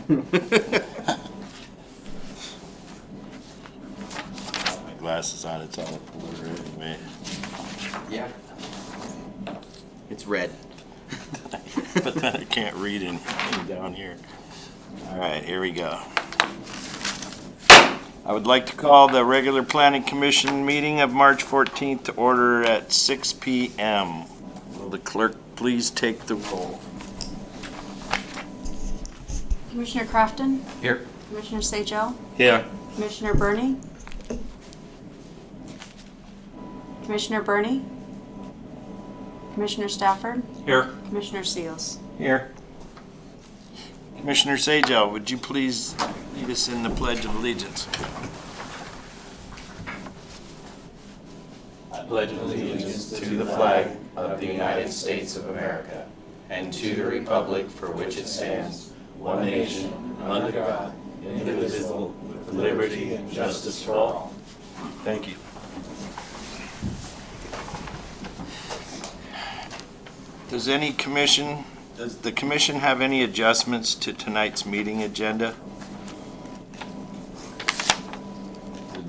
My glasses on, it's all blurry anyway. Yeah. It's red. But then I can't read anything down here. All right, here we go. I would like to call the regular Planning Commission meeting of March 14th to order at 6 p.m. Will the clerk please take the roll? Commissioner Crafton? Here. Commissioner Sajel? Here. Commissioner Burney? Commissioner Burney? Commissioner Stafford? Here. Commissioner Seals? Here. Commissioner Sajel, would you please lead us in the Pledge of Allegiance? I pledge allegiance to the flag of the United States of America and to the republic for which it stands, one nation, under God, indivisible, with liberty and justice for all. Thank you. Does the commission have any adjustments to tonight's meeting agenda?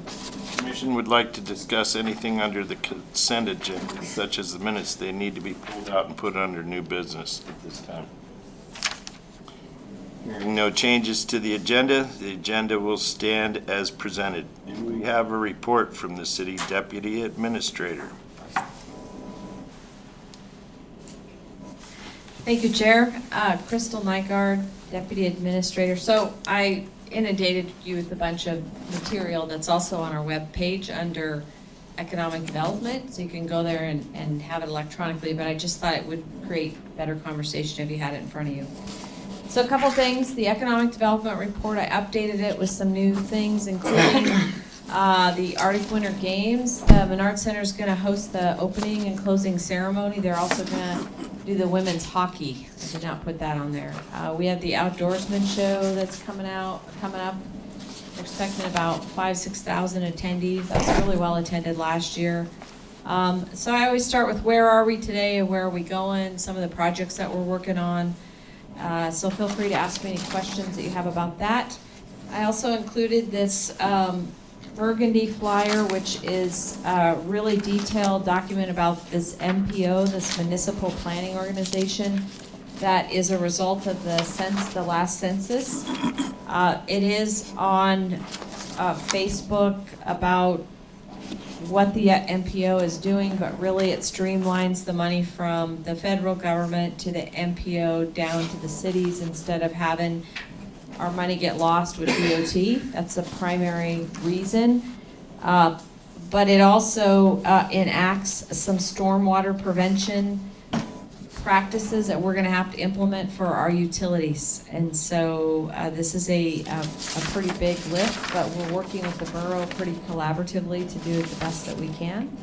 The commission would like to discuss anything under the consent agenda, such as the minutes. They need to be pulled out and put under new business at this time. Hearing no changes to the agenda will stand as presented. Do we have a report from the city deputy administrator? Thank you, Chair. Crystal Nygaard, Deputy Administrator. So I inundated you with a bunch of material that's also on our web page under Economic Development, so you can go there and have it electronically, but I just thought it would create better conversation if you had it in front of you. So a couple things. The Economic Development Report, I updated it with some new things, including the Arctic Winter Games. The Menard Center is going to host the opening and closing ceremony. They're also going to do the women's hockey. I did not put that on there. We have the Outdoorsman show that's coming up. We're expecting about 5,000–6,000 attendees. That was really well attended last year. So I always start with where are we today and where are we going, some of the projects that we're working on. So feel free to ask me any questions that you have about that. I also included this burgundy flyer, which is a really detailed document about this MPO, this Municipal Planning Organization, that is a result of the last census. It is on Facebook about what the MPO is doing, but really it streamlines the money from the federal government to the MPO down to the cities instead of having our money get lost with DOT. That's the primary reason. But it also enacts some stormwater prevention practices that we're going to have to implement for our utilities. And so this is a pretty big lift, but we're working with the borough pretty collaboratively to do it the best that we can.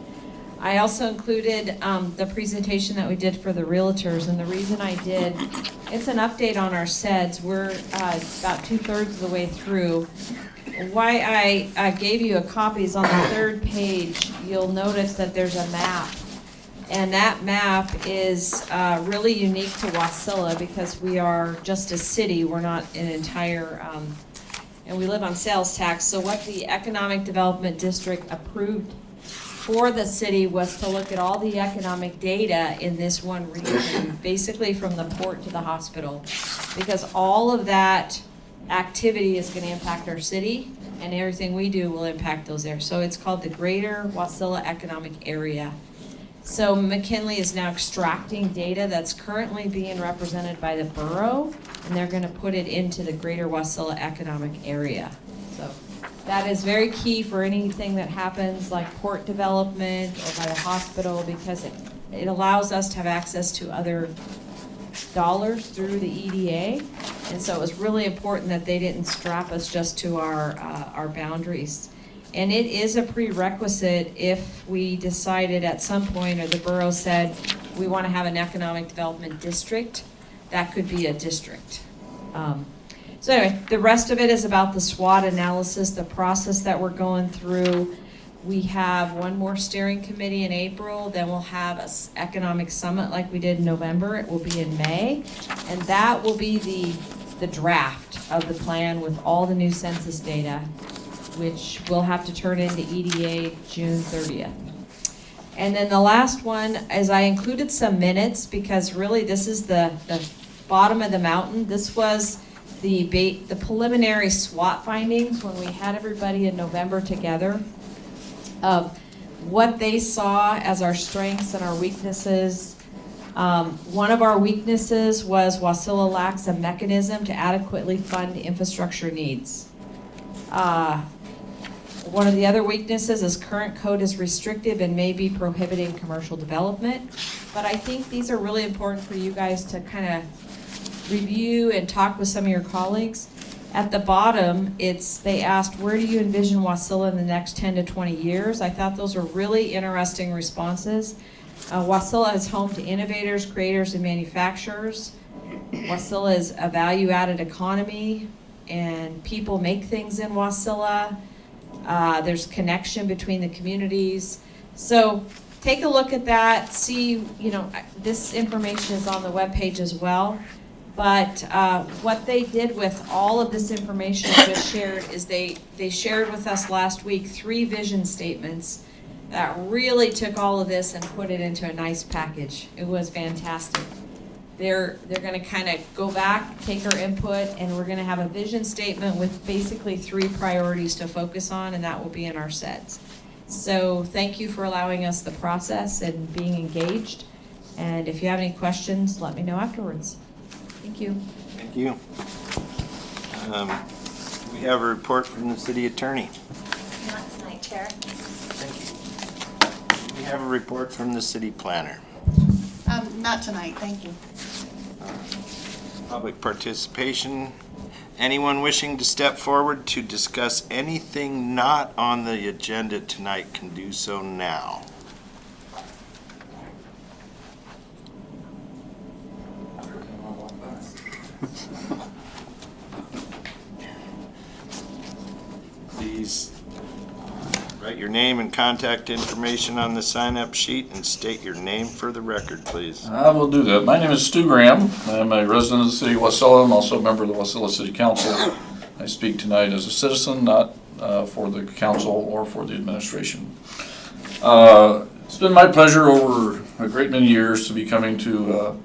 I also included the presentation that we did for the realtors, and the reason I did, it's an update on our SEDS. We're about 2/3 of the way through. Why I gave you a copy is on the third page. You'll notice that there's a map, and that map is really unique to Wasilla because we are just a city. We're not an entire, and we live on sales tax. So what the Economic Development District approved for the city was to look at all the economic data in this one region, basically from the port to the hospital, because all of that activity is going to impact our city, and everything we do will impact those areas. So it's called the Greater Wasilla Economic Area. So McKinley is now extracting data that's currently being represented by the borough, and they're going to put it into the Greater Wasilla Economic Area. So that is very key for anything that happens like port development or by the hospital, because it allows us to have access to other dollars through the EDA. And so it was really important that they didn't strap us just to our boundaries. And it is a prerequisite if we decided at some point, or the borough said, we want to have an economic development district, that could be a district. So anyway, the rest of it is about the SWOT analysis, the process that we're going through. We have one more steering committee in April, then we'll have an economic summit like we did in November. It will be in May, and that will be the the draft of the plan with all the new census data, which we'll have to turn into EDA June 30th. And then the last one is I included some minutes because really this is the bottom of the mountain. This was the preliminary SWOT findings when we had everybody in November together of what they saw as our strengths and our weaknesses. One of our weaknesses was Wasilla lacks a mechanism to adequately fund infrastructure needs. One of the other weaknesses is current code is restrictive and may be prohibiting commercial development. But I think these are really important for you guys to kind of review and talk with some of your colleagues. At the bottom, they asked, where do you envision Wasilla in the next 10 to 20 years? I thought those were really interesting responses. Wasilla is home to innovators, creators, and manufacturers. Wasilla is a value-added economy, and people make things in Wasilla. There's connection between the communities. So take a look at that, see, this information is on the webpage as well. But what they did with all of this information I just shared is they shared with us last week 3 vision statements that really took all of this and put it into a nice package. It was fantastic. They're going to kind of go back, take our input, and we're going to have a vision statement with basically 3 priorities to focus on, and that will be in our sets. So thank you for allowing us the process and being engaged. And if you have any questions, let me know afterwards. Thank you. Thank you. We have a report from the city attorney. Not tonight, Chair. Thank you. We have a report from the city planner. Not tonight, thank you. Public participation. Anyone wishing to step forward to discuss anything not on the agenda tonight can do so now. Please write your name and contact information on the sign-up sheet and state your name for the record, please. I will do that. My name is Stu Graham. I'm a resident of the city of Wasilla. I'm also a member of the Wasilla City Council. I speak tonight as a citizen, not for the council or for the administration. It's been my pleasure over a great many years to be coming to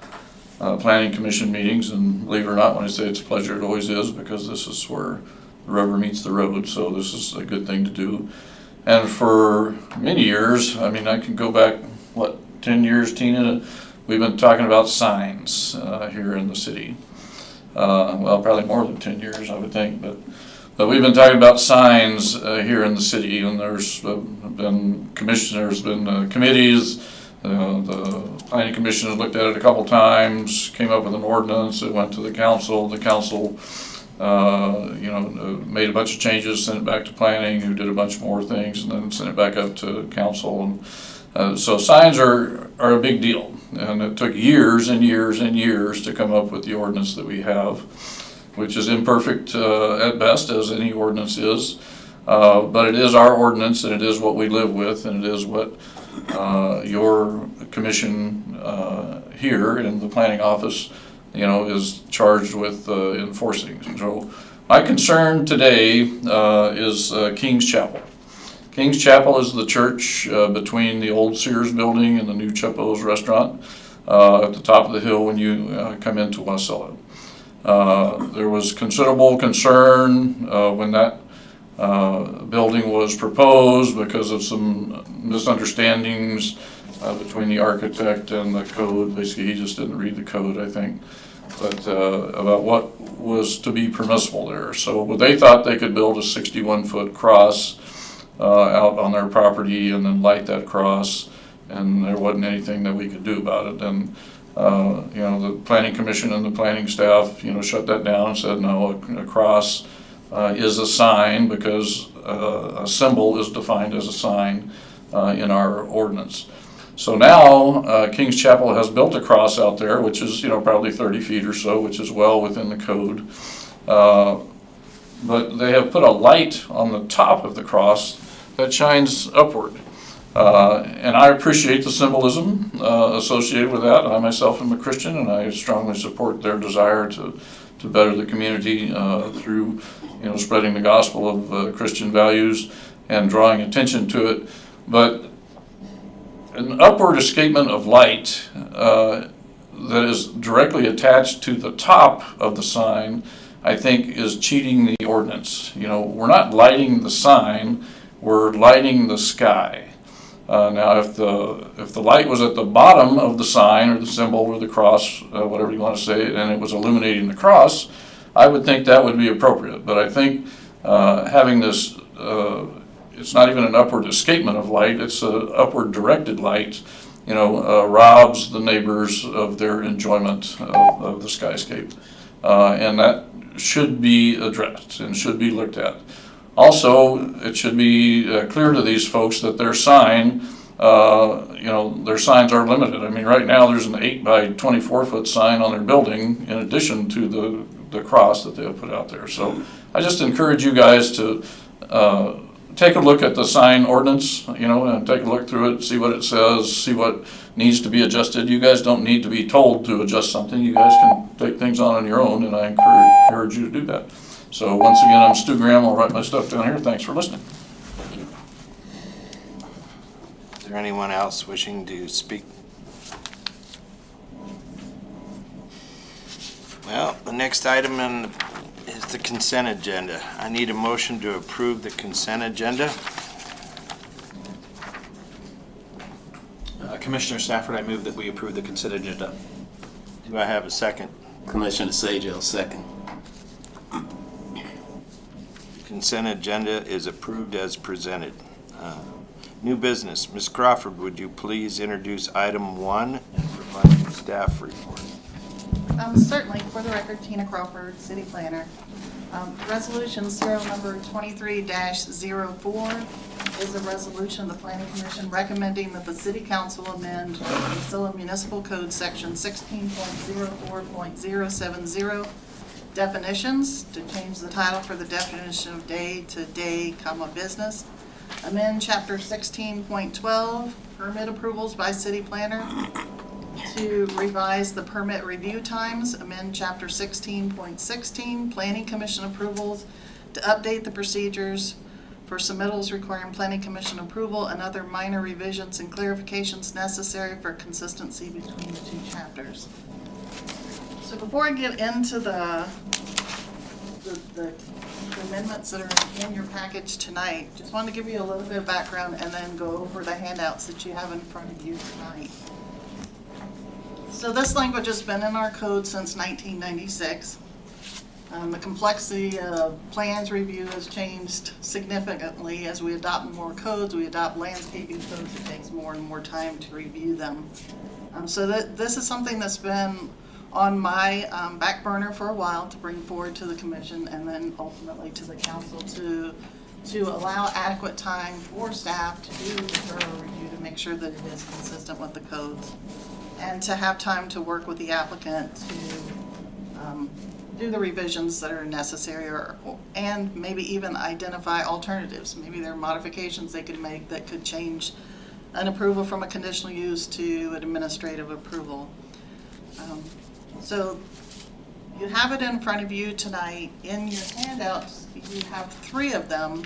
planning commission meetings, and believe it or not, when I say it's a pleasure, it always is, because this is where the rubber meets the road, so this is a good thing to do. And for many years, I mean, I can go back, 10 years, Tina, we've been talking about signs here in the city. Well, probably more than 10 years, I would think, but we've been talking about signs here in the city, and there's been commissioners, been committees. The planning commission has looked at it a couple times, came up with an ordinance, it went to the council. The council made a bunch of changes, sent it back to planning, who did a bunch more things, and then sent it back up to council. And so signs are a big deal, and it took years and years and years to come up with the ordinance that we have, which is imperfect at best, as any ordinance is, but it is our ordinance, and it is what we live with, and it is what your commission here in the planning office is charged with enforcing. So my concern today is King's Chapel. King's Chapel is the church between the old Sears building and the new Chepo's restaurant at the top of the hill when you come into Wasilla. There was considerable concern when that building was proposed because of some misunderstandings between the architect and the code. Basically, he just didn't read the code, I think, but about what was to be permissible there. So they thought they could build a 61-foot cross out on their property and then light that cross, and there wasn't anything that we could do about it. And the planning commission and the planning staff shut that down and said no, a cross is a sign, because a symbol is defined as a sign in our ordinance. So now King's Chapel has built a cross out there, which is probably 30 feet or so, which is well within the code. But they have put a light on the top of the cross that shines upward. And I appreciate the symbolism associated with that. I myself am a Christian, and I strongly support their desire to to better the community through, spreading the gospel of Christian values and drawing attention to it. But an upward escapement of light that is directly attached to the top of the sign, I think, is cheating the ordinance. We're not lighting the sign, we're lighting the sky. Now, if the light was at the bottom of the sign or the symbol or the cross, whatever you want to say, and it was illuminating the cross, I would think that would be appropriate. But I think having this, it's not even an upward escapement of light, it's an upward directed light, robs the neighbors of their enjoyment of the skyscape. And that should be addressed and should be looked at. Also, it should be clear to these folks that their sign, their signs are limited. I mean, right now there's an 8 by 24 foot sign on their building in addition to the cross that they'll put out there. So I just encourage you guys to take a look at the sign ordinance, and take a look through it, see what it says, see what needs to be adjusted. You guys don't need to be told to adjust something. You guys can take things on your own, and I encourage you to do that. So once again, I'm Stu Graham. I'll write my stuff down here. Thanks for listening. Is there anyone else wishing to speak? Well, the next item is the consent agenda. I need a motion to approve the consent agenda. Commissioner Stafford, I move that we approve the consent agenda. Do I have a second? Commissioner Sage, I'll second. Consent agenda is approved as presented. New business. Ms. Crawford, would you please introduce item 1 and provide your staff report? Certainly, for the record, Tina Crawford, City Planner. Resolution serial number 23-04 is a resolution of the Planning Commission recommending that the City Council amend Wasilla Municipal Code Section 16.04.070 definitions to change the title for the definition of day to day, business. Amend Chapter 16.12 permit approvals by City Planner to revise the permit review times. Amend Chapter 16.16 Planning Commission approvals to update the procedures for submittals requiring Planning Commission approval and other minor revisions and clarifications necessary for consistency between the two chapters. So before I get into the amendments that are in your package tonight, just wanted to give you a little bit of background and then go over the handouts that you have in front of you tonight. So this language has been in our code since 1996. The complexity of plans review has changed significantly. As we adopt more codes, we adopt landscaping codes, it takes more and more time to review them. So this is something that's been on my back burner for a while to bring forward to the commission and then ultimately to the council to allow adequate time for staff to do the thorough review to make sure that it is consistent with the codes and to have time to work with the applicant to do the revisions that are necessary and maybe even identify alternatives. Maybe there are modifications they could make that could change an approval from a conditional use to an administrative approval. So you have it in front of you tonight. In your handouts, you have 3 of them.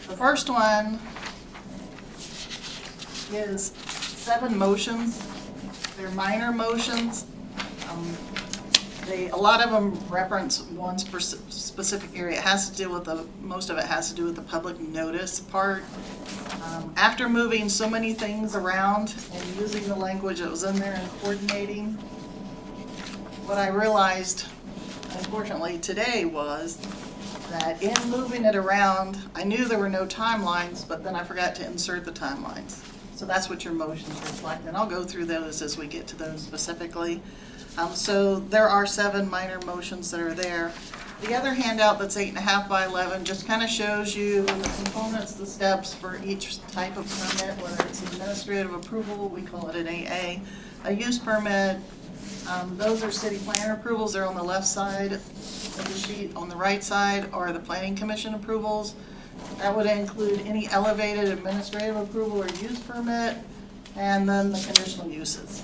The first one is 7 motions. They're minor motions. A lot of them reference one specific area. It has to deal with most of it has to do with the public notice part. After moving so many things around and using the language that was in there and coordinating, what I realized, unfortunately, today was that in moving it around, I knew there were no timelines, but then I forgot to insert the timelines. So that's what your motions reflect, and I'll go through those as we get to those specifically. So there are 7 minor motions that are there. The other handout that's 8.5 by 11 just kind of shows you the components, the steps for each type of permit, whether it's administrative approval, we call it an AA, a use permit. Those are city planner approvals. They're on the left side of the sheet. On the right side are the planning commission approvals. That would include any elevated administrative approval or use permit, and then the conditional uses.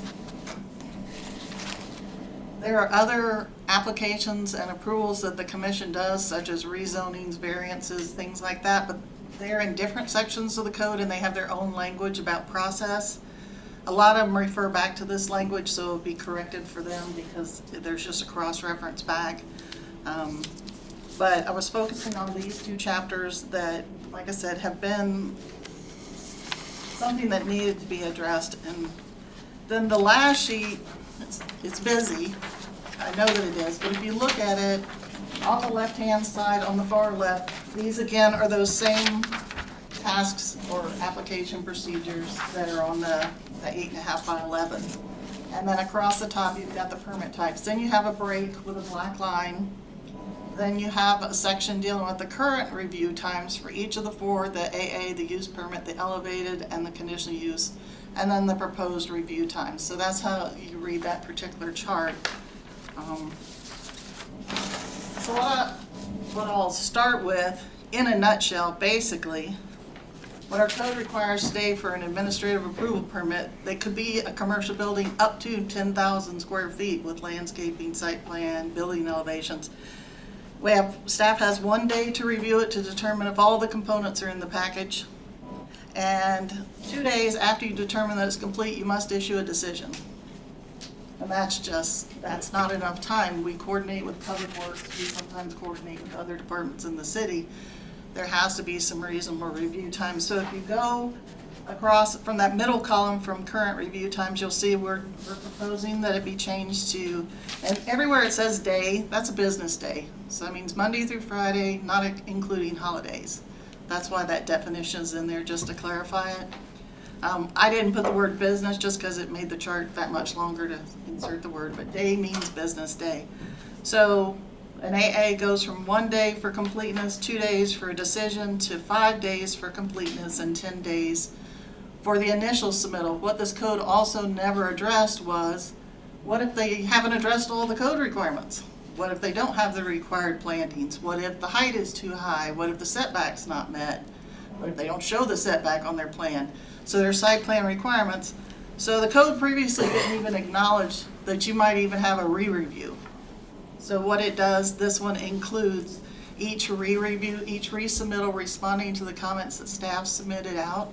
There are other applications and approvals that the commission does, such as rezonings, variances, things like that, but they're in different sections of the code and they have their own language about process. A lot of them refer back to this language, so it'll be corrected for them because there's just a cross-reference back. But I was focusing on these two chapters that, like I said, have been something that needed to be addressed. And then the last sheet, it's busy. I know that it is, but if you look at it, on the left-hand side, on the far left, these again are those same tasks or application procedures that are on the 8.5 by 11. And then across the top, you've got the permit types. Then you have a break with a black line. Then you have a section dealing with the current review times for each of the four, the AA, the use permit, the elevated, and the conditional use, and then the proposed review times. So that's how you read that particular chart. So what I'll start with, in a nutshell, basically, what our code requires today for an administrative approval permit, they could be a commercial building up to 10,000 square feet with landscaping, site plan, building elevations. Staff has 1 day to review it to determine if all the components are in the package. And 2 days after you determine that it's complete, you must issue a decision. And that's not enough time. We coordinate with Public Works, we sometimes coordinate with other departments in the city. There has to be some reasonable review time. So if you go across from that middle column from current review times, you'll see we're proposing that it be changed to, and everywhere it says day, that's a business day. So that means Monday through Friday, not including holidays. That's why that definition is in there, just to clarify it. I didn't put the word business just because it made the chart that much longer to insert the word, but day means business day. So an AA goes from 1 day for completeness, 2 days for a decision, to 5 days for completeness and 10 days for the initial submittal. What this code also never addressed was, what if they haven't addressed all the code requirements? What if they don't have the required plantings? What if the height is too high? What if the setback's not met? What if they don't show the setback on their plan? So there's site plan requirements. So the code previously didn't even acknowledge that you might even have a re-review. So what it does, this one includes each re-review, each resubmittal responding to the comments that staff submitted out.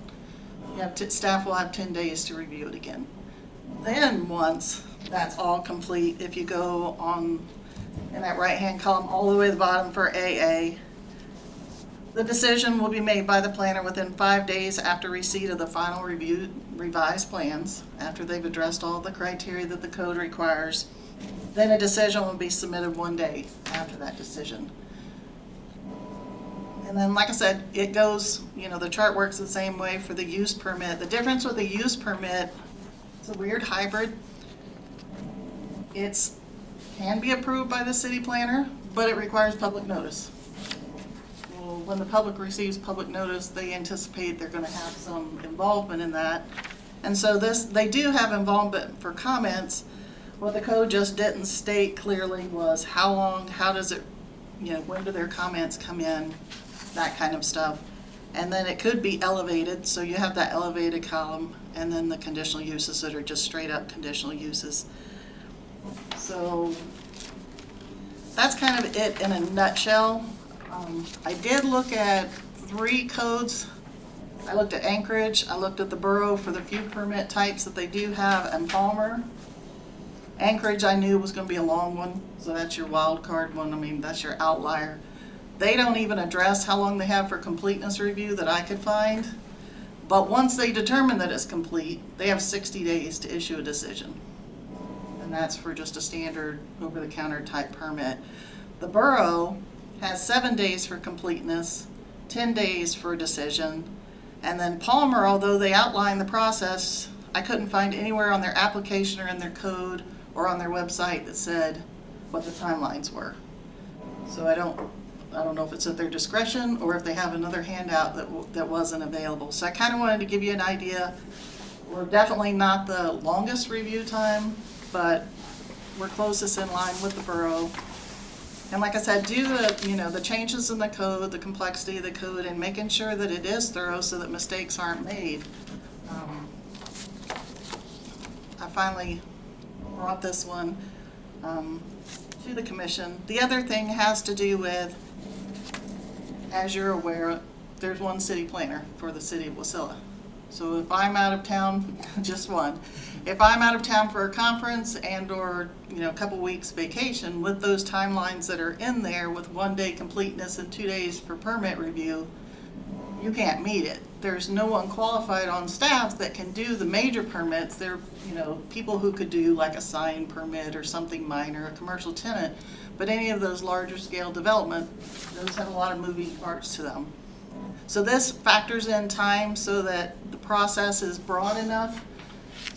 Staff will have 10 days to review it again. Then once that's all complete, if you go on in that right-hand column all the way to the bottom for AA, the decision will be made by the planner within 5 days after receipt of the final revised plans, after they've addressed all the criteria that the code requires. Then a decision will be submitted 1 day after that decision. And then, like I said, it goes, the chart works the same way for the use permit. The difference with the use permit, it's a weird hybrid. It can be approved by the city planner, but it requires public notice. Well, when the public receives public notice, they anticipate they're going to have some involvement in that. And so they do have involvement for comments. What the code just didn't state clearly was how long, how does it, when do their comments come in, that kind of stuff. And then it could be elevated, so you have that elevated column, and then the conditional uses that are just straight up conditional uses. So that's kind of it in a nutshell. I did look at 3 codes. I looked at Anchorage, I looked at the Borough for the few permit types that they do have, and Palmer. Anchorage I knew was going to be a long one, so that's your wild card one. That's your outlier. They don't even address how long they have for completeness review that I could find. But once they determine that it's complete, they have 60 days to issue a decision. And that's for just a standard over-the-counter type permit. The Borough has 7 days for completeness, 10 days for a decision. And then Palmer, although they outline the process, I couldn't find anywhere on their application or in their code or on their website that said what the timelines were. So I don't know if it's at their discretion or if they have another handout that wasn't available. So I kind of wanted to give you an idea. We're definitely not the longest review time, but we're closest in line with the Borough. And like I said, do the changes in the code, the complexity of the code, and making sure that it is thorough so that mistakes aren't made. I finally brought this one. to the commission. The other thing has to do with, as you're aware, there's one city planner for the city of Wasilla. So if I'm out of town, just one, if I'm out of town for a conference and or, a couple weeks vacation, with those timelines that are in there with 1 day completeness and 2 days for permit review, you can't meet it. There's no one qualified on staff that can do the major permits. There, people who could do like a sign permit or something minor, a commercial tenant, but any of those larger scale development, those have a lot of moving parts to them. So this factors in time so that the process is broad enough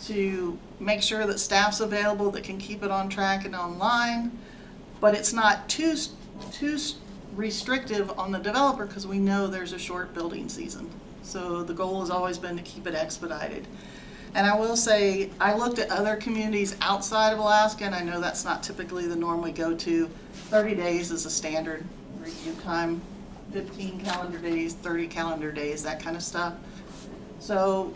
to make sure that staff's available that can keep it on track and online, but it's not too restrictive on the developer because we know there's a short building season. So the goal has always been to keep it expedited. And I will say, I looked at other communities outside of Alaska, and I know that's not typically the norm we go to. 30 days is a standard review time. 15 calendar days, 30 calendar days, that kind of stuff. So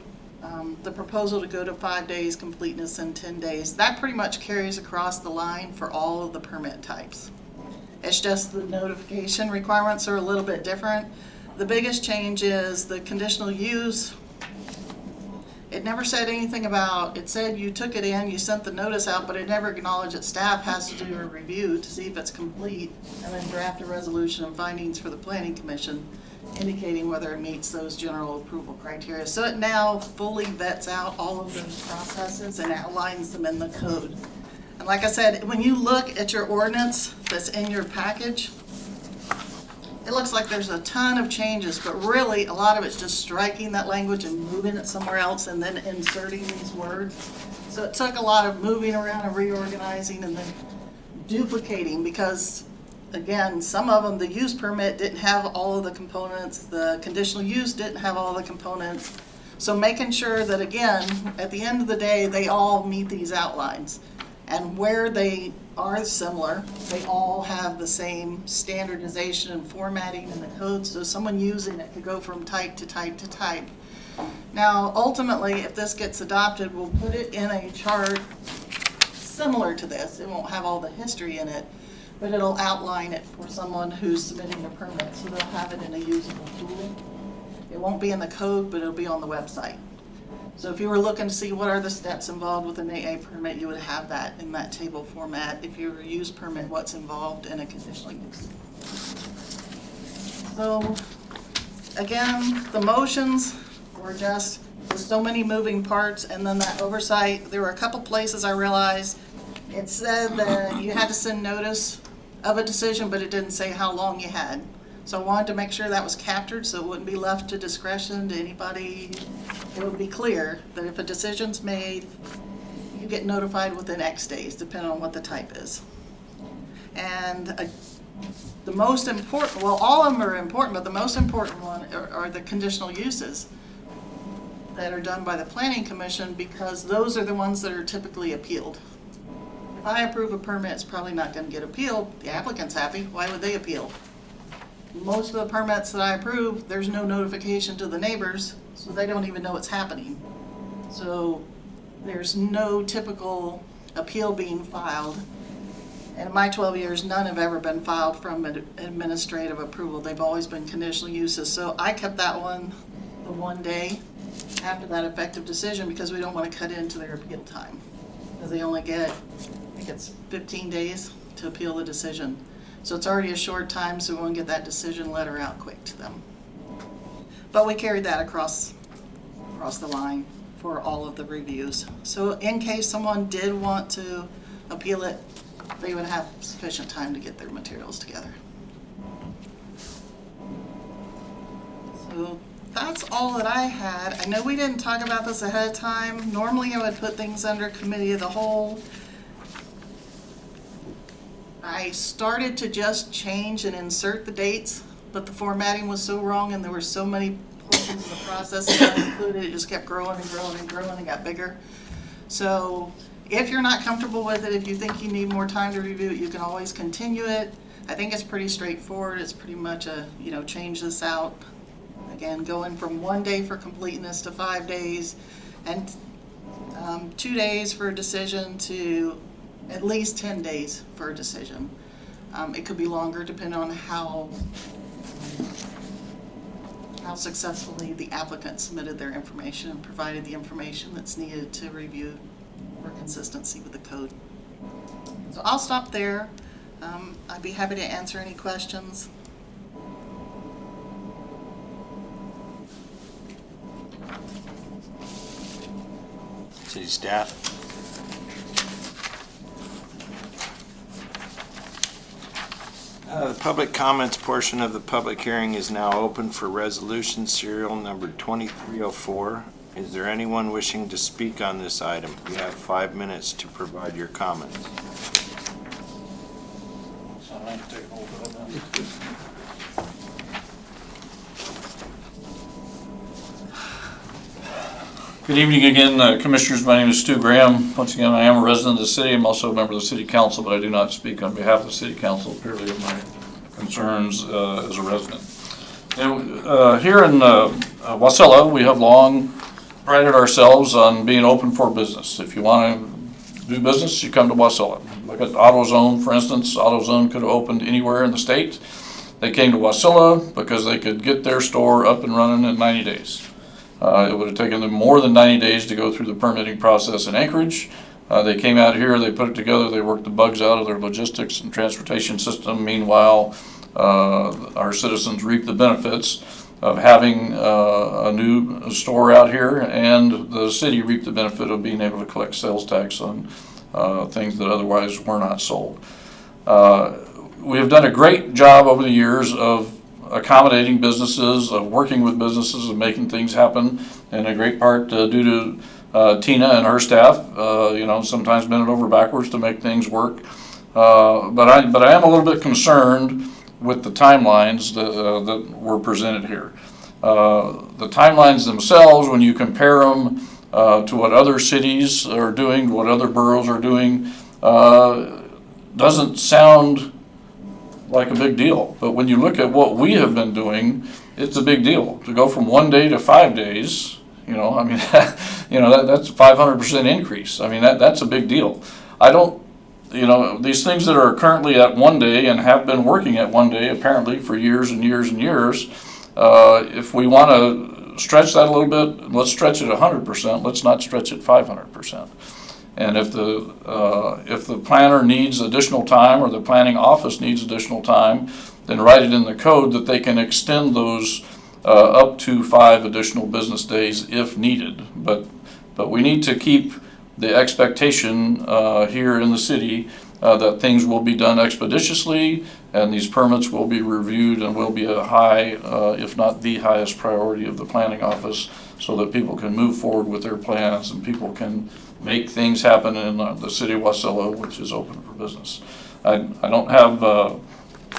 the proposal to go to 5 days completeness in 10 days, that pretty much carries across the line for all of the permit types. It's just the notification requirements are a little bit different. The biggest change is the conditional use. It never said anything about, it said you took it in, you sent the notice out, but it never acknowledged that staff has to do a review to see if it's complete and then draft a resolution and findings for the planning commission indicating whether it meets those general approval criteria. So it now fully vets out all of those processes and outlines them in the code. And like I said, when you look at your ordinance that's in your package, it looks like there's a ton of changes, but really a lot of it's just striking that language and moving it somewhere else and then inserting these words. So it took a lot of moving around and reorganizing and then duplicating because, again, some of them, the use permit didn't have all of the components, the conditional use didn't have all the components. So making sure that, again, at the end of the day, they all meet these outlines. And where they are similar, they all have the same standardization and formatting in the code, so someone using it could go from type to type to type. Now, ultimately, if this gets adopted, we'll put it in a chart similar to this. It won't have all the history in it, but it'll outline it for someone who's submitting a permit, so they'll have it in a usable tool. It won't be in the code, but it'll be on the website. So if you were looking to see what are the steps involved with an AA permit, you would have that in that table format. If you were a use permit, what's involved in a conditional use. So again, the motions were just, there's so many moving parts, and then that oversight, there were a couple places I realized it said that you had to send notice of a decision, but it didn't say how long you had. So I wanted to make sure that was captured so it wouldn't be left to discretion to anybody. It would be clear that if a decision's made, you get notified within X days, depending on what the type is. And the most important, well, all of them are important, but the most important one are the conditional uses that are done by the Planning Commission, because those are the ones that are typically appealed. If I approve a permit, it's probably not going to get appealed. The applicant's happy. Why would they appeal? Most of the permits that I approve, there's no notification to the neighbors, so they don't even know what's happening. So there's no typical appeal being filed. And in my 12 years, none have ever been filed from administrative approval. They've always been conditional uses. So I kept that one the 1 day after that effective decision because we don't want to cut into their appeal time. Because they only get, I think it's 15 days to appeal the decision. So it's already a short time, so we want to get that decision letter out quick to them. But we carried that across the line for all of the reviews. So in case someone did want to appeal it, they would have sufficient time to get their materials together. So that's all that I had. I know we didn't talk about this ahead of time. Normally I would put things under committee of the whole. I started to just change and insert the dates, but the formatting was so wrong and there were so many portions of the process that I included, it just kept growing and growing and growing and got bigger. So if you're not comfortable with it, if you think you need more time to review it, you can always continue it. I think it's pretty straightforward. It's pretty much a, change this out. Again, going from 1 day for completeness to 5 days and 2 days for a decision to at least 10 days for a decision. It could be longer depending on how successfully the applicant submitted their information and provided the information that's needed to review for consistency with the code. So I'll stop there. I'd be happy to answer any questions. City staff? The public comments portion of the public hearing is now open for resolution serial number 2304. Is there anyone wishing to speak on this item? You have 5 minutes to provide your comments. Good evening again, Commissioners. My name is Stu Graham. Once again, I am a resident of the city. I'm also a member of the City Council, but I do not speak on behalf of the City Council, purely of my concerns as a resident. Here in Wasilla, we have long prided ourselves on being open for business. If you want to do business, you come to Wasilla. Look at AutoZone, for instance. AutoZone could have opened anywhere in the state. They came to Wasilla because they could get their store up and running in 90 days. It would have taken them more than 90 days to go through the permitting process in Anchorage. They came out here, they put it together, they worked the bugs out of their logistics and transportation system. Meanwhile, our citizens reap the benefits of having a new store out here, and the city reaped the benefit of being able to collect sales tax on things that otherwise were not sold. We have done a great job over the years of accommodating businesses, of working with businesses, and making things happen, and a great part due to Tina and her staff, sometimes bending over backwards to make things work. But I am a little bit concerned with the timelines that were presented here. The timelines themselves, when you compare them to what other cities are doing, what other boroughs are doing, doesn't sound like a big deal. But when you look at what we have been doing, it's a big deal. To go from 1 day to 5 days, that's a 500% increase. I mean, that's a big deal. I don't, these things that are currently at 1 day and have been working at 1 day apparently for years and years and years, if we want to stretch that a little bit, let's stretch it 100%. Let's not stretch it 500%. And if the planner needs additional time, or the planning office needs additional time, then write it in the code that they can extend those up to 5 additional business days if needed. But we need to keep the expectation here in the city that things will be done expeditiously, and these permits will be reviewed and will be a high, if not the highest priority of the planning office, so that people can move forward with their plans and people can make things happen in the city of Wasilla, which is open for business. I don't have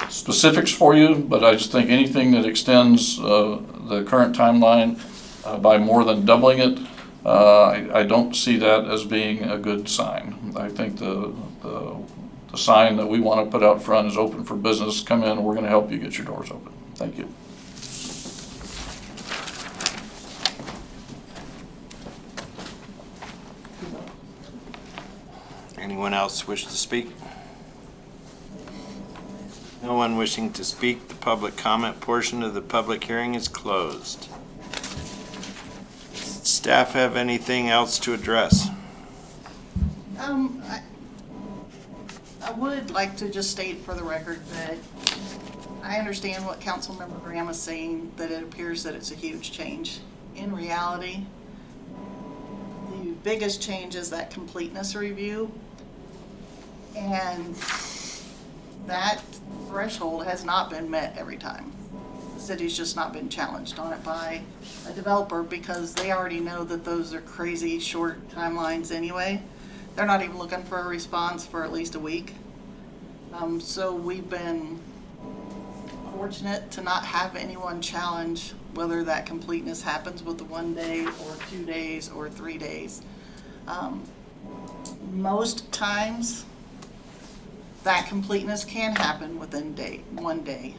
specifics for you, but I just think anything that extends the current timeline by more than doubling it, I don't see that as being a good sign. I think the sign that we want to put out front is open for business. Come in, we're going to help you get your doors open. Thank you. Anyone else wish to speak? No one wishing to speak. The public comment portion of the public hearing is closed. Staff have anything else to address? I would like to just state for the record that I understand what Councilmember Graham is saying, that it appears that it's a huge change. In reality, the biggest change is that completeness review, and that threshold has not been met every time. The city's just not been challenged on it by a developer because they already know that those are crazy short timelines anyway. They're not even looking for a response for at least a week. So we've been fortunate to not have anyone challenge whether that completeness happens with the 1 day or 2 days or 3 days. Most times that completeness can happen within 1 day.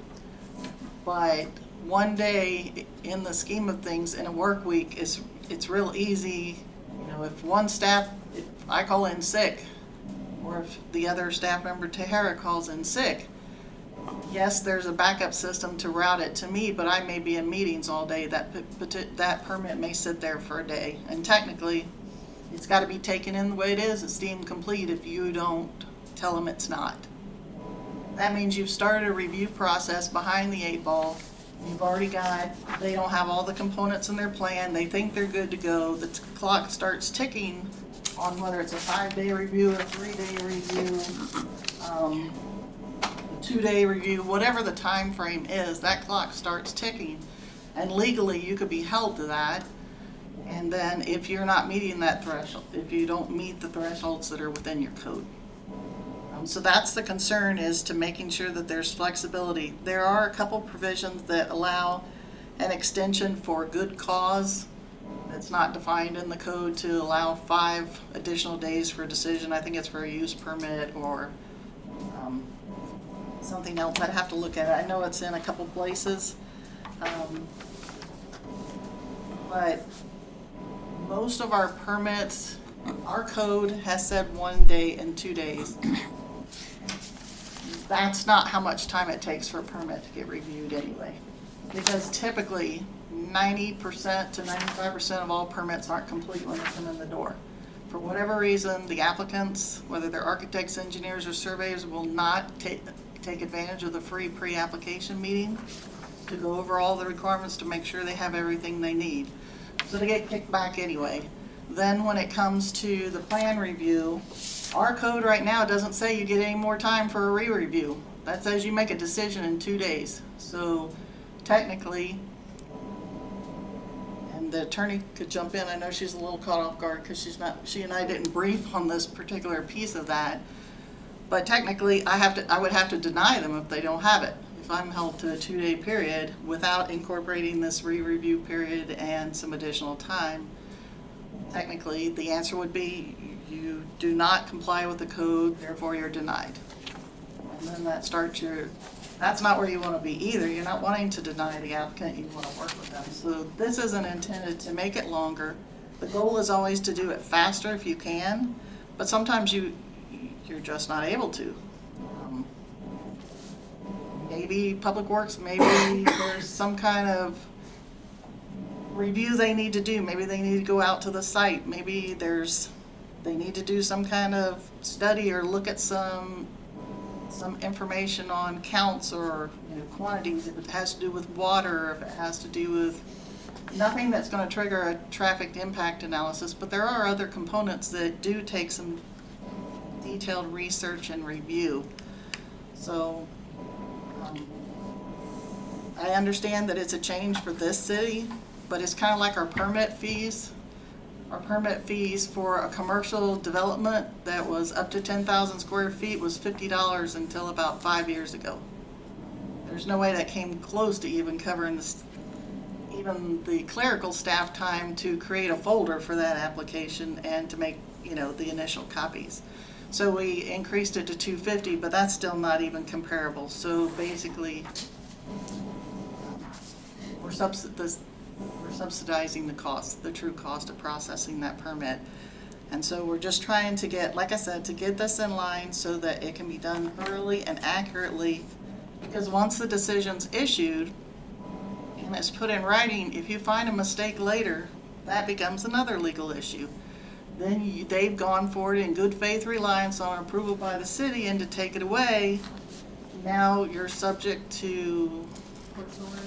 But 1 day in the scheme of things in a work week it's real easy. If one staff, if I call in sick, or if the other staff member, Tahara, calls in sick, yes, there's a backup system to route it to me, but I may be in meetings all day. That permit may sit there for a day. And technically, it's got to be taken in the way it is. It's deemed complete if you don't tell them it's not. That means you've started a review process behind the 8 ball. You've already they don't have all the components in their plan. They think they're good to go. The clock starts ticking on whether it's a 5-day review, a 3-day review, 2-day review, whatever the time frame is, that clock starts ticking. And legally, you could be held to that. And then if you're not meeting that threshold, if you don't meet the thresholds that are within your code. So that's the concern, is to making sure that there's flexibility. There are a couple provisions that allow an extension for good cause that's not defined in the code, to allow 5 additional days for a decision. I think it's for a use permit or something else. I'd have to look at it. I know it's in a couple places. But most of our permits, our code has said 1 day and 2 days. That's not how much time it takes for a permit to get reviewed anyway. Because typically, 90% to 95% of all permits aren't complete when they come in the door. For whatever reason, the applicants, whether they're architects, engineers, or surveyors, will not take advantage of the free pre-application meeting to go over all the requirements to make sure they have everything they need. So they get kicked back anyway. Then when it comes to the plan review, our code right now doesn't say you get any more time for a re-review. That says you make a decision in 2 days. So technically, and the attorney could jump in, I know she's a little caught off guard because she and I didn't brief on this particular piece of that. But technically, I would have to deny them if they don't have it. If I'm held to a 2-day period without incorporating this re-review period and some additional time, technically, the answer would be you do not comply with the code, therefore you're denied. And then that's not where you want to be either. You're not wanting to deny the applicant, you want to work with them. So this isn't intended to make it longer. The goal is always to do it faster if you can, but sometimes you're just not able to. Maybe Public Works, maybe there's some kind of review they need to do. Maybe they need to go out to the site. Maybe they need to do some kind of study or look at some information on counts or quantities, if it has to do with water, or if it has to do with nothing that's going to trigger a traffic impact analysis. But there are other components that do take some detailed research and review. So I understand that it's a change for this city, but it's kind of like our permit fees. Our permit fees for a commercial development that was up to 10,000 square feet was $50 until about 5 years ago. There's no way that came close to even covering even the clerical staff time to create a folder for that application and to make, the initial copies. So we increased it to $250, but that's still not even comparable. So basically, we're subsidizing the cost, the true cost of processing that permit. And so we're just trying to get, like I said, to get this in line so that it can be done thoroughly and accurately. Because once the decision's issued and it's put in writing, if you find a mistake later, that becomes another legal issue. Then they've gone forward in good faith reliance on approval by the city, and to take it away, now you're subject to, what's the word?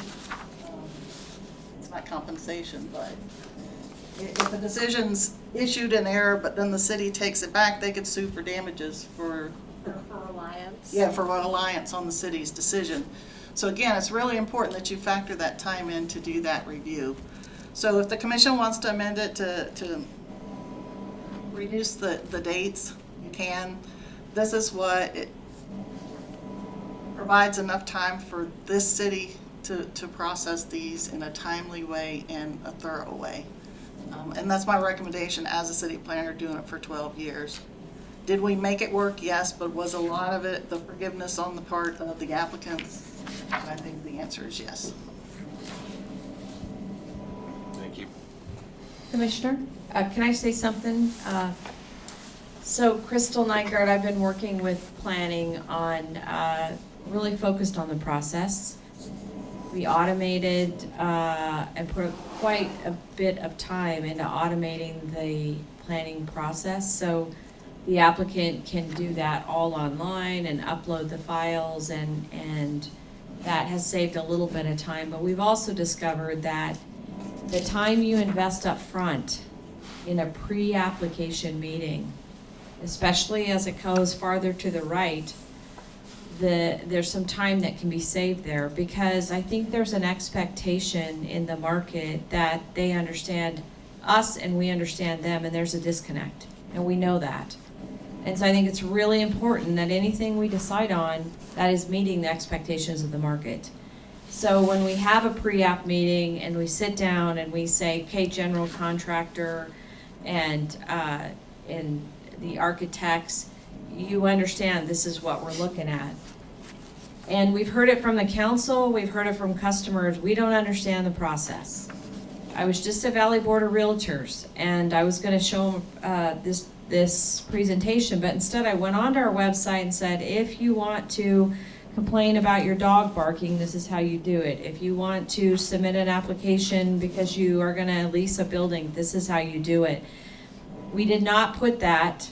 It's not compensation, but if a decision's issued in error, but then the city takes it back, they could sue for damages for reliance. Yeah, for reliance on the city's decision. So again, it's really important that you factor that time in to do that review. So if the commission wants to amend it to reduce the dates, you can. This is what it provides enough time for this city to process these in a timely way and a thorough way. And that's my recommendation as a city planner doing it for 12 years. Did we make it work? Yes, but was a lot of it the forgiveness on the part of the applicants? I think the answer is yes. Thank you. Commissioner, can I say something? So Crystal Nygaard, I've been working with planning on, really focused on the process. We automated, and put quite a bit of time into automating the planning process. So the applicant can do that all online and upload the files, and that has saved a little bit of time. But we've also discovered that the time you invest up front in a pre-application meeting, especially as it goes farther to the right, there's some time that can be saved there, because I think there's an expectation in the market that they understand us and we understand them, and there's a disconnect, and we know that. And so I think it's really important that anything we decide on, that is meeting the expectations of the market. So when we have a pre-app meeting and we sit down and we say, okay, general contractor and the architects, you understand this is what we're looking at. And we've heard it from the council, we've heard it from customers, we don't understand the process. I was just at Valley Board of Realtors, and I was gonna show them this presentation, but instead I went onto our website and said, if you want to complain about your dog barking, this is how you do it. If you want to submit an application because you are gonna lease a building, this is how you do it. We did not put that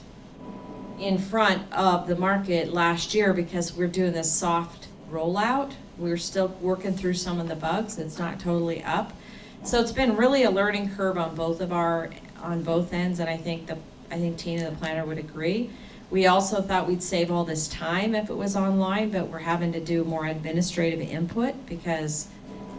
in front of the market last year because we're doing this soft rollout. We're still working through some of the bugs. It's not totally up. So it's been really a learning curve on both ends, and I think Tina, the planner, would agree. We also thought we'd save all this time if it was online, but we're having to do more administrative input because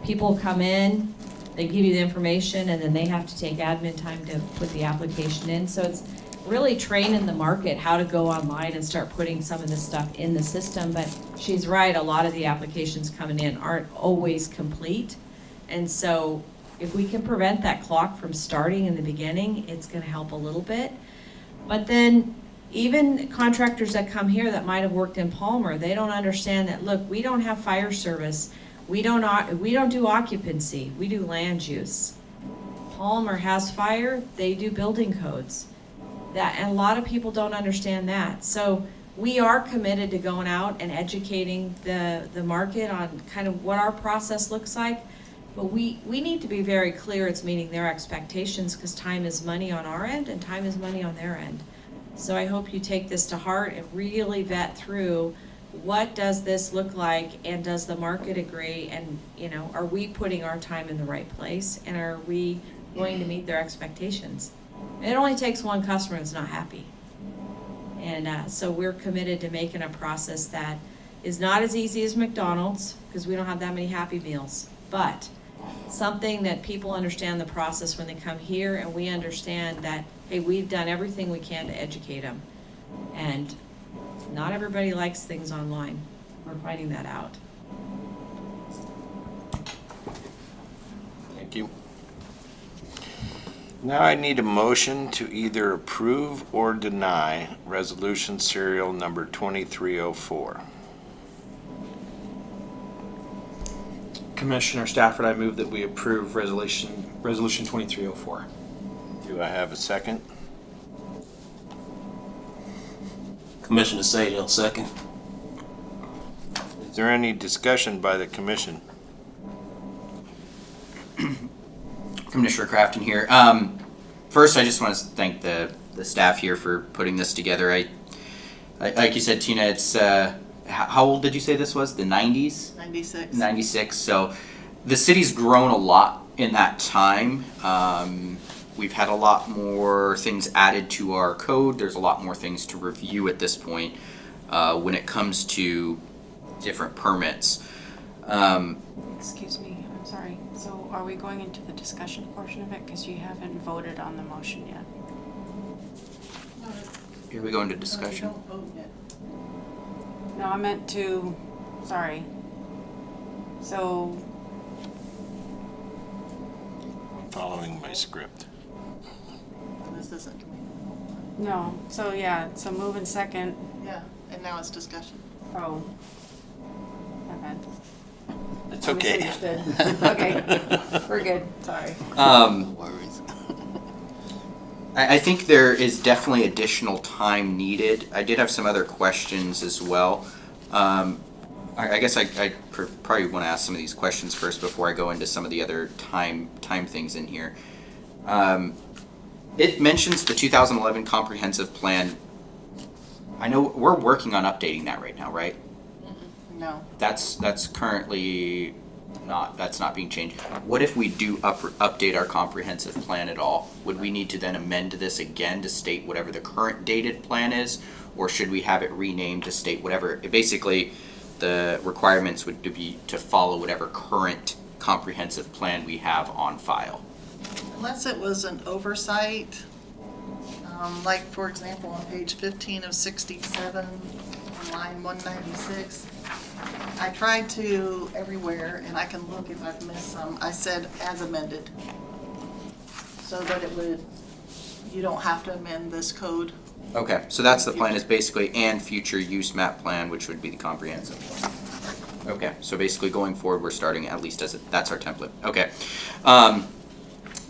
people come in, they give you the information, and then they have to take admin time to put the application in. So it's really training the market how to go online and start putting some of this stuff in the system. But she's right, a lot of the applications coming in aren't always complete. And so if we can prevent that clock from starting in the beginning, it's gonna help a little bit. But then even contractors that come here that might have worked in Palmer, they don't understand that, look, we don't have fire service. We don't do occupancy, we do land use. Palmer has fire, they do building codes. And a lot of people don't understand that. So we are committed to going out and educating the market on kind of what our process looks like. But we need to be very clear it's meeting their expectations, because time is money on our end and time is money on their end. So I hope you take this to heart and really vet through what does this look like, and does the market agree, and are we putting our time in the right place, and are we going to meet their expectations? It only takes one customer that's not happy. And so we're committed to making a process that is not as easy as McDonald's, because we don't have that many Happy Meals, but something that people understand the process when they come here, and we understand that, hey, we've done everything we can to educate them. And not everybody likes things online. We're finding that out. Thank you. Now I need a motion to either approve or deny resolution serial number 2304. Commissioner Stafford, I move that we approve resolution 2304. Do I have a second? Commissioner Sadel, second. Is there any discussion by the commission? Commissioner Crafton here. First, I just want to thank the staff here for putting this together. I like you said, Tina, it's how old did you say this was? The 90s? 96. 96. So the city's grown a lot in that time. We've had a lot more things added to our code. There's a lot more things to review at this point when it comes to different permits. Excuse me, I'm sorry. So are we going into the discussion portion of it? Because you haven't voted on the motion yet. Here we go into discussion. No, we don't vote yet. No, I meant to, sorry. So, I'm following my script. This isn't. no, so yeah, so move in second. Yeah, and now it's discussion. Oh. My bad. It's okay. Misunderstood. Okay, we're good, sorry. No worries. I think there is definitely additional time needed. I did have some other questions as well. I guess I probably want to ask some of these questions first before I go into some of the other time things in here. It mentions the 2011 comprehensive plan. I know we're working on updating that right now, right? No. That's currently that's not being changed. What if we do update our comprehensive plan at all? Would we need to then amend this again to state whatever the current dated plan is? Or should we have it renamed to state whatever, basically the requirements would be to follow whatever current comprehensive plan we have on file? Unless it was an oversight, like for example, on page 15 of 67, on line 196, I tried to everywhere, and I can look if I've missed some, I said as amended. So that it would, you don't have to amend this code. Okay, so that's the plan, is basically and future use map plan, which would be the comprehensive plan. Okay, so basically going forward, we're starting at least as that's our template. Okay.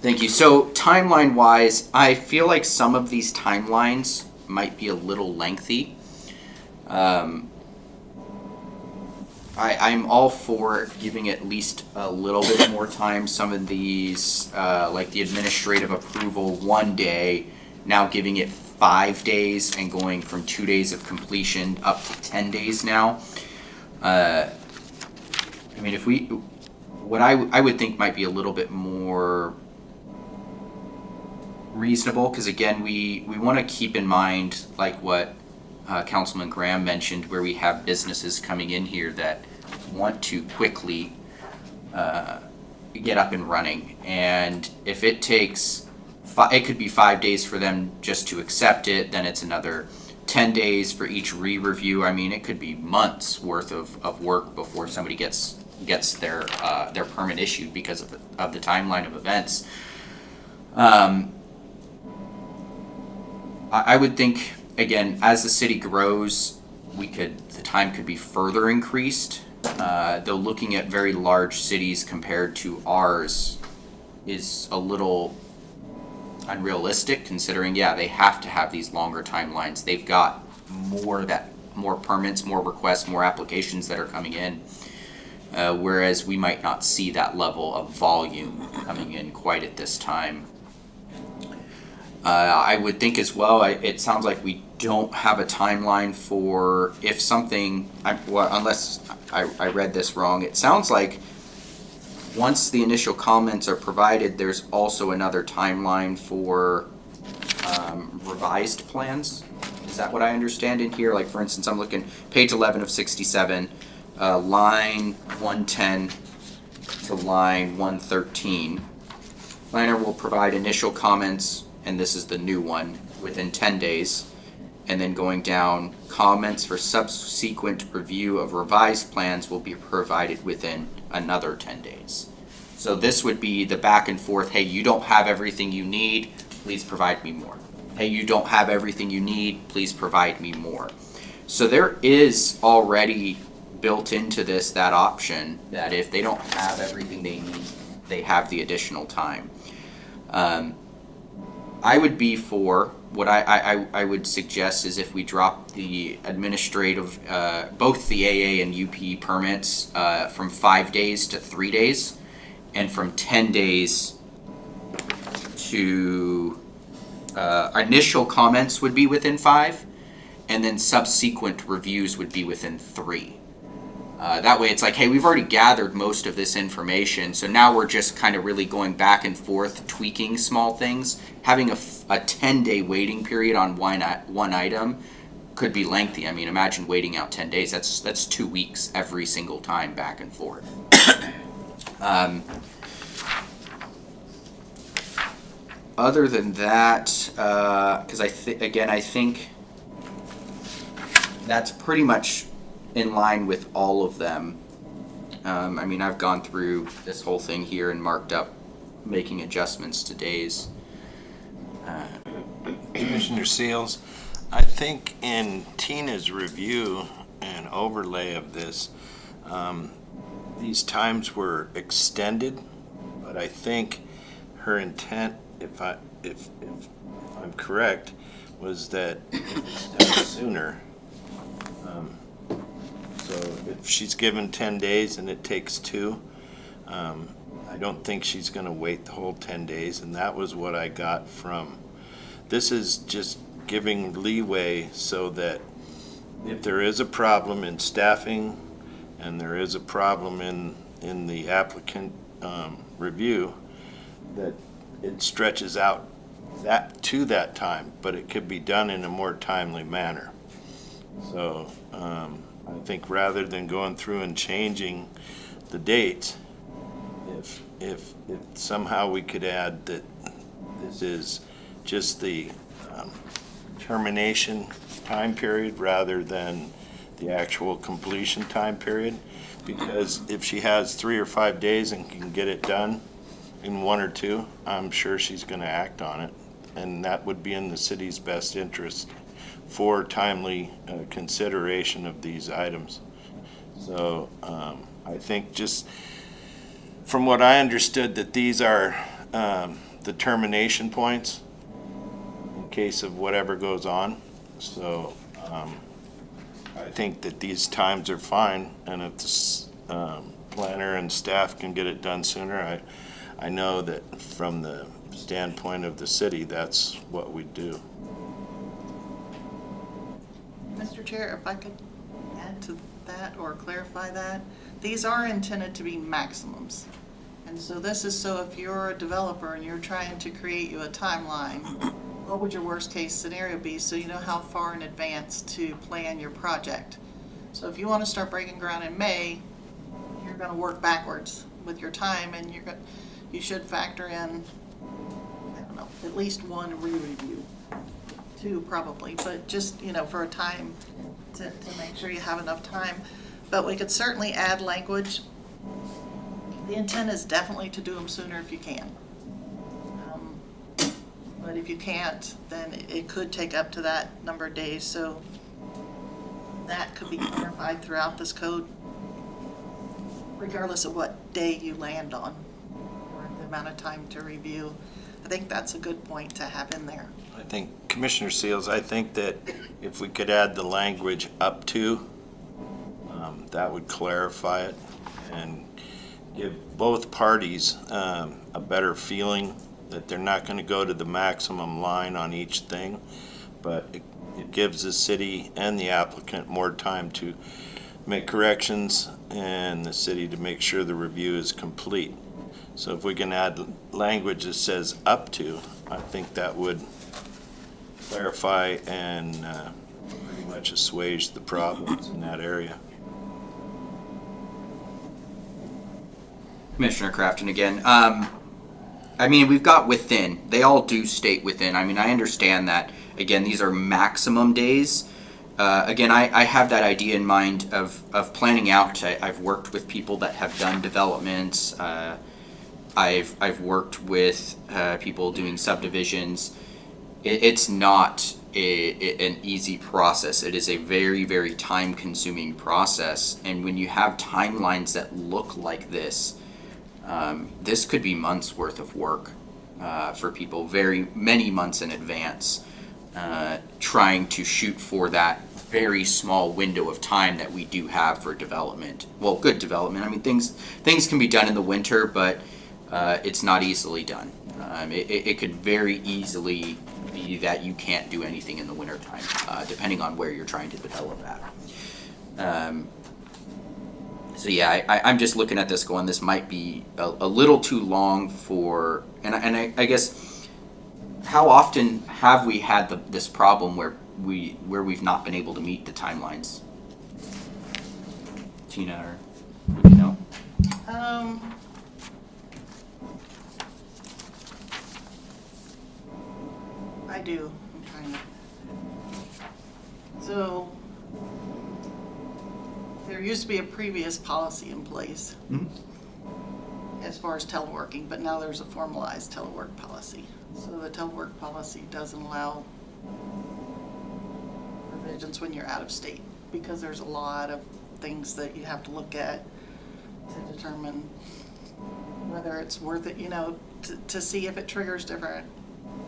Thank you. So timeline wise, I feel like some of these timelines might be a little lengthy. I'm all for giving at least a little bit more time. Some of these, like the administrative approval 1 day, now giving it 5 days and going from 2 days of completion up to 10 days now. I mean, if we, what I would think might be a little bit more reasonable, because again, we want to keep in mind like what Councilman Graham mentioned, where we have businesses coming in here that want to quickly get up and running, and if it takes it could be 5 days for them just to accept it, then it's another 10 days for each re-review. I mean, it could be months worth of work before somebody gets their permit issued because of the timeline of events. I would think, again, as the city grows, the time could be further increased. Though looking at very large cities compared to ours is a little unrealistic, considering, yeah, they have to have these longer timelines. They've got more permits, more requests, more applications that are coming in, whereas we might not see that level of volume coming in quite at this time. I would think as well, it sounds like we don't have a timeline for if something, unless I read this wrong, it sounds like once the initial comments are provided, there's also another timeline for revised plans. Is that what I understand in here? Like, for instance, I'm looking page 11 of 67, line 110 to line 113. Planner will provide initial comments, and this is the new one, within 10 days. And then going down, comments for subsequent review of revised plans will be provided within another 10 days. So this would be the back and forth, hey, you don't have everything you need, please provide me more. Hey, you don't have everything you need, please provide me more. So there is already built into this that option that if they don't have everything they need, they have the additional time. I would be for, what I would suggest is if we drop the administrative, both the AA and UP permits from 5 days to 3 days, and from 10 days to, initial comments would be within 5, and then subsequent reviews would be within 3. That way it's like, hey, we've already gathered most of this information, so now we're just kind of really going back and forth, tweaking small things. Having a 10-day waiting period on one item could be lengthy. I mean, imagine waiting out 10 days. That's 2 weeks every single time back and forth. Other than that, because I think that's pretty much in line with all of them. I mean, I've gone through this whole thing here and marked up, making adjustments to days. Commissioner Seals, I think in Tina's review and overlay of this, these times were extended, but I think her intent, if I'm I'm correct, was that it's done sooner. So if she's given 10 days and it takes 2, I don't think she's gonna wait the whole 10 days, and that was what I got from. This is just giving leeway so that if there is a problem in staffing and there is a problem in the applicant review, that it stretches out to that time, but it could be done in a more timely manner. So I think rather than going through and changing the dates, if somehow we could add that this is just the termination time period rather than the actual completion time period, because if she has 3 or 5 days and can get it done in 1 or 2, I'm sure she's going to act on it, and that would be in the city's best interest for timely consideration of these items. So I think just from what I understood, that these are the termination points in case of whatever goes on. So I think that these times are fine, and if the planner and staff can get it done sooner, I know that from the standpoint of the city, that's what we do. Mr. Chair, if I could add to that or clarify that, these are intended to be maximums. And so this is so if you're a developer and you're trying to create you a timeline, what would your worst case scenario be so you know how far in advance to plan your project? So if you want to start breaking ground in May, you're going to work backwards with your time, and you should factor in, I don't know, at least 1 re-review. 2 probably, but just, for a time to make sure you have enough time. But we could certainly add language. The intent is definitely to do them sooner if you can. But if you can't, then it could take up to that number of days. So that could be clarified throughout this code, regardless of what day you land on or the amount of time to review. I think that's a good point to have in there. I think, Commissioner Seals, I think that if we could add the language up to, that would clarify it and give both parties a better feeling that they're not going to go to the maximum line on each thing, but it gives the city and the applicant more time to make corrections and the city to make sure the review is complete. So if we can add language that says up to, I think that would clarify and pretty much assuage the problems in that area. Commissioner Crafton again. I mean, we've got within. They all do state within. I mean, I understand that. Again, these are maximum days. Again, I have that idea in mind of planning out. I've worked with people that have done developments. I've worked with people doing subdivisions. It's not an easy process. It is a very, very time-consuming process. And when you have timelines that look like this, this could be months worth of work for people, very many months in advance, trying to shoot for that very small window of time that we do have for development. Well, good development. I mean, things can be done in the winter, but it's not easily done. It could very easily be that you can't do anything in the wintertime, depending on where you're trying to develop at. So yeah, I'm just looking at this going, this might be a little too long for, and I guess, how often have we had this problem where we've not been able to meet the timelines? Tina, or you know? I do. I'm trying to. So there used to be a previous policy in place as far as teleworking, but now there's a formalized telework policy. So the telework policy doesn't allow provisions when you're out of state, because there's a lot of things that you have to look at to determine whether it's worth it, to see if it triggers different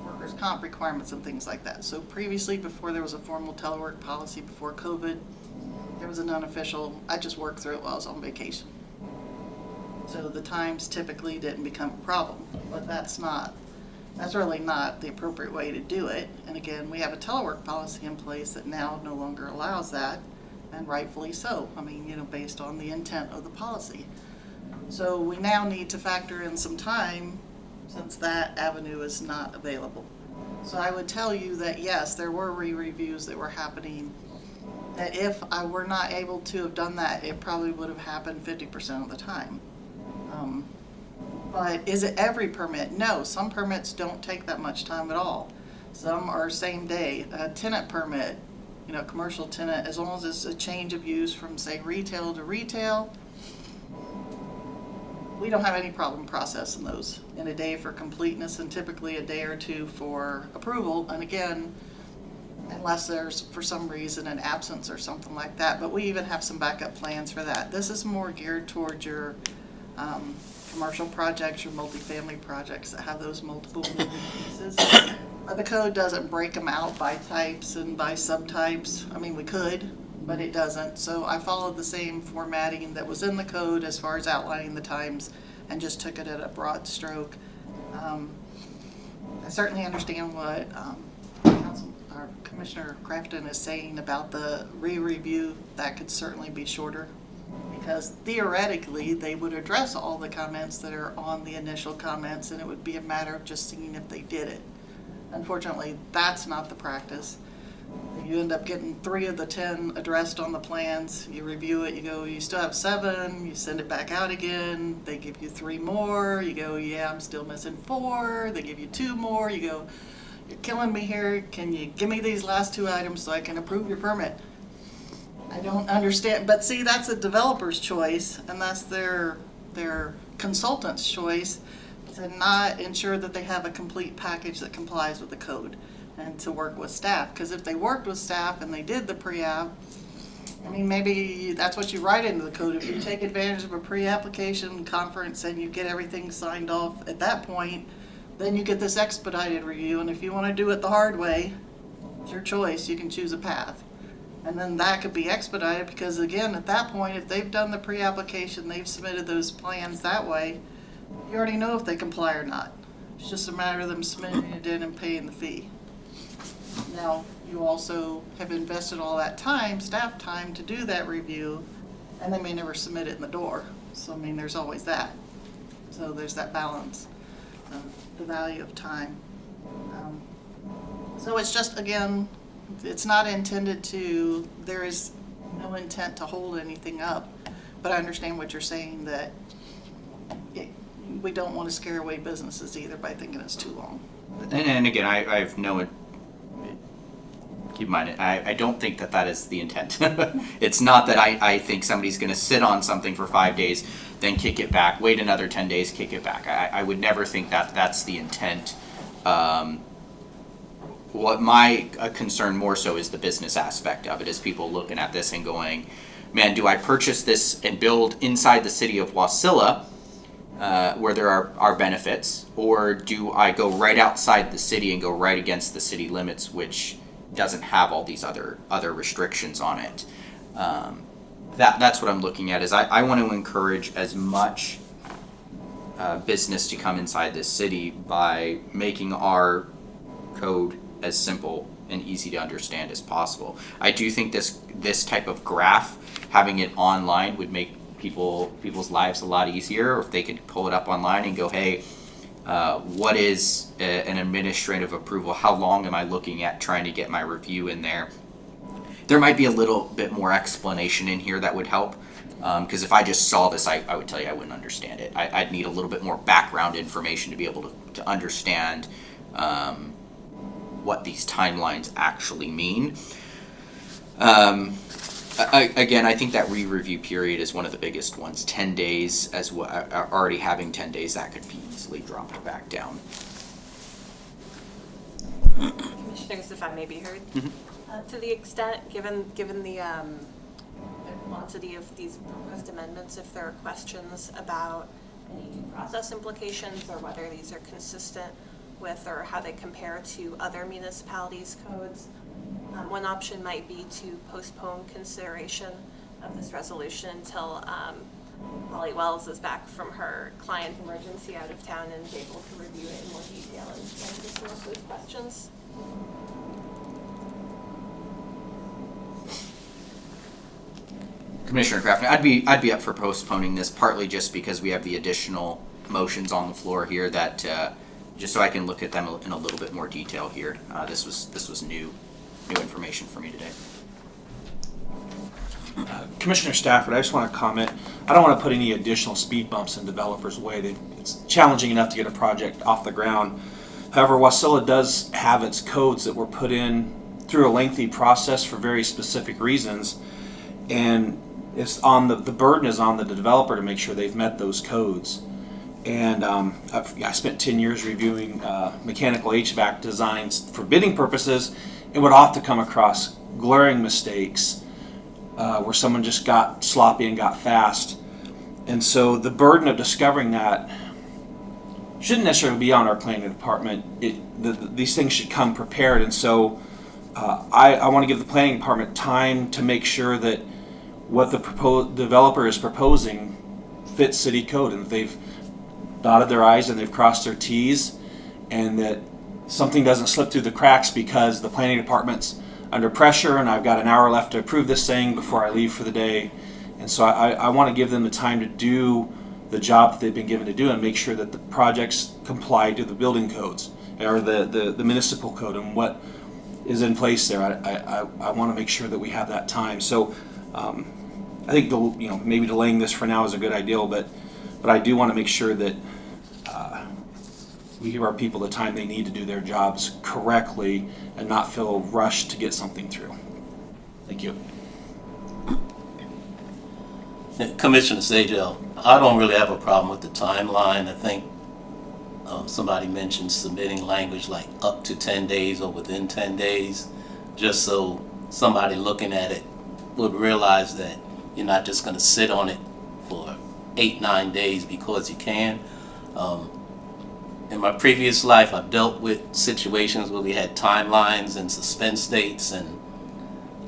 work workers' comp requirements and things like that. So previously, before there was a formal telework policy, before COVID, there was an unofficial, I just worked through it while I was on vacation. So the times typically didn't become a problem, but that's really not the appropriate way to do it. And again, we have a telework policy in place that now no longer allows that, and rightfully so. I mean, based on the intent of the policy. So we now need to factor in some time since that avenue is not available. So I would tell you that yes, there were re-reviews that were happening, that if I were not able to have done that, it probably would have happened 50% of the time. But is it every permit? No, some permits don't take that much time at all. Some are same day. A tenant permit, commercial tenant, as long as it's a change of use from, say, retail to retail, we don't have any problem processing those in a day for completeness, and typically a day or two for approval. And again, unless there's for some reason an absence or something like that, but we even have some backup plans for that. This is more geared towards your commercial projects, your multifamily projects that have those multiple moving pieces. The code doesn't break them out by types and by subtypes. I mean, we could, but it doesn't. So I followed the same formatting that was in the code as far as outlining the times and just took it at a broad stroke. I certainly understand what our Commissioner Crafton is saying about the re-review. That could certainly be shorter, because theoretically they would address all the comments that are on the initial comments, and it would be a matter of just seeing if they did it. Unfortunately, that's not the practice. You end up getting 3 of the 10 addressed on the plans. You review it, you go, you still have 7, you send it back out again, they give you 3 more, you go, yeah, I'm still missing 4, they give you 2 more, you go, you're killing me here, can you give me these last 2 items so I can approve your permit? I don't understand, but see, that's a developer's choice, and that's their consultant's choice to not ensure that they have a complete package that complies with the code, and to work with staff. Because if they worked with staff and they did the pre-app, I mean, maybe that's what you write into the code. If you take advantage of a pre-application conference and you get everything signed off at that point, then you get this expedited review, and if you want to do it the hard way, it's your choice, you can choose a path. And then that could be expedited, because again, at that point, if they've done the pre-application, they've submitted those plans that way, you already know if they comply or not. It's just a matter of them submitting it in and paying the fee. Now, you also have invested all that time, staff time, to do that review, and they may never submit it in the door. So, I mean, there's always that. So there's that balance, the value of time. So it's just, again, it's not intended to, there is no intent to hold anything up, but I understand what you're saying, that we don't want to scare away businesses either by thinking it's too long. And again, I have no, keep in mind, I don't think that is the intent. It's not that I think somebody's going to sit on something for 5 days, then kick it back, wait another 10 days, kick it back. I would never think that's the intent. What my concern more so is the business aspect of it, is people looking at this and going, man, do I purchase this and build inside the city of Wasilla, where there are benefits, or do I go right outside the city and go right against the city limits, which doesn't have all these other restrictions on it? That's what I'm looking at, is I want to encourage as much business to come inside this city by making our code as simple and easy to understand as possible. I do think this type of graph, having it online, would make people's lives a lot easier, if they could pull it up online and go, hey, what is an administrative approval? How long am I looking at trying to get my review in there? There might be a little bit more explanation in here that would help, because if I just saw this, I would tell you I wouldn't understand it. I'd need a little bit more background information to be able to understand what these timelines actually mean. Again, I think that re-review period is one of the biggest ones. 10 days, as well, already having 10 days, that could be easily dropped back down. Commissioners, if I may be heard. To the extent, given the quantity of these proposed amendments, if there are questions about any process implications or whether these are consistent with or how they compare to other municipalities' codes. One option might be to postpone consideration of this resolution until Holly Wells is back from her client emergency out of town and is able to review it in more detail and answer some of those questions. Commissioner Crafton, I'd be up for postponing this, partly just because we have the additional motions on the floor here that, just so I can look at them in a little bit more detail here. This was new information for me today. Commissioner Stafford, I just want to comment. I don't want to put any additional speed bumps in developers' way. It's challenging enough to get a project off the ground. However, Wasilla does have its codes that were put in through a lengthy process for very specific reasons, and it's on the burden is on the developer to make sure they've met those codes. And I spent 10 years reviewing mechanical HVAC designs for bidding purposes, and would often come across glaring mistakes where someone just got sloppy and got fast. And so the burden of discovering that shouldn't necessarily be on our planning department. These things should come prepared. And so I want to give the planning department time to make sure that what the developer is proposing fits city code, and that they've dotted their I's and they've crossed their T's, and that something doesn't slip through the cracks because the planning department's under pressure and I've got an hour left to approve this thing before I leave for the day. And so I want to give them the time to do the job that they've been given to do and make sure that the projects comply to the building codes or the municipal code and what is in place there. I want to make sure that we have that time. So I think maybe delaying this for now is a good idea, but I do want to make sure that we give our people the time they need to do their jobs correctly and not feel rushed to get something through. Thank you. Commissioner Sajel, I don't really have a problem with the timeline. I think somebody mentioned submitting language like up to 10 days or within 10 days, just so somebody looking at it would realize that you're not just going to sit on it for 8-9 days because you can. In my previous life, I've dealt with situations where we had timelines and suspense dates, and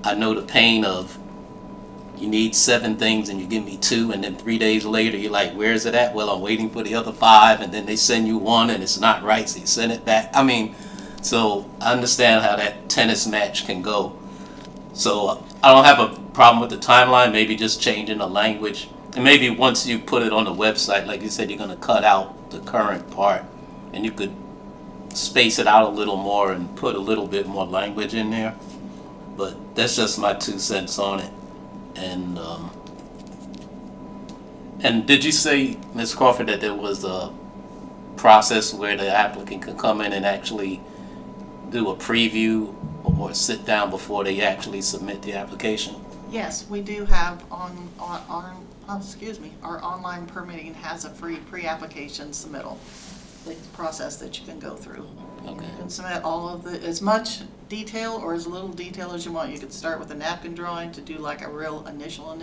I know the pain of you need 7 things and you give me 2, and then 3 days later you're like, where is it at? Well, I'm waiting for the other 5, and then they send you 1 and it's not right, so you send it back. I mean, so I understand how that tennis match can go. So I don't have a problem with the timeline, maybe just changing the language. And maybe once you put it on the website, like you said, you're going to cut out the current part, and you could space it out a little more and put a little bit more language in there. But that's just my 2 cents on it. And did you say, Ms. Crawford, that there was a process where the applicant could come in and actually do a preview or sit down before they actually submit the application? Yes, we do have our online permitting has a free pre-application submittal process that you can go through. Okay. You can submit all of as much detail or as little detail as you want. You could start with a napkin drawing to do like a real initial,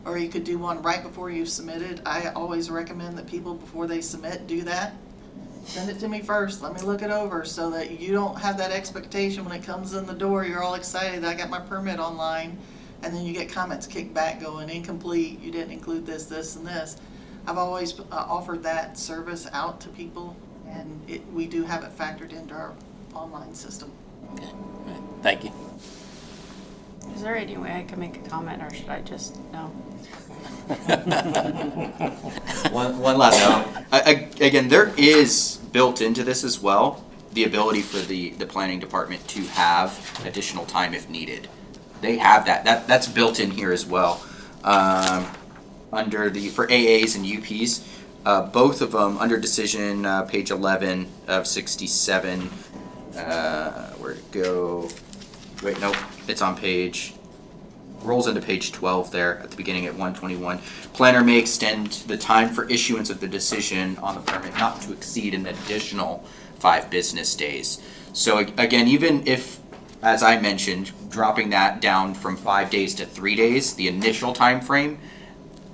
or you could do one right before you've submitted. I always recommend that people, before they submit, do that. Send it to me first, let me look it over, so that you don't have that expectation when it comes in the door, you're all excited, I got my permit online, and then you get comments kicked back going, incomplete, you didn't include this, this, and this. I've always offered that service out to people, and we do have it factored into our online system. Okay. All right. Thank you. Is there any way I can make a comment, or should I just no? One last note. Again, there is built into this as well the ability for the planning department to have additional time if needed. They have that's built in here as well. Under for AAs and UPs, both of them under decision, page 11 of 67. Where'd it go? Wait, nope, it's on rolls into page 12 there at the beginning at 121. Planner may extend the time for issuance of the decision on the permit not to exceed an additional 5 business days. So again, even if, as I mentioned, dropping that down from 5 days to 3 days, the initial time frame,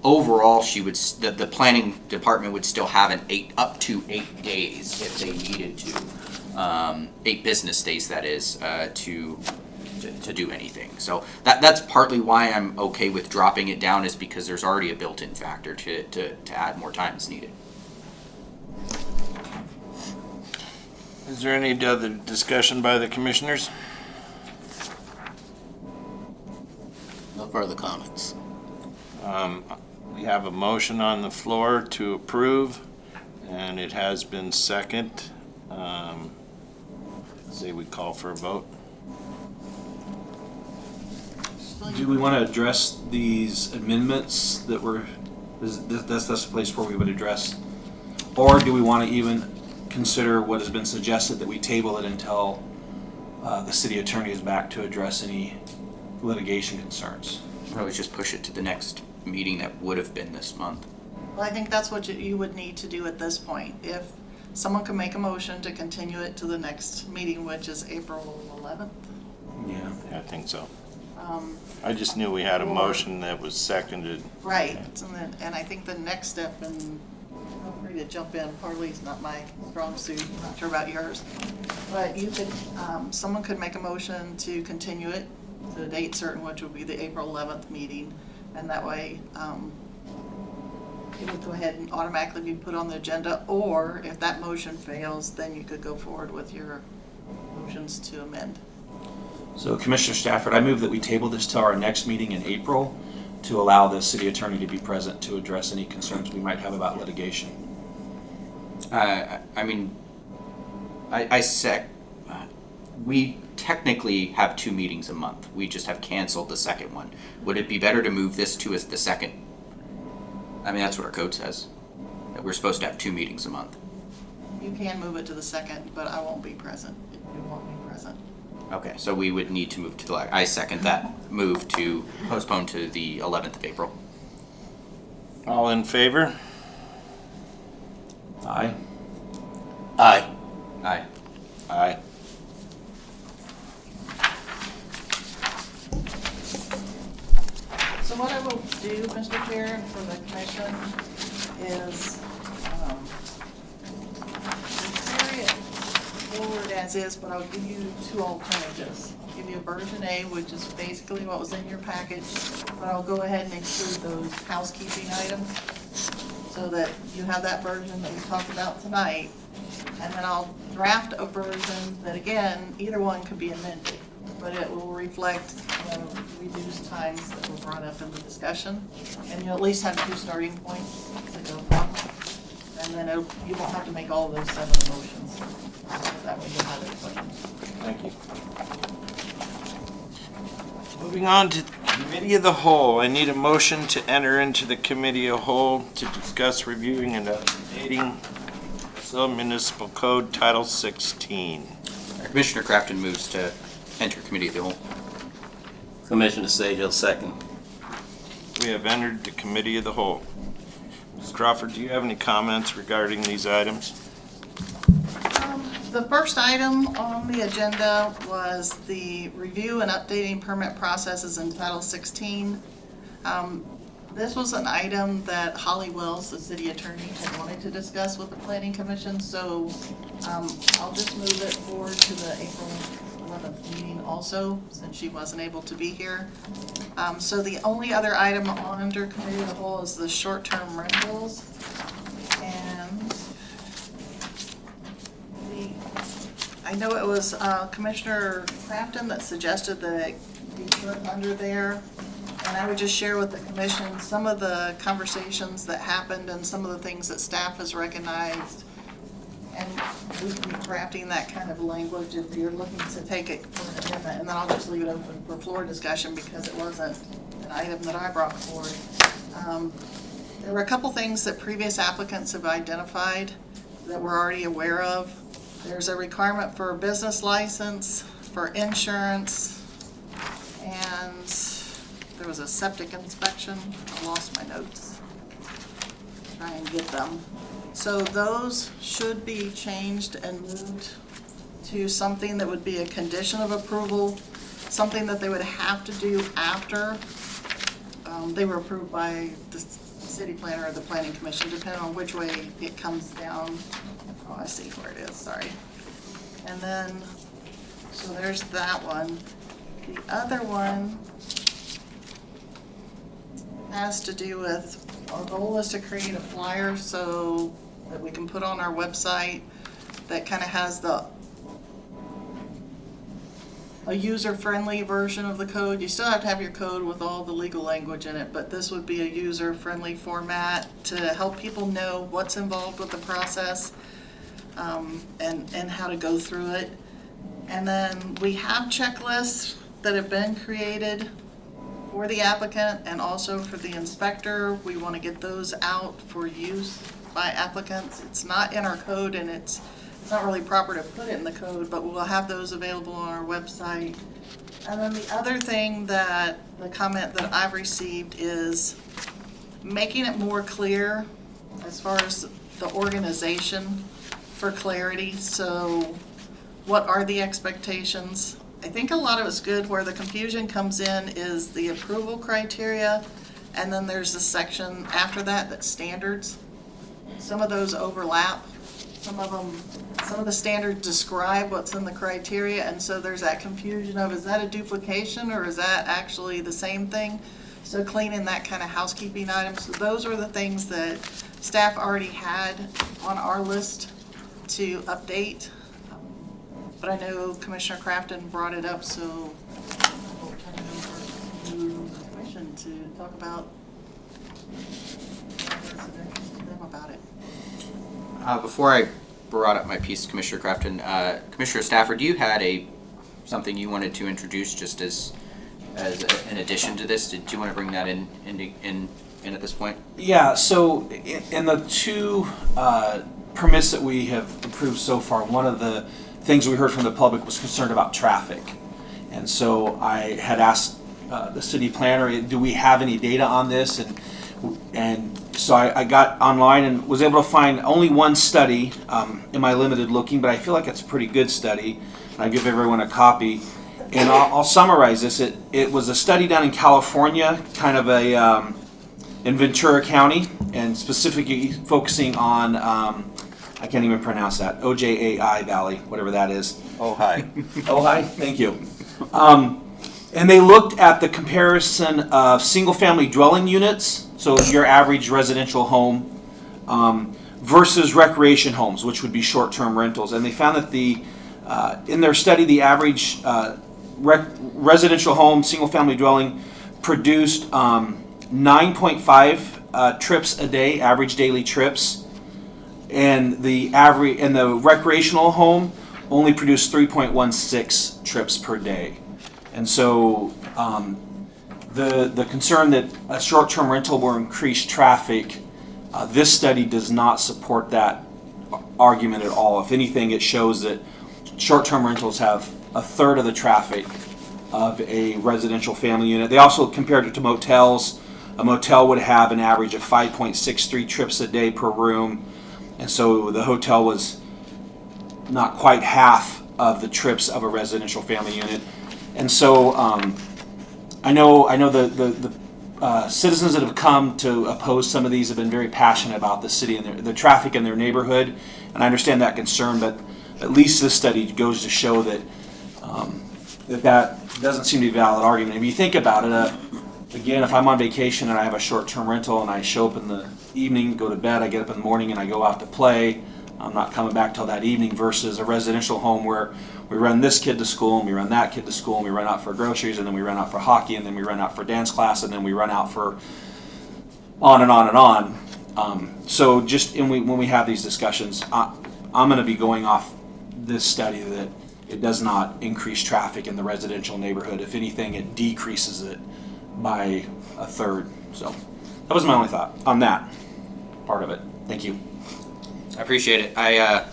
overall, the planning department would still have up to 8 days if they needed to, 8 business days, that is, to do anything. So that's partly why I'm okay with dropping it down, is because there's already a built-in factor to add more time as needed. Is there any other discussion by the commissioners? No further comments. We have a motion on the floor to approve, and it has been second. Say we call for a vote. Do we want to address these amendments that were, that's the place where we would address? Or do we want to even consider what has been suggested, that we table it until the city attorney is back to address any litigation concerns? Probably just push it to the next meeting that would have been this month. Well, I think that's what you would need to do at this point. If someone can make a motion to continue it to the next meeting, which is April 11th. Yeah. I think so. Um, I just knew we had a motion that was seconded. Right, and I think the next step, and feel free to jump in, parley's not my strong suit, I'm not sure about yours. But you could, someone could make a motion to continue it to a date certain, which would be the April 11th meeting. And that way, it would go ahead and automatically be put on the agenda. Or if that motion fails, then you could go forward with your motions to amend. So Commissioner Stafford, I move that we table this to our next meeting in April to allow the city attorney to be present to address any concerns we might have about litigation. We technically have 2 meetings a month. We just have canceled the second one. Would it be better to move this to as the second? I mean, that's what our code says, that we're supposed to have 2 meetings a month. You can move it to the second, but I won't be present if you want me present. Okay, so we would need to move to I second that move to postpone to the 11th of April. All in favor? Aye. Aye. Aye. Aye. So what I will do, Mr. Chair, for the commission is carry it forward as is, but I'll give you 2 alternatives. I'll give you version A, which is basically what was in your package, but I'll go ahead and include those housekeeping items so that you have that version that we talked about tonight. And then I'll draft a version that, again, either one could be amended, but it will reflect reduced times that were brought up in the discussion. And you'll at least have 2 starting points to go from. And then you won't have to make all of those 7 motions. That way you'll have it clean. Thank you. Moving on to Committee of the Whole. I need a motion to enter into the Committee of the Whole to discuss reviewing and updating Wasilla Municipal Code Title 16. Commissioner Crafton moves to enter Committee of the Whole. Commissioner Sage, second. We have entered the Committee of the Whole. Ms. Crawford, do you have any comments regarding these items? The first item on the agenda was the review and updating permit processes in Title 16. This was an item that Holly Wells, the city attorney, had wanted to discuss with the Planning Commission, so I'll just move it forward to the April 11th meeting also, since she wasn't able to be here. So the only other item under Committee of the Whole is the short-term rentals. And I know it was Commissioner Crafton that suggested that it be put under there. And I would just share with the commission some of the conversations that happened and some of the things that staff has recognized. And we can be crafting that kind of language if you're looking to take it for an amendment. And then I'll just leave it open for floor discussion because it wasn't an item that I brought forward. There were a couple things that previous applicants have identified that we're already aware of. There's a requirement for a business license, for insurance, and there was a septic inspection. I lost my notes. Try and get them. So those should be changed and moved to something that would be a condition of approval, something that they would have to do after they were approved by the city planner or the planning commission, depending on which way it comes down. Oh, I see where it is, sorry. And then, so there's that one. The other one has to do with, our goal is to create a flyer so that we can put on our website that kind of has a user-friendly version of the code. You still have to have your code with all the legal language in it, but this would be a user-friendly format to help people know what's involved with the process, and how to go through it. And then we have checklists that have been created for the applicant and also for the inspector. We want to get those out for use by applicants. It's not in our code, and it's not really proper to put it in the code, but we'll have those available on our website. And then the other thing that, the comment that I've received is making it more clear as far as the organization for clarity. So what are the expectations? I think a lot of it's good. Where the confusion comes in is the approval criteria, and then there's a section after that that's standards. Some of those overlap. Some of the standards describe what's in the criteria, and so there's that confusion of, is that a duplication or is that actually the same thing? So cleaning that kind of housekeeping items. So those are the things that staff already had on our list to update. But I know Commissioner Crafton brought it up, so I'll turn it over to the commission to talk about them about it. Before I brought up my piece, Commissioner Crafton, Commissioner Stafford, you had something you wanted to introduce just as an addition to this. Did you want to bring that in at this point? Yeah, so in the two permits that we have approved so far, one of the things we heard from the public was concerned about traffic. And so I had asked the city planner, do we have any data on this? And so I got online and was able to find only one study in my limited looking, but I feel like it's a pretty good study. And I give everyone a copy. And I'll summarize this. It was a study done in California, kind of in Ventura County, and specifically focusing on, I can't even pronounce that, OJAI Valley, whatever that is. Oh, hi. Ojai, thank you. And they looked at the comparison of single-family dwelling units, so your average residential home, versus recreation homes, which would be short-term rentals. And they found that in their study, the average residential home, single-family dwelling, produced 9.5 trips a day, average daily trips, and the recreational home only produced 3.16 trips per day. And so the concern that a short-term rental will increase traffic, this study does not support that argument at all. If anything, it shows that short-term rentals have a third of the traffic of a residential family unit. They also compared it to motels. A motel would have an average of 5.63 trips a day per room, and so the hotel was not quite half of the trips of a residential family unit. And so I know the citizens that have come to oppose some of these have been very passionate about the city and the traffic in their neighborhood, and I understand that concern, but at least this study goes to show that that doesn't seem to be a valid argument. If you think about it, again, if I'm on vacation and I have a short-term rental and I show up in the evening, go to bed, I get up in the morning and I go out to play, I'm not coming back till that evening, versus a residential home where we run this kid to school and we run that kid to school and we run out for groceries and then we run out for hockey and then we run out for dance class and then we run out for on and on and on. So just when we have these discussions, I'm going to be going off this study that it does not increase traffic in the residential neighborhood. If anything, it decreases it by a third. So that was my only thought on that part of it. Thank you. I appreciate it. I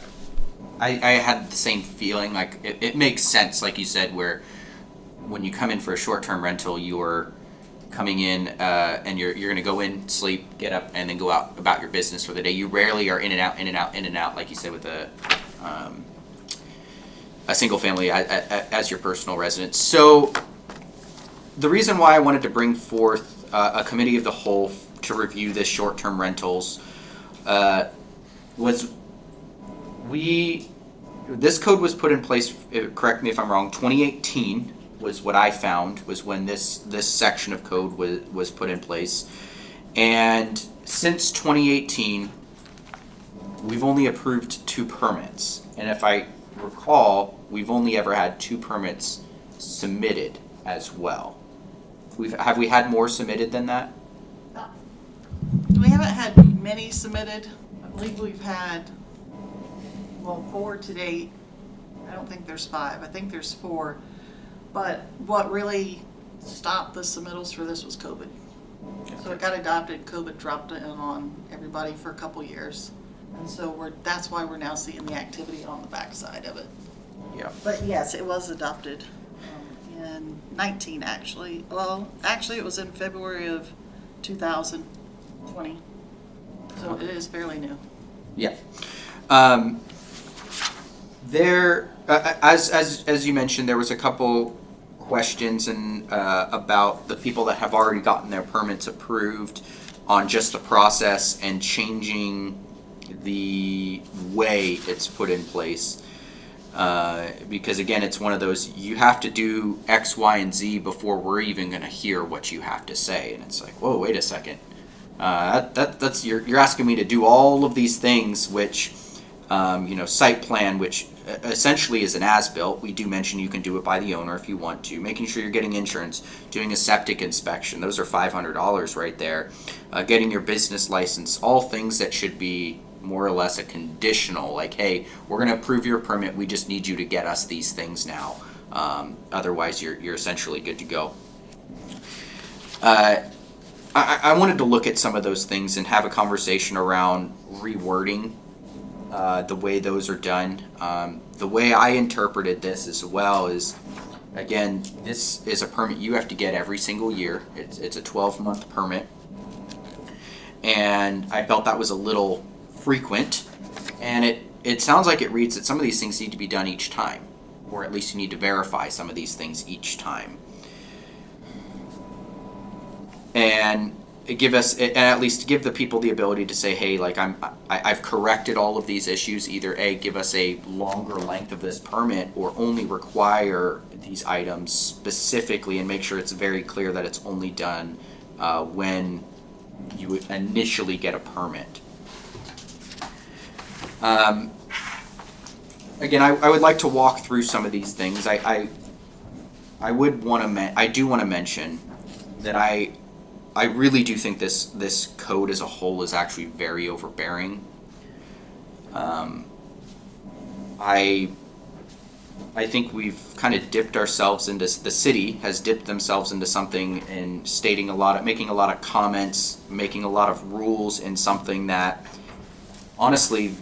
had the same feeling. Like it makes sense, like you said, where when you come in for a short-term rental, you're coming in and you're going to go in, sleep, get up, and then go out about your business for the day. You rarely are in and out, like you said, with a single family as your personal residence. So the reason why I wanted to bring forth a committee of the whole to review this short-term rentals was this code was put in place, correct me if I'm wrong, 2018 was what I found, was when this section of code was put in place. And since 2018, we've only approved 2 permits. And if I recall, we've only ever had 2 permits submitted as well. Have we had more submitted than that? We haven't had many submitted. I believe we've had, 4 to date. I don't think there's 5. I think there's 4. But what really stopped the submittals for this was COVID. So it got adopted, COVID dropped it on everybody for a couple years. And so that's why we're now seeing the activity on the backside of it. Yeah. But yes, it was adopted in 19 actually. Well, actually it was in February of 2020. So it is fairly new. Yeah. As you mentioned, there was a couple questions about the people that have already gotten their permits approved on just the process and changing the way it's put in place. Because again, it's one of those, you have to do X, Y, and Z before we're even going to hear what you have to say. And it's like, whoa, wait a second. That's you're asking me to do all of these things, which, site plan, which essentially is an as-built. We do mention you can do it by the owner if you want to. Making sure you're getting insurance, doing a septic inspection. Those are $500 right there. Getting your business license, all things that should be more or less a conditional, like, hey, we're going to approve your permit, we just need you to get us these things now. Otherwise, you're essentially good to go. I wanted to look at some of those things and have a conversation around rewording the way those are done. The way I interpreted this as well is, again, this is a permit you have to get every single year. It's a 12-month permit. And I felt that was a little frequent. And it sounds like it reads that some of these things need to be done each time. Or at least you need to verify some of these things each time. And at least give the people the ability to say, hey, like I've corrected all of these issues. Either A, give us a longer length of this permit, or only require these items specifically and make sure it's very clear that it's only done when you initially get a permit. Again, I would like to walk through some of these things. I do want to mention that I really do think this code as a whole is actually very overbearing. I think we've kind of dipped ourselves into, the city has dipped themselves into something and making a lot of comments, making a lot of rules in something that, honestly,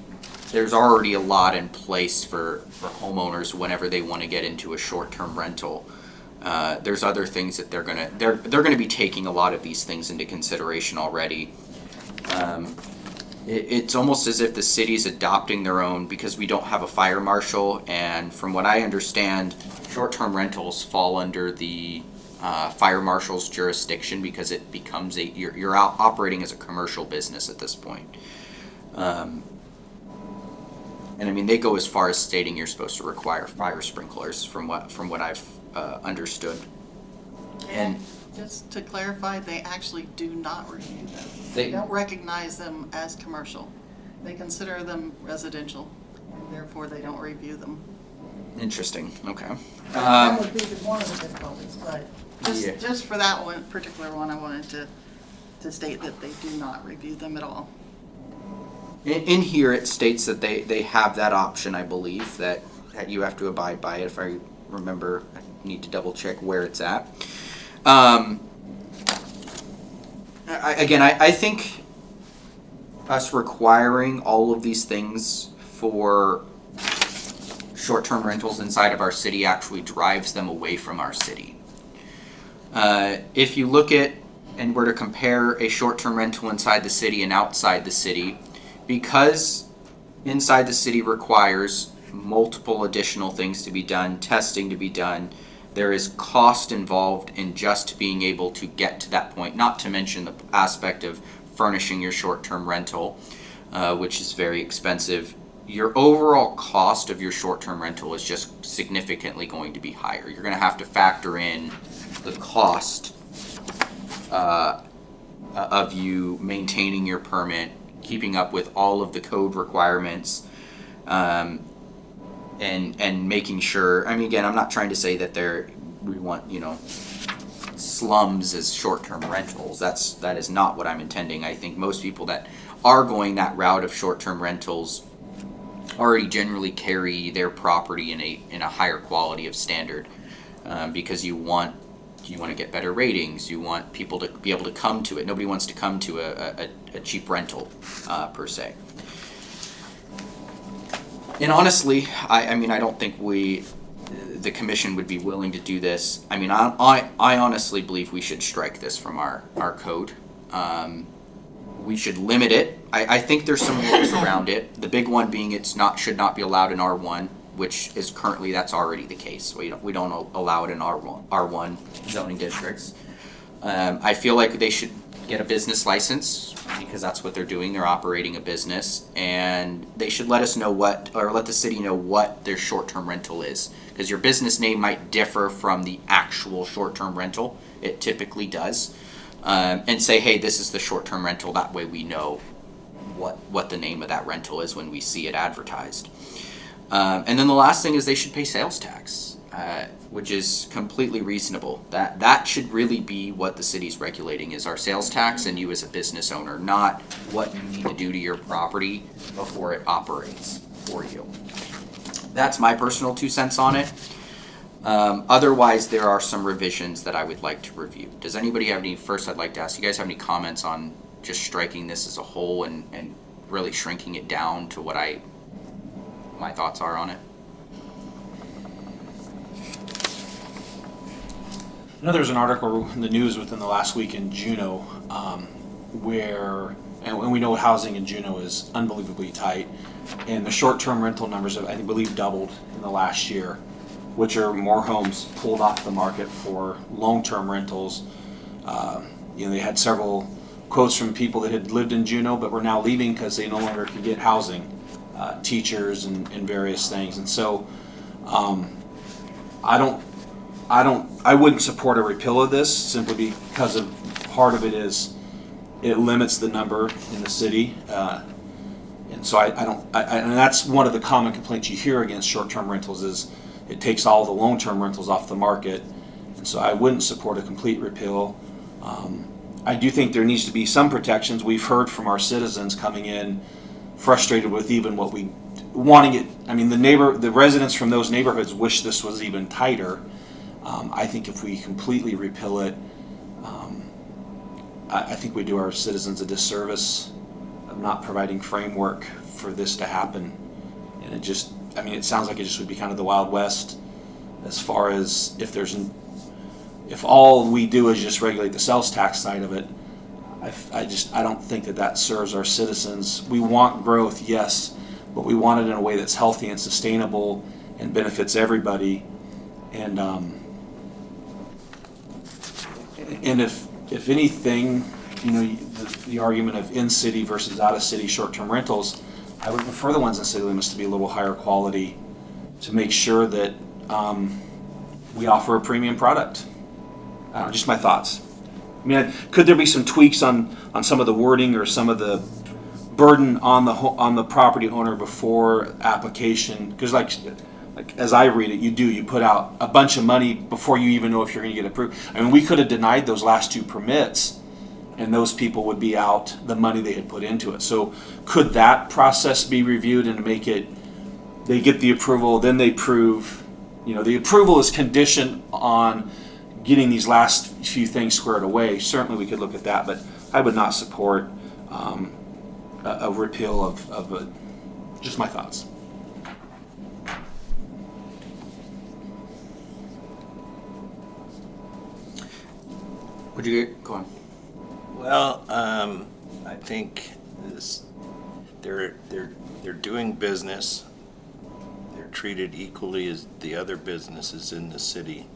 there's already a lot in place for homeowners whenever they want to get into a short-term rental. There's other things that they're gonna be taking a lot of these things into consideration already. It's almost as if the city's adopting their own, because we don't have a fire marshal, and from what I understand, short-term rentals fall under the fire marshal's jurisdiction, because it becomes you're out operating as a commercial business at this point. And I mean, they go as far as stating you're supposed to require fire sprinklers from what I've understood. And just to clarify, they actually do not review them. They- They don't recognize them as commercial. They consider them residential, and therefore they don't review them. Interesting. Okay. That would be one of the difficulties, but Yeah. just for that one particular one, I wanted to state that they do not review them at all. In here, it states that they have that option, I believe, that you have to abide by it. If I remember, I need to double check where it's at. I think us requiring all of these things for short-term rentals inside of our city actually drives them away from our city. If you look at and were to compare a short-term rental inside the city and outside the city, because inside the city requires multiple additional things to be done, testing to be done, There is cost involved in just being able to get to that point, not to mention the aspect of furnishing your short-term rental, which is very expensive. Your overall cost of your short-term rental is just significantly going to be higher. You're going to have to factor in the cost of you maintaining your permit, keeping up with all of the code requirements, and making sure. I mean, again, I'm not trying to say that we want, slums as short-term rentals. That is not what I'm intending. I think most people that are going that route of short-term rentals already generally carry their property in a higher quality of standard, because you want to get better ratings. You want people to be able to come to it. Nobody wants to come to a cheap rental per se. And honestly, I mean, I don't think the commission would be willing to do this. I mean, I honestly believe we should strike this from our code. We should limit it. I think there's some rules around it. The big one being should not be allowed in R1, which is currently, that's already the case. We don't allow it in R1 zoning districts. I feel like they should get a business license, because that's what they're doing. They're operating a business, and they should let us know let the city know what their short-term rental is, because your business name might differ from the actual short-term rental. It typically does. And say, hey, this is the short-term rental. That way we know what the name of that rental is when we see it advertised. And then the last thing is they should pay sales tax, which is completely reasonable. That should really be what the city's regulating, is our sales tax and you as a business owner, not what you need to do to your property before it operates for you. That's my personal 2 cents on it. Otherwise, there are some revisions that I would like to review. Does anybody have any? First, I'd like to ask you guys have any comments on just striking this as a whole and really shrinking it down to what my thoughts are on it. I know there's an article in the news within the last week in Juneau, where, and we know housing in Juneau is unbelievably tight, and the short-term rental numbers have, I believe, doubled in the last year, which are more homes pulled off the market for long-term rentals. They had several quotes from people that had lived in Juneau but were now leaving because they no longer could get housing, teachers and various things. And so I wouldn't support a repeal of this, simply because of part of it is it limits the number in the city. And so and that's one of the common complaints you hear against short-term rentals is it takes all the long-term rentals off the market. And so I wouldn't support a complete repeal. I do think there needs to be some protections. We've heard from our citizens coming in frustrated with even what we wanting it. I mean, the residents from those neighborhoods wish this was even tighter. I think if we completely repeal it, I think we do our citizens a disservice of not providing framework for this to happen. And it sounds like it just would be kind of the Wild West as far as if all we do is just regulate the sales tax side of it. I don't think that serves our citizens. We want growth, yes, but we want it in a way that's healthy and sustainable and benefits everybody. And if anything, the argument of in-city versus out-of-city short-term rentals, I would prefer the ones in city limits to be a little higher quality to make sure that we offer a premium product. Just my thoughts. I mean, could there be some tweaks on some of the wording or some of the burden on the property owner before application? Because like as I read it, you put out a bunch of money before you even know if you're going to get approved. I mean, we could have denied those last 2 permits, and those people would be out the money they had put into it. So could that process be reviewed and make it? They get the approval, then they prove. The approval is conditioned on getting these last few things squared away. Certainly we could look at that, but I would not support a repeal of just my thoughts. Would you go on? Well, I think they're doing business. They're treated equally as the other businesses in the city.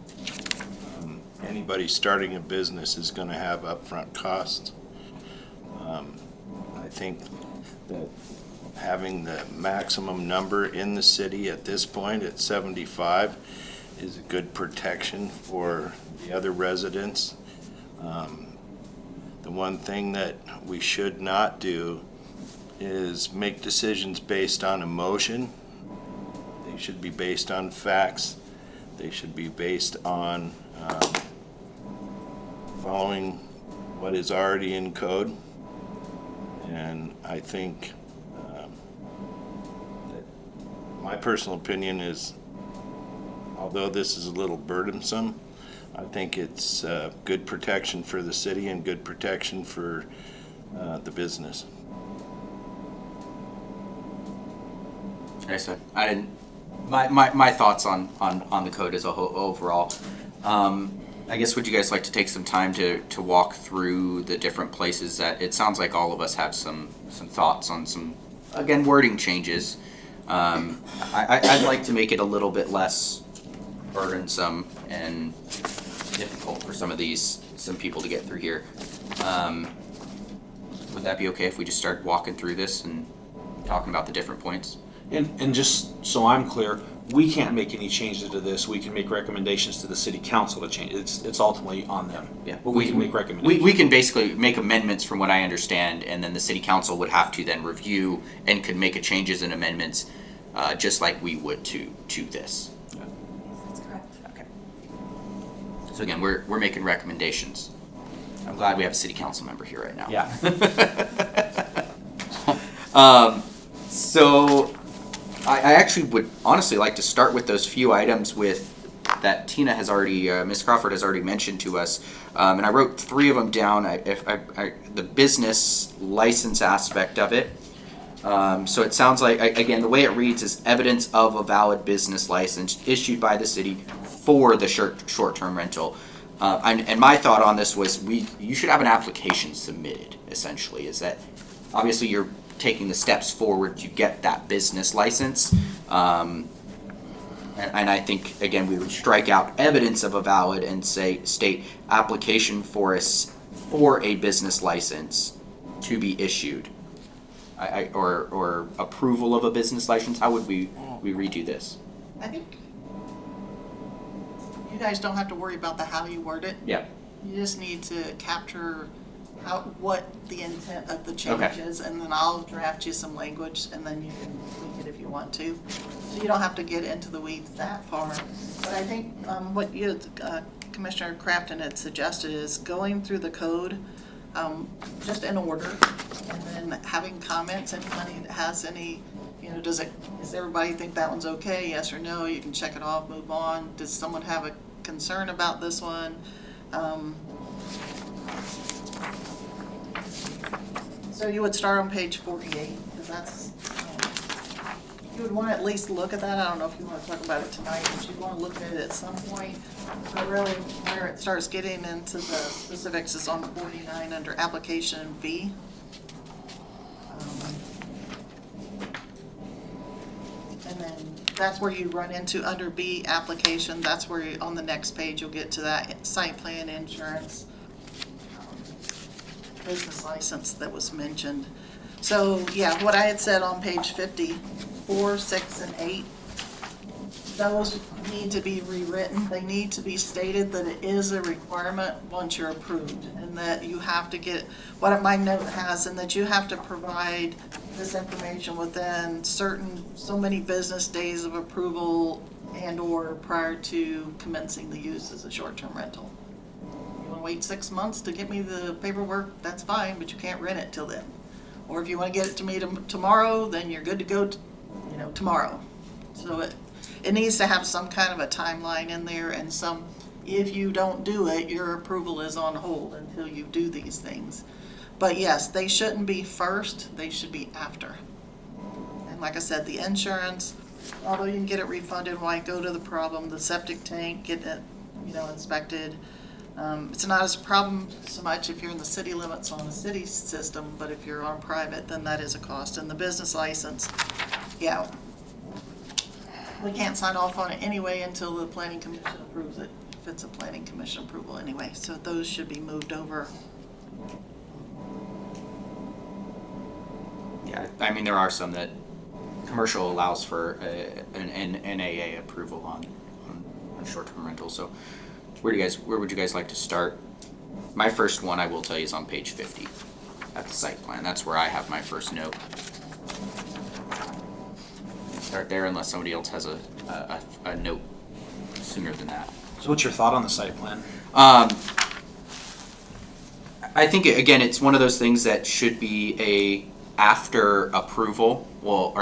Anybody starting a business is gonna have upfront costs. I think that having the maximum number in the city at this point at 75 is a good protection for the other residents. The one thing that we should not do is make decisions based on emotion. They should be based on facts. They should be based on following what is already in code. And I think that my personal opinion is, although this is a little burdensome, I think it's good protection for the city and good protection for the business. Okay, so I didn't. My thoughts on the code as a whole overall. I guess would you guys like to take some time to walk through the different places that it sounds like all of us have some thoughts on some, again, wording changes. I'd like to make it a little bit less burdensome and difficult for some people to get through here. Would that be okay if we just start walking through this and talking about the different points? And just so I'm clear, we can't make any changes to this. We can make recommendations to the city council to change. It's ultimately on them. Yeah, But we can make recommendations. We can basically make amendments from what I understand, and then the city council would have to then review and could make changes and amendments, just like we would to this. That's correct. Okay. So again, we're making recommendations. I'm glad we have a city council member here right now. Yeah. So I actually would honestly like to start with those few items that Tina has already, Ms. Crawford has already mentioned to us. And I wrote 3 of them down. The business license aspect of it. So it sounds like, again, the way it reads is evidence of a valid business license issued by the city for the short-term rental. And my thought on this was you should have an application submitted, essentially, is that obviously you're taking the steps forward to get that business license. And I think, again, we would strike out evidence of a valid and state application for a business license to be issued. Or approval of a business license. How would we redo this? I think you guys don't have to worry about how you word it. Yeah. You just need to capture what the intent of the change Okay. is, and then I'll draft you some language, and then you can tweak it if you want to. So you don't have to get into the weeds that far. But I think what you, Commissioner Crafton had suggested is going through the code just in order, and then having comments. Anybody that has any, does everybody think that one's okay? Yes or no? You can check it off, move on. Does someone have a concern about this one? So you would start on page 48, because that's, you would want to at least look at that. I don't know if you want to talk about it tonight, but you want to look at it at some point. But really, where it starts getting into the specifics is on 49 under application fee. And then that's where you run into under B, application. That's where on the next page you'll get to that site plan, insurance, business license that was mentioned. So, yeah, what I had said on page 54, 6, and 8, those need to be rewritten. They need to be stated that it is a requirement once you're approved, and that you have to get, what my note has, and that you have to provide this information within so many business days of approval and or prior to commencing the use as a short-term rental. Wait 6 months to get me the paperwork, that's fine, but you can't rent it till then. Or if you want to get it to me tomorrow, then you're good to go tomorrow. So it needs to have some kind of a timeline in there, and if you don't do it, your approval is on hold until you do these things. But yes, they shouldn't be first, they should be after. And like I said, the insurance, although you can get it refunded, why go to the problem, the septic tank, get it inspected. It's not as a problem so much if you're in the city limits on a city system, but if you're on private, then that is a cost. And the business license, yeah, we can't sign off on it anyway until the planning commission approves it. if it's a planning commission approval anyway, so those should be moved over. Yeah, I mean, there are some that commercial allows for an NAA approval on short-term rentals, so where would you guys like to start? My first one, I will tell you, is on page 50 at the site plan. That's where I have my first note. Start there unless somebody else has a note sooner than that. So what's your thought on the site plan? I think, again, it's one of those things that should be a after approval. No,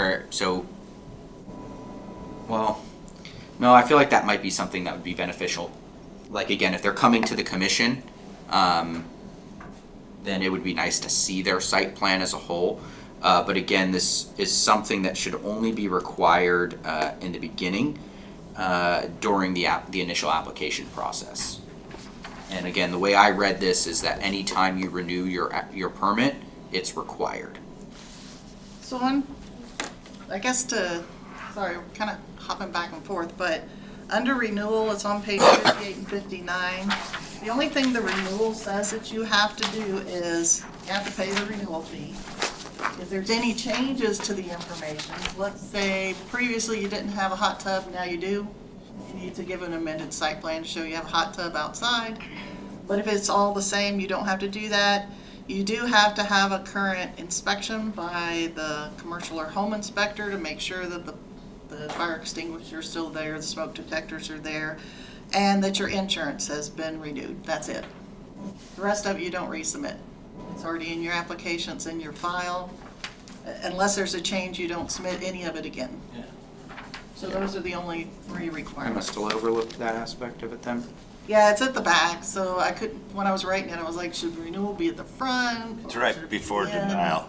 I feel like that might be something that would be beneficial. Like, again, if they're coming to the commission, then it would be nice to see their site plan as a whole. But again, this is something that should only be required in the beginning during the initial application process. And again, the way I read this is that anytime you renew your permit, it's required. So I guess sorry, we're kind of hopping back and forth, but under renewal, it's on page 58 and 59. The only thing the renewal says that you have to do is you have to pay the renewal fee. If there's any changes to the information, let's say previously you didn't have a hot tub, now you do, you need to give an amended site plan to show you have a hot tub outside. But if it's all the same, you don't have to do that. You do have to have a current inspection by the commercial or home inspector to make sure that the fire extinguisher is still there, the smoke detectors are there, and that your insurance has been renewed. That's it. The rest of it you don't resubmit. It's already in your application, it's in your file. Unless there's a change, you don't submit any of it again. Yeah. So those are the only three I requirements. must have overlooked that aspect of it then. Yeah, it's at the back, so I couldn't, when I was writing it, I was like, should renewal be at the front? It's or right should it be before at the end? denial.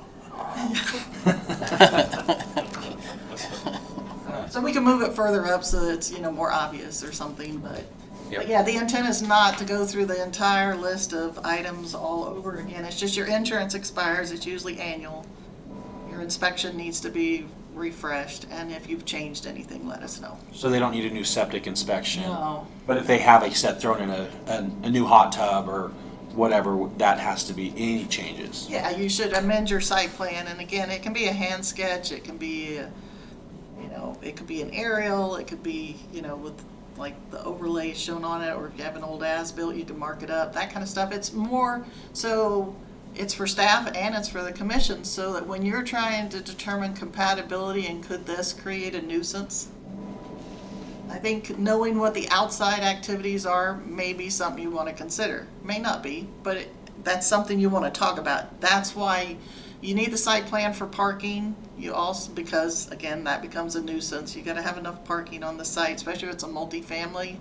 So we can move it further up so that it's, more obvious or something, but Yep. yeah, the intent is not to go through the entire list of items all over again. It's just your insurance expires, it's usually annual. Your inspection needs to be refreshed, and if you've changed anything, let us know. So they don't need a new septic inspection? No. But if they have, like you said, thrown in a new hot tub or whatever, that has to be any changes? Yeah, you should amend your site plan, and again, it can be a hand sketch, it can be, it could be an aerial, it could be, with like the overlay shown on it, or if you have an old as-built, you can mark it up, that kind of stuff. It's more, so it's for staff and it's for the commission, so that when you're trying to determine compatibility and could this create a nuisance, I think knowing what the outside activities are may be something you want to consider. May not be, but that's something you want to talk about. That's why you need the site plan for parking. You also, because again, that becomes a nuisance. You got to have enough parking on the site, especially if it's a multifamily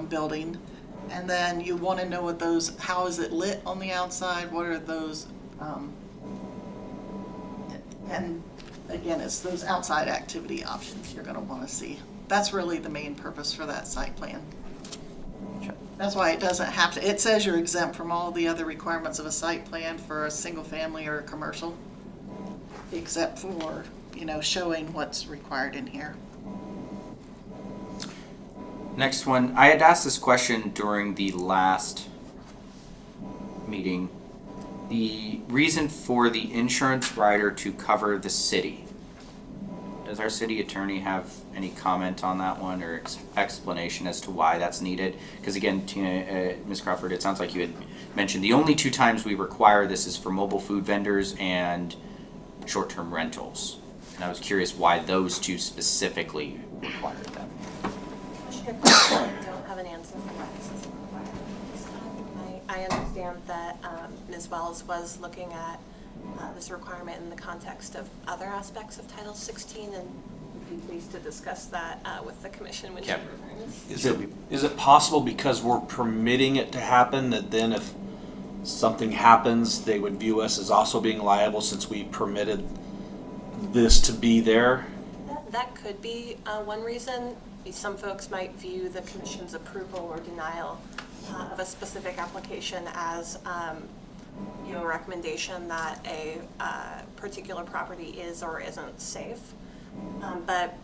building. And then you want to know what how is it lit on the outside? What are those, and again, it's those outside activity options you're going to want to see. That's really the main purpose for that site plan. That's why it doesn't have to, it says you're exempt from all the other requirements of a site plan for a single family or a commercial, except for, showing what's required in here. Next one, I had asked this question during the last meeting. The reason for the insurance rider to cover the city. Does our city attorney have any comment on that one or explanation as to why that's needed? Because again, Tina, Ms. Crawford, it sounds like you had mentioned the only two times we require this is for mobile food vendors and short-term rentals. And I was curious why those two specifically required them. I don't have an answer for why this is required at this time. I understand that Ms. Wells was looking at this requirement in the context of other aspects of Title 16, and would be pleased to discuss that with the commission when she Yep. returns. Is it possible because we're permitting it to happen that then if something happens, they would view us as also being liable since we permitted this to be there? That could be one reason. Some folks might view the commission's approval or denial of a specific application as a recommendation that a particular property is or isn't safe. But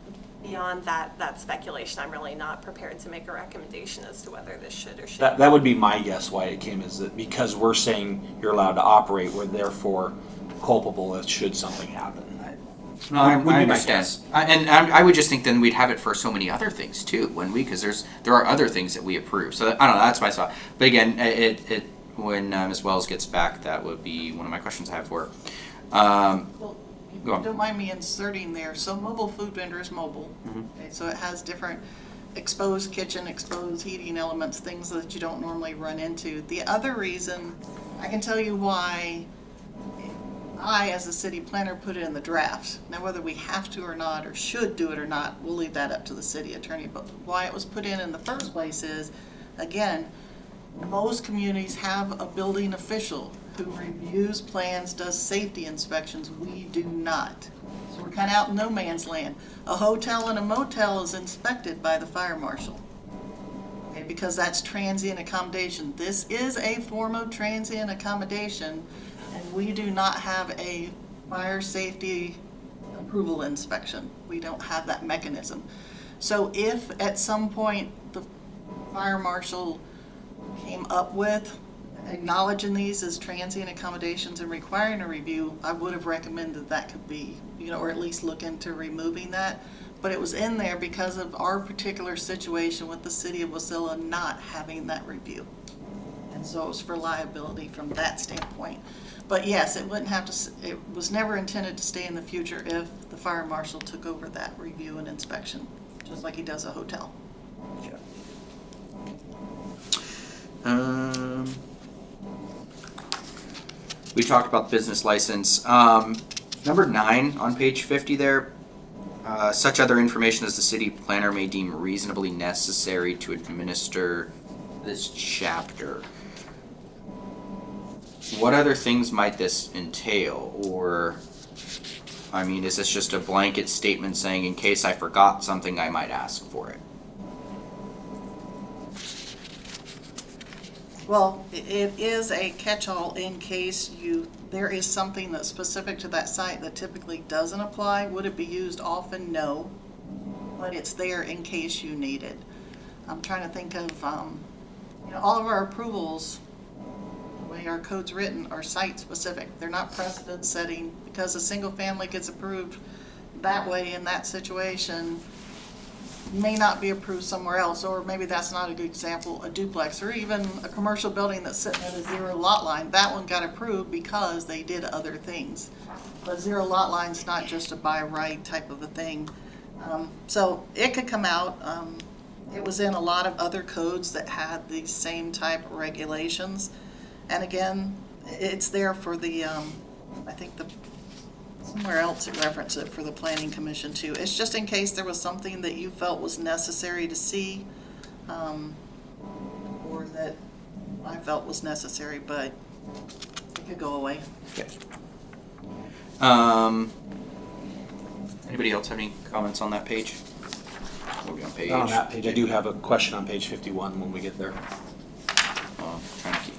beyond that speculation, I'm really not prepared to make a recommendation as to whether this should or shouldn't. That would be my guess why it came, is that because we're saying you're allowed to operate, we're therefore culpable if should something happen. No, I Would be my understand. guess. I would just think then we'd have it for so many other things too, wouldn't we? Because there are other things that we approve. So I don't know. That's my thought. But again, when Ms. Wells gets back, that would be one of my questions I have for her. Well, Go on. don't mind me inserting there, so mobile food vendor is mobile. Mhm. Okay, so it has different exposed kitchen, exposed heating elements, things that you don't normally run into. The other reason, I can tell you why I, as a city planner, put it in the draft. Now, whether we have to or not, or should do it or not, we'll leave that up to the city attorney. But why it was put in the first place is, again, most communities have a building official who reviews plans, does safety inspections. We do not. So we're kind of out in no man's land. A hotel and a motel is inspected by the fire marshal. Okay, because that's transient accommodation. This is a form of transient accommodation, and we do not have a fire safety approval inspection. We don't have that mechanism. So if at some point the fire marshal came up with acknowledging these as transient accommodations and requiring a review, I would have recommended that could be, or at least look into removing that. But it was in there because of our particular situation with the city of Wasilla not having that review. And so it was for liability from that standpoint. But yes, it wouldn't have to, it was never intended to stay in the future if the fire marshal took over that review and inspection, just like he does a hotel. We talked about business license. Number 9 on page 50 there. Such other information as the city planner may deem reasonably necessary to administer this chapter. What other things might this entail? Or, I mean, is this just a blanket statement saying in case I forgot something, I might ask for it? Well, it is a catch-all in case there is something that's specific to that site that typically doesn't apply. Would it be used often? No. But it's there in case you need it. I'm trying to think of, all of our approvals, the way our code's written, are site-specific. They're not precedent-setting. Because a single family gets approved that way in that situation, may not be approved somewhere else, or maybe that's not a good example, a duplex, or even a commercial building that's sitting at a 0 lot line. That one got approved because they did other things. But 0 lot line's not just a by right type of a thing. So it could come out. It was in a lot of other codes that had the same type of regulations. And again, it's there for the, I think somewhere else it referenced it for the Planning Commission too. It's just in case there was something that you felt was necessary to see, or that I felt was necessary, but it could go away. Okay. Anybody else have any comments on that page? We'll be on page. On that page, I do have a question on page 51 when we get there. Trying to keep,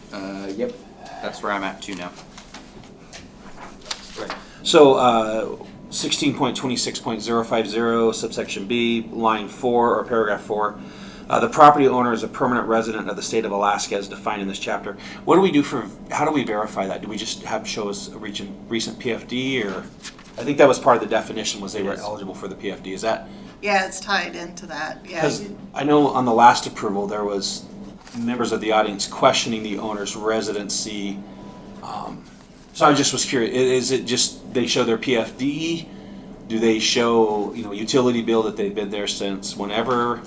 yep, that's where I'm at too now. So, 16.26.050, subsection B, line 4, or paragraph 4. The property owner is a permanent resident of the state of Alaska as defined in this chapter. What do we do how do we verify that? Do we just show us a recent PFD, or? I think that was part of the definition, was they were eligible for the PFD. Is that? Yeah, it's tied into that. Yeah. Because I know on the last approval, there was members of the audience questioning the owner's residency. So I just was curious, is it just they show their PFD? Do they show, utility bill that they've been there since whenever?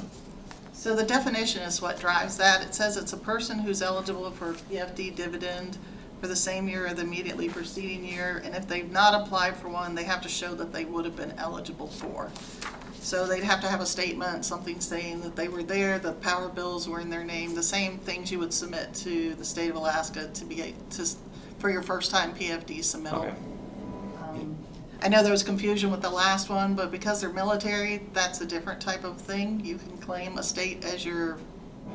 So the definition is what drives that. It says it's a person who's eligible for PFD dividend for the same year or the immediately preceding year, and if they've not applied for one, they have to show that they would have been eligible for. So they'd have to have a statement, something saying that they were there, the power bills were in their name, the same things you would submit to the state of Alaska for your first time PFD submittal. Okay. I know there was confusion with the last one, but because they're military, that's a different type of thing. You can claim a state as your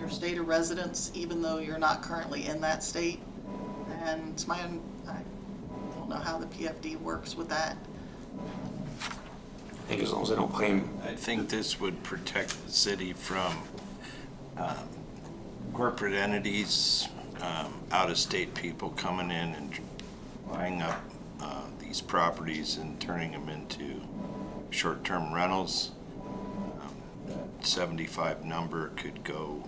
state of residence, even though you're not currently in that state. And I don't know how the PFD works with that. think as long as they don't claim. I think this would protect the city from corporate entities, out-of-state people coming in and buying up these properties and turning them into short-term rentals. That 75 number could go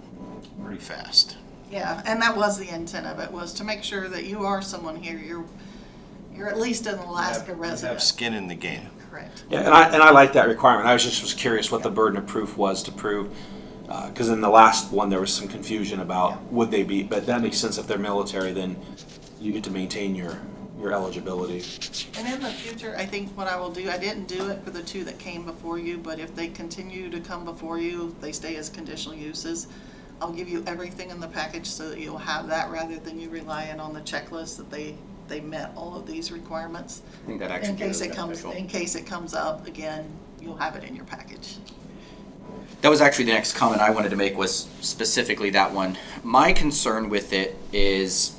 pretty fast. Yeah, and that was the intent of it, was to make sure that you are someone here, you're at least an Alaska Have resident. skin in the game. Correct. Yeah, and I like that requirement. I was curious what the burden of proof was to prove, because in the last one, there was some confusion about would they be, but that makes sense if they're military, then you get to maintain your eligibility. And in the future, I think what I will do, I didn't do it for the two that came before you, but if they continue to come before you, they stay as conditional uses. I'll give you everything in the package so that you'll have that rather than you relying on the checklist that they met all of these requirements. I think that actually In case is it comes, beneficial. in case it comes up again, you'll have it in your package. That was actually the next comment I wanted to make, was specifically that one. My concern with it is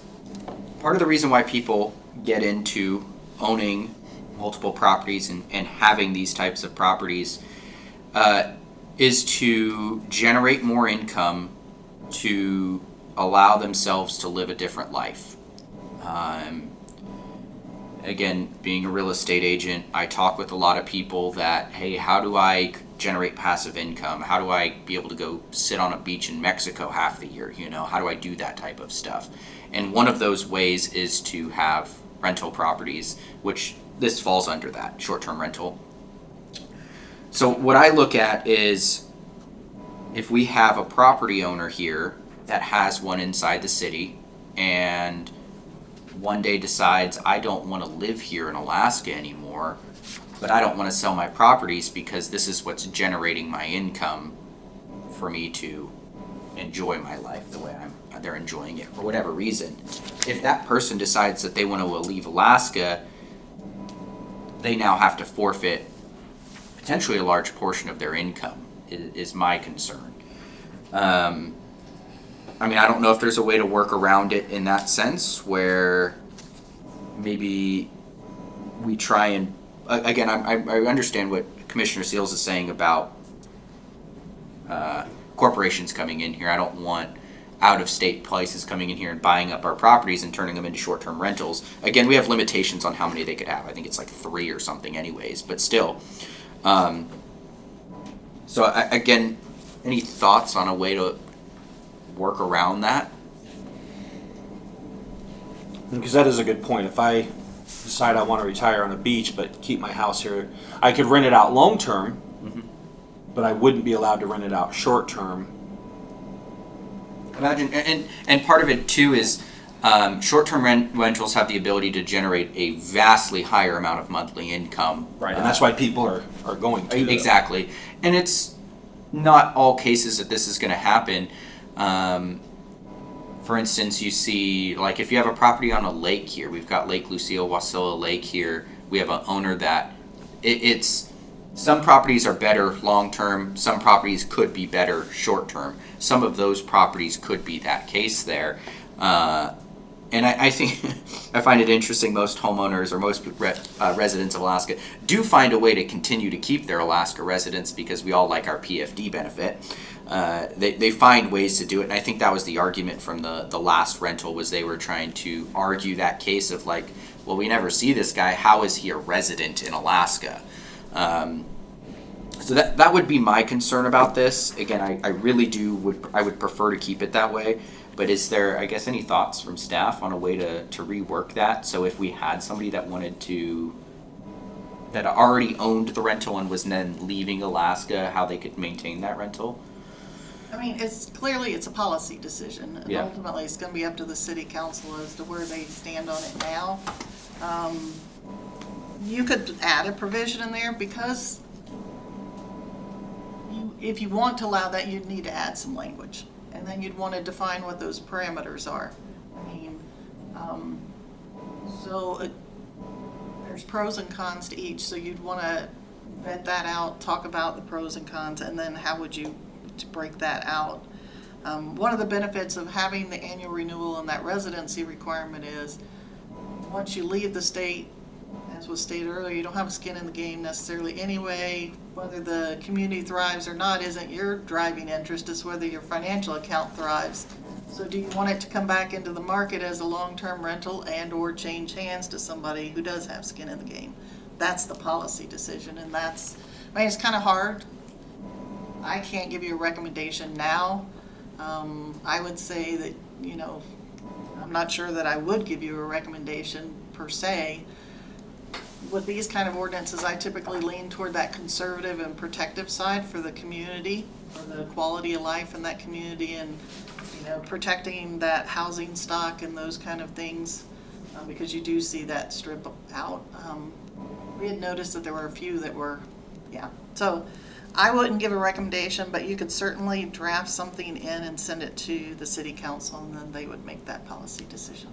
part of the reason why people get into owning multiple properties and having these types of properties is to generate more income to allow themselves to live a different life. Again, being a real estate agent, I talk with a lot of people that, hey, how do I generate passive income? How do I be able to go sit on a beach in Mexico half the year? You know, how do I do that type of stuff? And one of those ways is to have rental properties, which this falls under that, short-term rental. So what I look at is if we have a property owner here that has one inside the city and one day decides, I don't want to live here in Alaska anymore, but I don't want to sell my properties because this is what's generating my income for me to enjoy my life the way they're enjoying it for whatever reason. If that person decides that they want to leave Alaska, they now have to forfeit potentially a large portion of their income, is my concern. I mean, I don't know if there's a way to work around it in that sense where maybe we try and, again, I understand what Commissioner Seals is saying about corporations coming in here. I don't want out-of-state places coming in here and buying up our properties and turning them into short-term rentals. Again, we have limitations on how many they could have. I think it's like 3 or something anyways, but still. So again, any thoughts on a way to work around that? Because that is a good point. If I decide I want to retire on a beach but keep my house here, I could rent it out long-term, but I wouldn't be allowed to rent it out short-term. Imagine, and part of it too is short-term rentals have the ability to generate a vastly higher amount of monthly income. Right, and that's why people are going to them. Exactly. And it's not all cases that this is going to happen. For instance, you see, like if you have a property on a lake here, we've got Lake Lucille, Wasilla Lake here, we have an owner that it's some properties are better long-term, some properties could be better short-term. Some of those properties could be that case there. And I think I find it interesting, most homeowners or most residents of Alaska do find a way to continue to keep their Alaska residence because we all like our PFD benefit. They find ways to do it, and I think that was the argument from the last rental, was they were trying to argue that case of like, well, we never see this guy, how is he a resident in Alaska? So that would be my concern about this. Again, I really I would prefer to keep it that way. But is there, I guess, any thoughts from staff on a way to rework that? So if we had somebody that that already owned the rental and was then leaving Alaska, how they could maintain that rental? I mean, it's a policy decision. And Yeah. ultimately, it's gonna be up to the city council as to where they stand on it now. You could add a provision in there because if you want to allow that, you'd need to add some language. And then you'd want to define what those parameters are. I mean, there's pros and cons to each, so you'd want to vet that out, talk about the pros and cons, and then how would you to break that out. One of the benefits of having the annual renewal and that residency requirement is once you leave the state, as as was stated earlier, you don't have a skin in the game necessarily anyway. Whether the community thrives or not isn't your driving interest, it's whether your financial account thrives. So do you want it to come back into the market as a long-term rental and/or change hands to somebody who does have skin in the game? That's the policy decision, and that's, I mean, it's kind of hard. I can't give you a recommendation now. I would say that, you know, I'm not sure that I would give you a recommendation per se. With these kind of ordinances, I typically lean toward that conservative and protective side for the community, for the quality of life in that community, and, you know, protecting that housing stock and those kind of things, because you do see that strip out. We had noticed that there were a few that were, yeah. So I wouldn't give a recommendation, but you could certainly draft something in and send it to the city council, and then they would make that policy decision.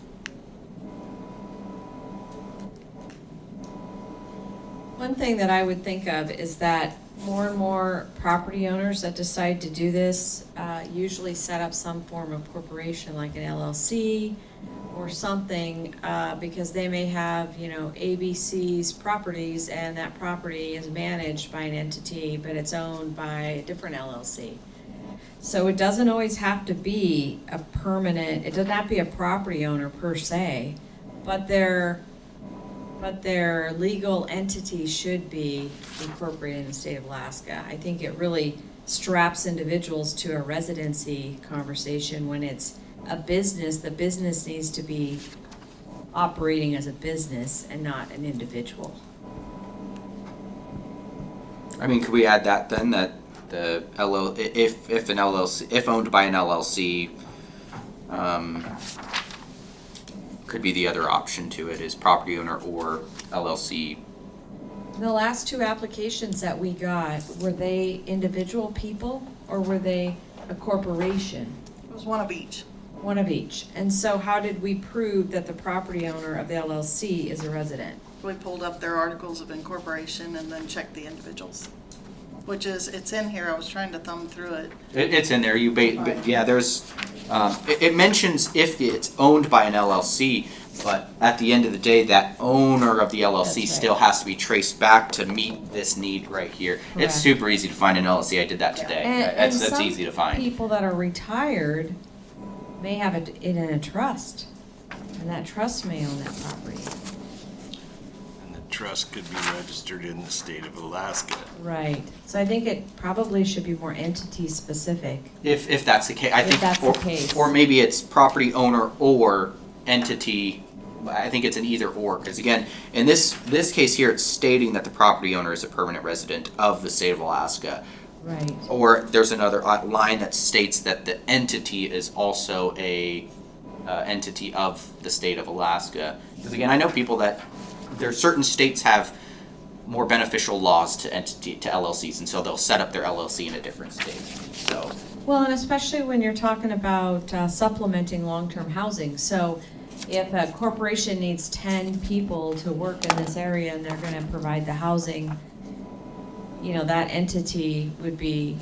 One thing that I would think of is that more and more property owners that decide to do this usually set up some form of corporation like an LLC or something, because they may have, you know, ABC's properties, and that property is managed by an entity, but it's owned by a different LLC. So it doesn't always have to be a permanent, it doesn't have to be a property owner per se, but their legal entity should be incorporated in the state of Alaska. I think it really straps individuals to a residency conversation. When it's a business, the business needs to be operating as a business and not an individual. I mean, could we add that then, that the if an LLC, if owned by an LLC, could be the other option to it, is property owner or LLC. The last two applications that we got, were they individual people or were they a corporation? It was one of each. One of each. And so how did we prove that the property owner of the LLC is a resident? We pulled up their articles of incorporation and then checked the individuals, which is, it's in here. I was trying to thumb through it. It's in there. Yeah, there's. It mentions if it's owned by an LLC, but at the end of the day, that owner of the LLC That's right. still has to be traced back to meet this need right here. Correct. It's super easy to find an LLC. I did that today. And That's some easy to find. people that are retired may have it in a trust, and that trust may own that property. And the trust could be registered in the state of Alaska. Right. So I think it probably should be more entity specific. If that's the case, I If think, that's the case. or maybe it's property owner or entity. I think it's an either or, because again, in this case here, it's stating that the property owner is a permanent resident of the state of Alaska. Right. Or there's another line that states that the entity is also a entity of the state of Alaska. Because again, I know people that there certain states have more beneficial laws to LLCs, and so they'll set up their LLC in a different state. So Well, and especially when you're talking about supplementing long-term housing. So if a corporation needs 10 people to work in this area and they're gonna provide the housing, you know, that entity would be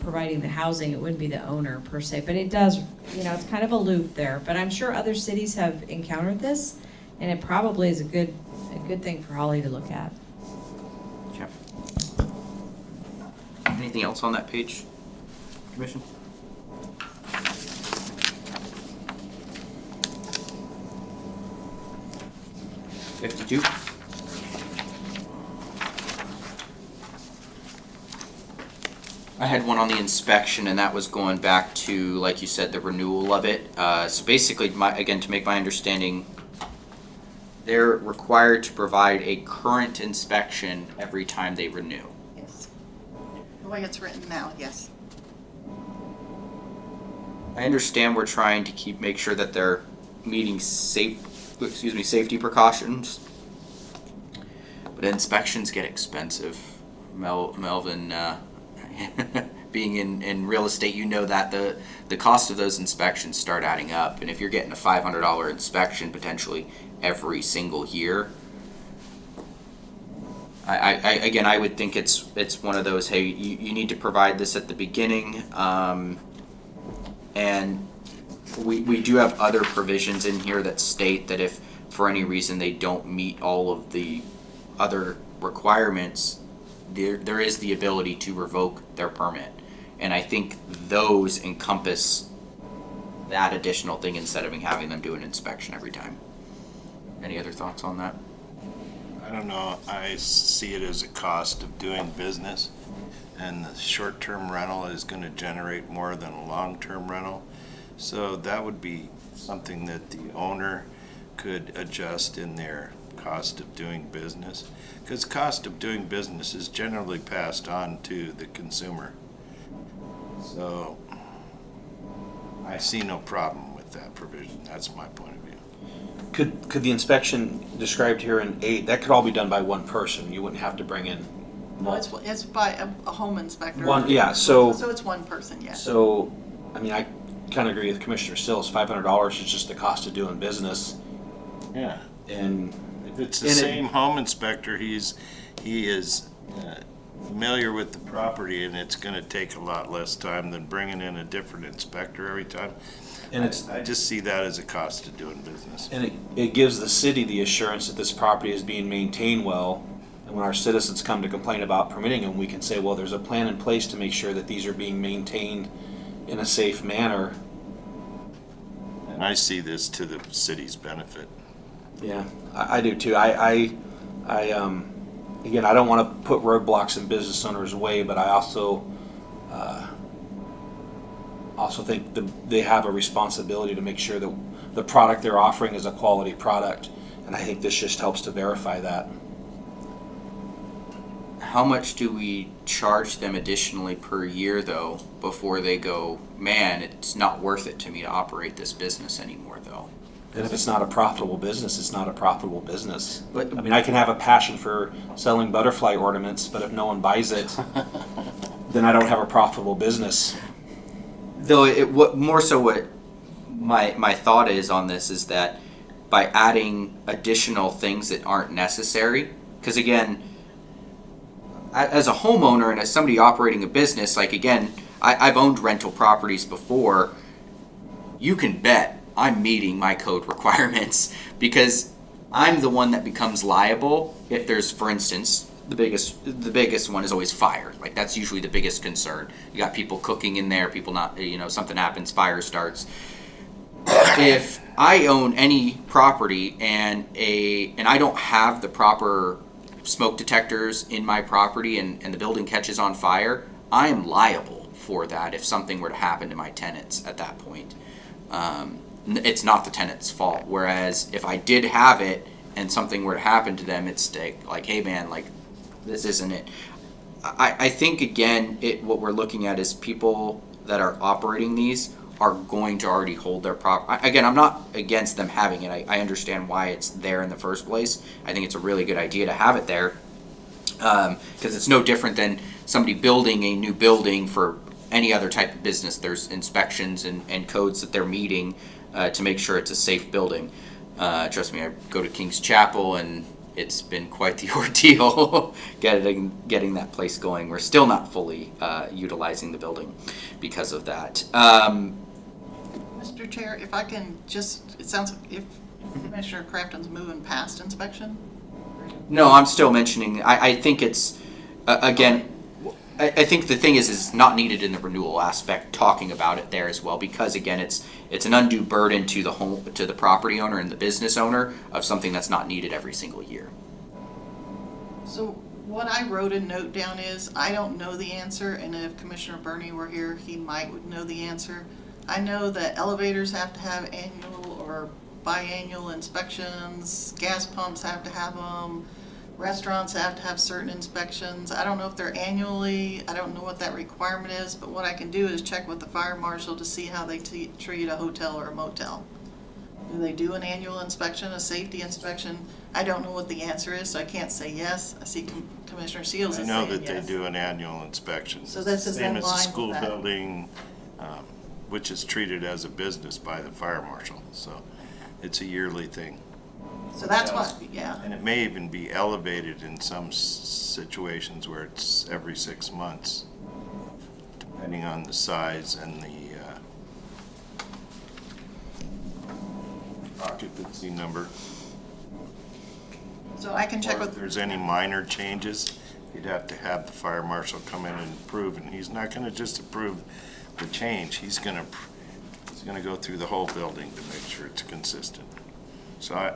providing the housing, it wouldn't be the owner per se. But it does, you know, it's kind of a loop there. But I'm sure other cities have encountered this, and it probably is a good thing for Holly to look at. okay. Anything else on that page, Commission? $52. I had one on the inspection, and that was going back to, like you said, the renewal of it. So basically, again, to make my understanding, they're required to provide a current inspection every time they renew. Yes. The way it's written now, yes. I understand we're trying to make sure that they're meeting safety precautions, but inspections get expensive. Melvin, being in real estate, you know that the cost of those inspections start adding up, and if you're getting a $500 inspection potentially every single year, I would think it's one of those, hey, you need to provide this at the beginning, and we do have other provisions in here that state that if for any reason they don't meet all of the other requirements, there is the ability to revoke their permit. And I think those encompass that additional thing instead of having them do an inspection every time. Any other thoughts on that? I don't know, I see it as a cost of doing business, and the short-term rental is gonna generate more than a long-term rental. So that would be something that the owner could adjust in their cost of doing business. Because cost of doing business is generally passed on to the consumer. So I see no problem with that provision. That's my point of view. Could the inspection described here in 8, that could all be done by one person? You wouldn't have to bring in No, it's by a home inspector. one, yeah, so, So it's one person, yeah. so, I mean, I kind of agree with Commissioner Sills, $500 is just the cost of doing business, Yeah. and If it's the And it- same home inspector, he is familiar with the property, and it's gonna take a lot less time than bringing in a different inspector every time. and it's, I just see that as a cost of doing business. and it gives the city the assurance that this property is being maintained well. And when our citizens come to complain about permitting them, we can say, well, there's a plan in place to make sure that these are being maintained in a safe manner. And I see this to the city's benefit. Yeah, I do too. Again, I don't want to put roadblocks in business owners' way, but I also think that they have a responsibility to make sure that the product they're offering is a quality product. And I think this just helps to verify that. How much do we charge them additionally per year though, before they go, man, it's not worth it to me to operate this business anymore though? And if it's not a profitable business, it's not a profitable business. But- I mean, I can have a passion for selling butterfly ornaments, but if no one buys it, then I don't have a profitable business. Though what my thought is on this is that by adding additional things that aren't necessary, because again, as a homeowner and as somebody operating a business, like again, I've owned rental properties before, you can bet I'm meeting my code requirements because I'm the one that becomes liable if there's, for instance, the biggest one is always fire. Like that's usually the biggest concern. You got people cooking in there, people not, something happens, fire starts. If I own any property and I don't have the proper smoke detectors in my property and the building catches on fire, I am liable for that if something were to happen to my tenants at that point. It's not the tenant's fault. Whereas if I did have it and something were to happen to them, it's like, hey man, like this isn't it. I think again, what we're looking at is people that are operating these are going to already hold their again, I'm not against them having it. I understand why it's there in the first place. I think it's a really good idea to have it there because it's no different than somebody building a new building for any other type of business. There's inspections and codes that they're meeting to make sure it's a safe building. Trust me, I go to King's Chapel and it's been quite the ordeal getting that place going. We're still not fully utilizing the building because of that. Mr. Chair, if I can just, it sounds like if Commissioner Crafton's moving past inspection? No, I'm still mentioning, I think it's, again, I think the thing is not needed in the renewal aspect, talking about it there as well, because again, it's an undue burden to the property owner and the business owner of something that's not needed every single year. So what I wrote a note down is, I don't know the answer, and if Commissioner Burney were here, he would know the answer. I know that elevators have to have annual or biannual inspections, gas pumps have to have them, restaurants have to have certain inspections. I don't know if they're annually, I don't know what that requirement is, but what I can do is check with the fire marshal to see how they treat a hotel or a motel. Do they do an annual inspection, a safety inspection? I don't know what the answer is, so I can't say yes. I see Commissioner Seals I is know saying that yes. they do an annual inspection. So this is Same in as a line with school that. building, which is treated as a business by the fire marshal, so it's a yearly thing. So that's what, yeah. And it may even be elevated in some situations where it's every 6 months, depending on the size and the occupancy number. So I can check Or if with, there's any minor changes, you'd have to have the fire marshal come in and approve, and he's not gonna just approve the change, he's gonna go through the whole building to make sure it's consistent. So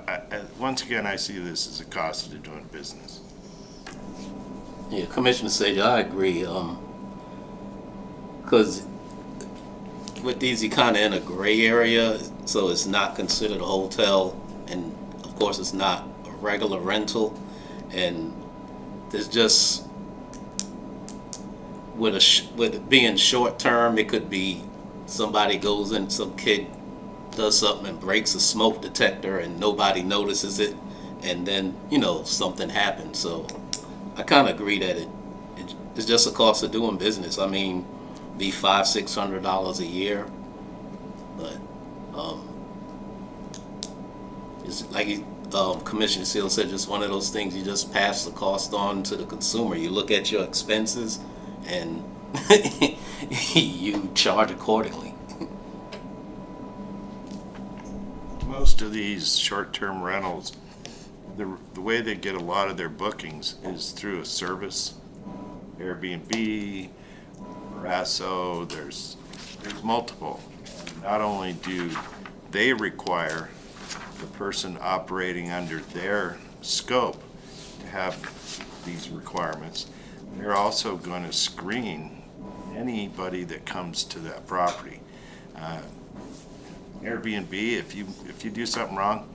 once again, I see this as a cost of doing business. Yeah, Commissioner Sage, I agree, because with these, you're kind of in a gray area, so it's not considered a hotel, and of course, it's not a regular rental, and there's just, with it being short term, it could be somebody goes in, some kid does something and breaks a smoke detector and nobody notices it, and then, something happens. So I kind of agree that it's just a cost of doing business. I mean, be $500-600 a year, but it's like Commissioner Seal said, just one of those things, you just pass the cost on to the consumer. You look at your expenses and you charge accordingly. Most of these short-term rentals, the way they get a lot of their bookings is through a service, Airbnb, Rasso, there's multiple. Not only do they require the person operating under their scope to have these requirements, they're also going to screen anybody that comes to that property. Airbnb, if you do something wrong,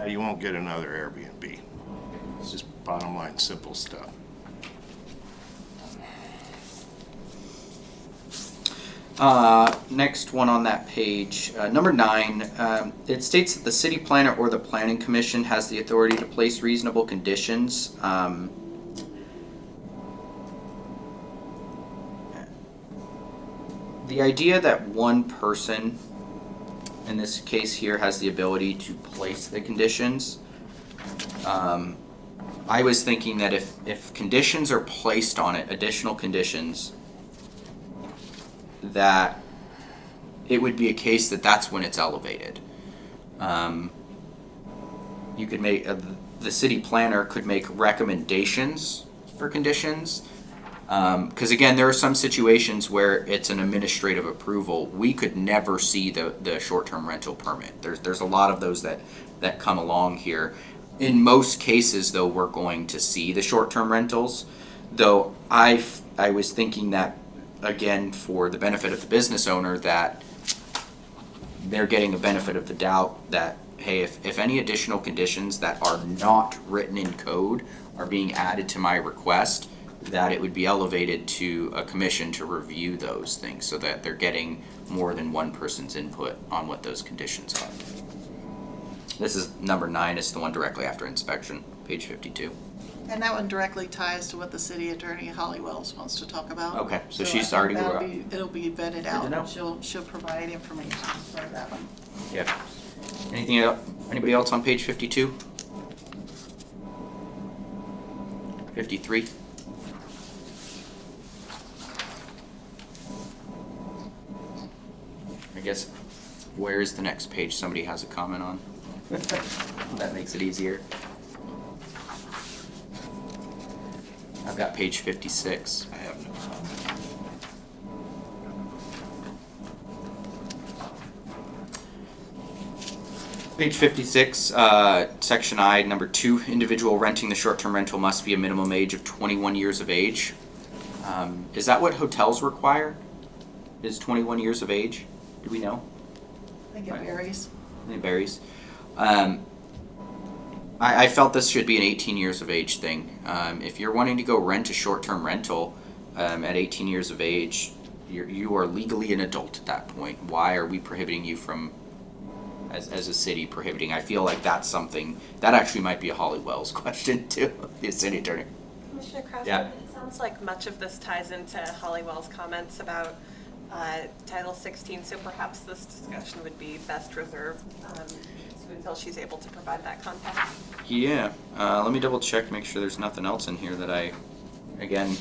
you won't get another Airbnb. It's just bottom line, simple stuff. Next one on that page, number 9, it states that the city planner or the planning commission has the authority to place reasonable conditions. The idea that one person, in this case here, has the ability to place the conditions, I was thinking that if conditions are placed on it, additional conditions, that it would be a case that that's when it's elevated. You could make, the city planner could make recommendations for conditions. Because again, there are some situations where it's an administrative approval. We could never see the short-term rental permit. There's a lot of those that come along here. In most cases, though, we're going to see the short-term rentals. Though I was thinking that, again, for the benefit of the business owner, that they're getting a benefit of the doubt that, hey, if any additional conditions that are not written in code are being added to my request, that it would be elevated to a commission to review those things so that they're getting more than one person's input on what those conditions are. This is number 9, it's the one directly after inspection, page 52. and that one directly ties to what the city attorney Holly Wells wants to talk about. Okay, so I she's think already that'll aware. it'll be vetted to know. out. She'll provide information for that one. Yep. Anything else? Anybody else on page 52? 53? I guess, where is the next page somebody has a comment on? That makes it easier. I've got page 56. I have no comment. Page 56, section I, number 2, individual renting the short-term rental must be a minimum age of 21 years of age. Is that what hotels require? Is 21 years of age? Do we know? I think it varies. It varies. I felt this should be an 18 years of age thing. If you're wanting to go rent a short-term rental at 18 years of age, you are legally an adult at that point. Why are we prohibiting you from, as a city, prohibiting? I feel like that's something, that actually might be a Holly Wells question too, the city attorney. Commissioner Krause, Yeah. it sounds like much of this ties into Hollywell's comments about Title 16, so perhaps this discussion would be best reserved until she's able to provide that context. Yeah, let me double check, make sure there's nothing else in here that again,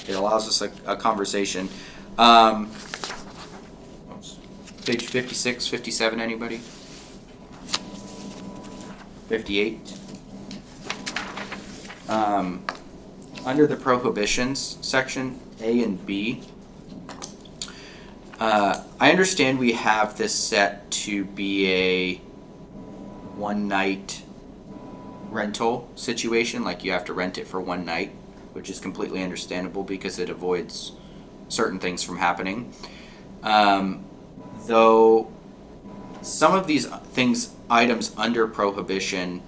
it allows us a conversation. Page 56, 57, anybody? 58? Under the prohibitions section, A and B, I understand we have this set to be a one-night rental situation, like you have to rent it for one night, which is completely understandable because it avoids certain things from happening. Though some of these items under prohibition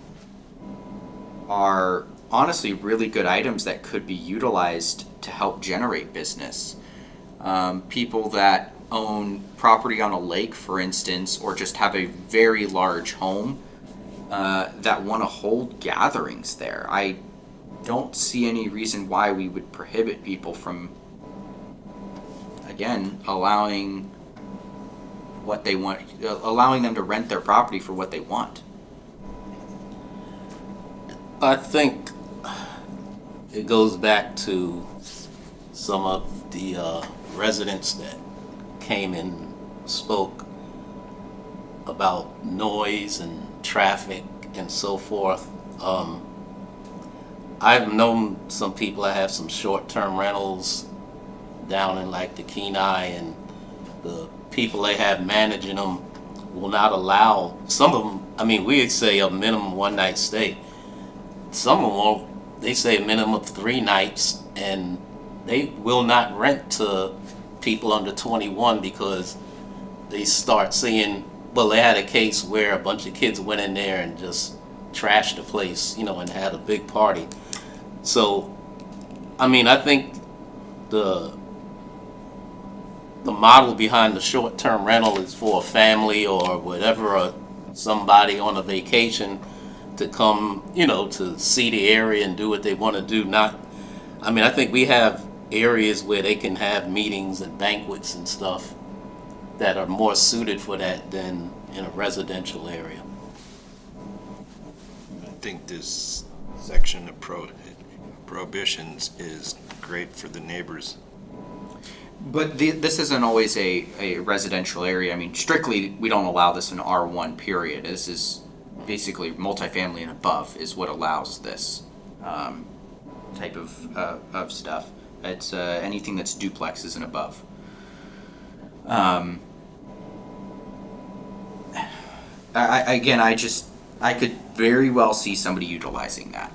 are honestly really good items that could be utilized to help generate business. People that own property on a lake, for instance, or just have a very large home that want to hold gatherings there. I don't see any reason why we would prohibit people from, again, allowing what they want, allowing them to rent their property for what they want. I think it goes back to some of the residents that came and spoke about noise and traffic and so forth. I've known some people that have some short-term rentals down in like the Kenai, and the people they have managing them will not allow, some of them, I mean, we'd say a minimum one-night stay. Some of them won't, they say a minimum of 3 nights, and they will not rent to people under 21 because they start seeing, well, they had a case where a bunch of kids went in there and just trashed the place, you know, and had a big party. So, I mean, I think the model behind the short-term rental is for a family or whatever, or somebody on a vacation to come, you know, to see the area and do what they want to do. Not, I mean, I think we have areas where they can have meetings and banquets and stuff that are more suited for that than in a residential area. I think this section of prohibitions is great for the neighbors. But this isn't always a residential area. I mean, strictly, we don't allow this in R1 period. This is basically multifamily and above is what allows this type of stuff. It's anything that's duplexes and above. I could very well see somebody utilizing that.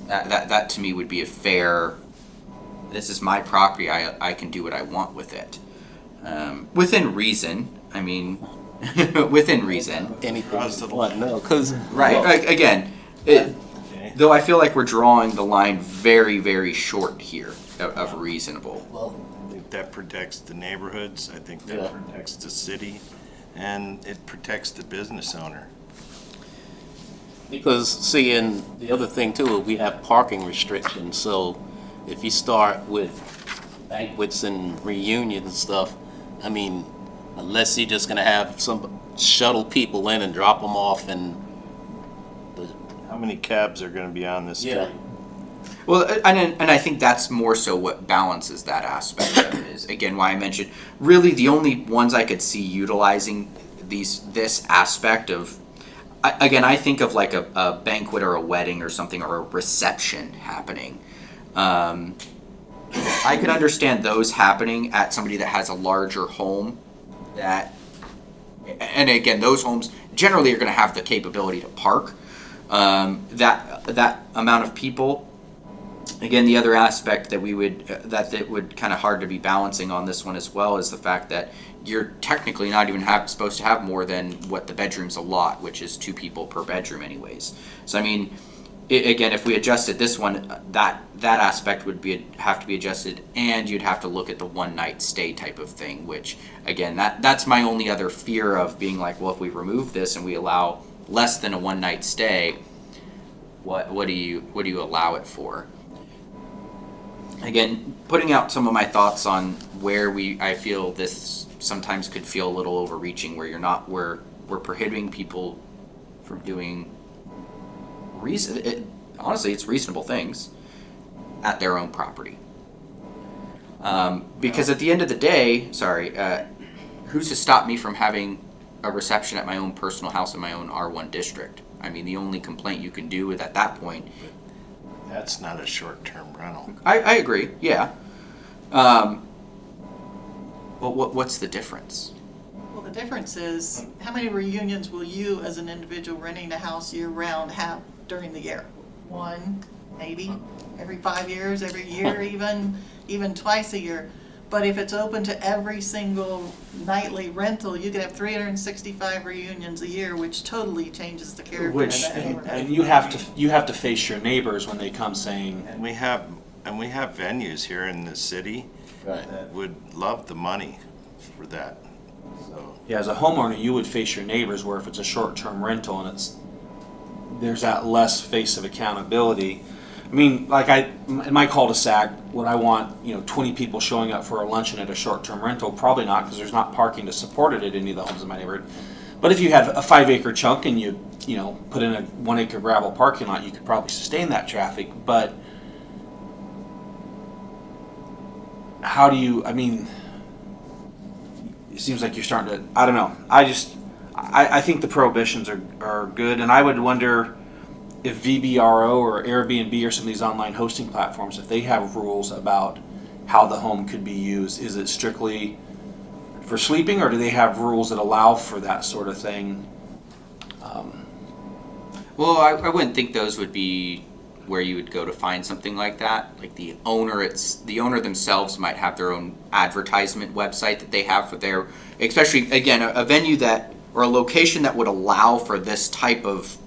That to me would be a fair, this is my property, I can do what I want with it. Within reason, I mean, within reason. Anything you want, no, because Right, again, though I feel like we're drawing the line very, very short here of reasonable. I think that protects the neighborhoods, I think that Yeah. protects the city, and it protects the business owner. Because, see, and the other thing too, we have parking restrictions, so if you start with banquets and reunions and stuff, I mean, unless you're just gonna have some shuttle people in and drop them off and How many cabs are gonna be on this street? Yeah. Well, and I think that's more so what balances that aspect of it is, again, why I mentioned, really the only ones I could see utilizing this aspect of, I think of like a banquet or a wedding or something, or a reception happening. I could understand those happening at somebody that has a larger home and again, those homes generally are gonna have the capability to park. That amount of people. Again, the other aspect that that would kind of hard to be balancing on this one as well is the fact that you're technically not even supposed to have more than what the bedrooms allot, which is 2 people per bedroom anyways. So I mean, again, if we adjusted this one, that aspect would have to be adjusted, and you'd have to look at the one night stay type of thing, which again, that's my only other fear of being like, well, if we remove this and we allow less than a one night stay, what do you allow it for? Again, putting out some of my thoughts on where I feel this sometimes could feel a little overreaching, where we're prohibiting people from doing honestly, it's reasonable things at their own property. Because at the end of the day, who's to stop me from having a reception at my own personal house in my own R1 district? I mean, the only complaint you can do at that point That's not a short-term rental. I agree, yeah. But what's the difference? Well, the difference is, how many reunions will you, as an individual renting a house year-round, have during the year? One, maybe, every 5 years, every year even twice a year. But if it's open to every single nightly rental, you can have 365 reunions a year, which totally changes the character of Which, that neighborhood. and you have to face your neighbors when they come saying, And we have venues here in the city that would love the money for that, so. yeah, as a homeowner, you would face your neighbors, where if it's a short-term rental and there's that less face of accountability. I mean, like in my cul-de-sac, would I want, 20 people showing up for a luncheon at a short-term rental? Probably not, because there's not parking to support it at any of the homes in my neighborhood. But if you had a 5-acre chunk and you put in a 1-acre gravel parking lot, you could probably sustain that traffic. But how do you, it seems like you're starting to, I don't know. I think the prohibitions are good, and I would wonder if VBRO or Airbnb or some of these online hosting platforms, if they have rules about how the home could be used. Is it strictly for sleeping, or do they have rules that allow for that sort of thing? Well, I wouldn't think those would be where you would go to find something like that. Like the owner themselves might have their own advertisement website that they have for their, especially again, a venue that, or a location that would allow for this type of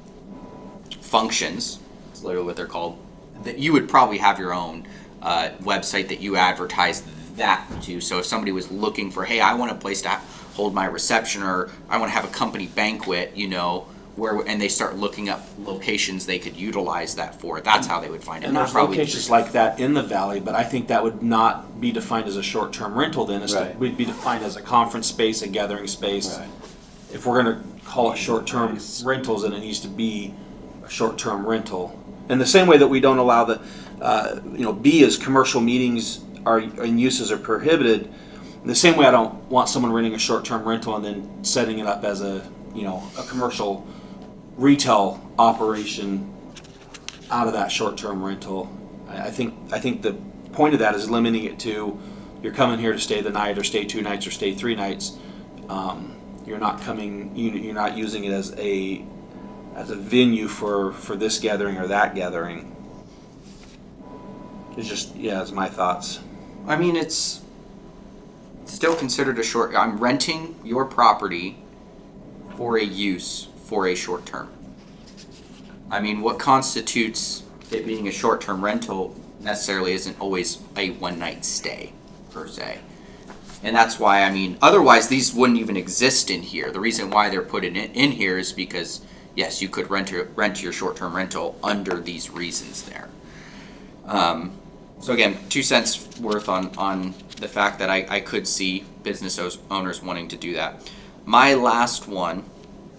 functions. It's literally what they're called. That you would probably have your own website that you advertise that to. So if somebody was looking for, hey, I want a place to hold my reception, or I want to have a company banquet, and they start looking up locations they could utilize that for. That's how they would find it. And there's locations like that in the valley, but I think that would not be defined as a short-term rental then. Right. It would be defined as a conference space, a gathering space. Right. If we're gonna call it short-term rentals, then it needs to be a short-term rental. In the same way that we don't allow B as commercial meetings and uses are prohibited, in the same way I don't want someone renting a short-term rental and then setting it up as a commercial retail operation out of that short-term rental. I think the point of that is limiting it to, you're coming here to stay the night or stay 2 nights or stay 3 nights. You're not using it as a venue for this gathering or that gathering. It's my thoughts. I mean, it's still considered a short. I'm renting your property for a use for a short term. I mean, what constitutes it being a short term rental necessarily isn't always a 1-night stay per se. And that's why, otherwise these wouldn't even exist in here. The reason why they're put in here is because, yes, you could rent your short-term rental under these reasons there. So again, 2 cents worth on the fact that I could see business owners wanting to do that. My last one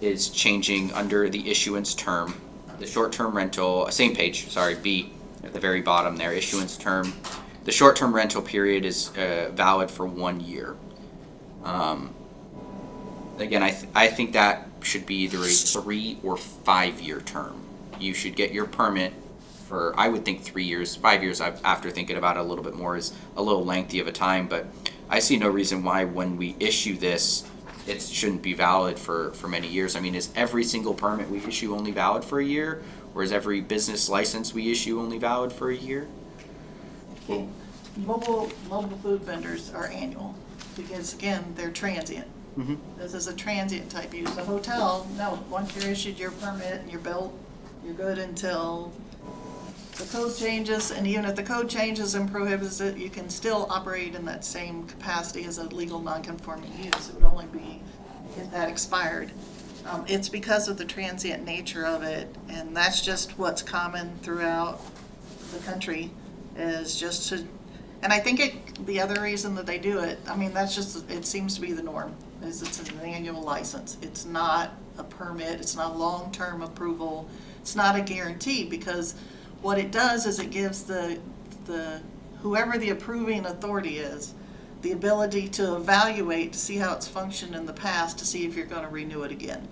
is changing under the issuance term, the short-term rental, same page, sorry, B at the very bottom there, issuance term. The short-term rental period is valid for 1 year. Again, I think that should be either a 3 or 5 year term. You should get your permit for, I would think 3 years. 5 years, after thinking about it a little bit more, is a little lengthy of a time, but I see no reason why when we issue this, it shouldn't be valid for many years. Is every single permit we issue only valid for a year? Or is every business license we issue only valid for a year? Mobile food vendors are annual, because again, they're transient. Mm-hmm. This is a transient type use. A hotel, no, once you're issued your permit and you're built, you're good until the code changes, and even if the code changes and prohibits it, you can still operate in that same capacity as a legal non-conforming use. It would only be if that expired. It's because of the transient nature of it, and that's just what's common throughout the country, is just to, and I think the other reason that they do it, that's just, it seems to be the norm, is it's an annual license. It's not a permit, it's not long-term approval, it's not a guarantee, because what it does is it gives the whoever the approving authority is, the ability to evaluate, to see how it's functioned in the past, to see if you're going to renew it again.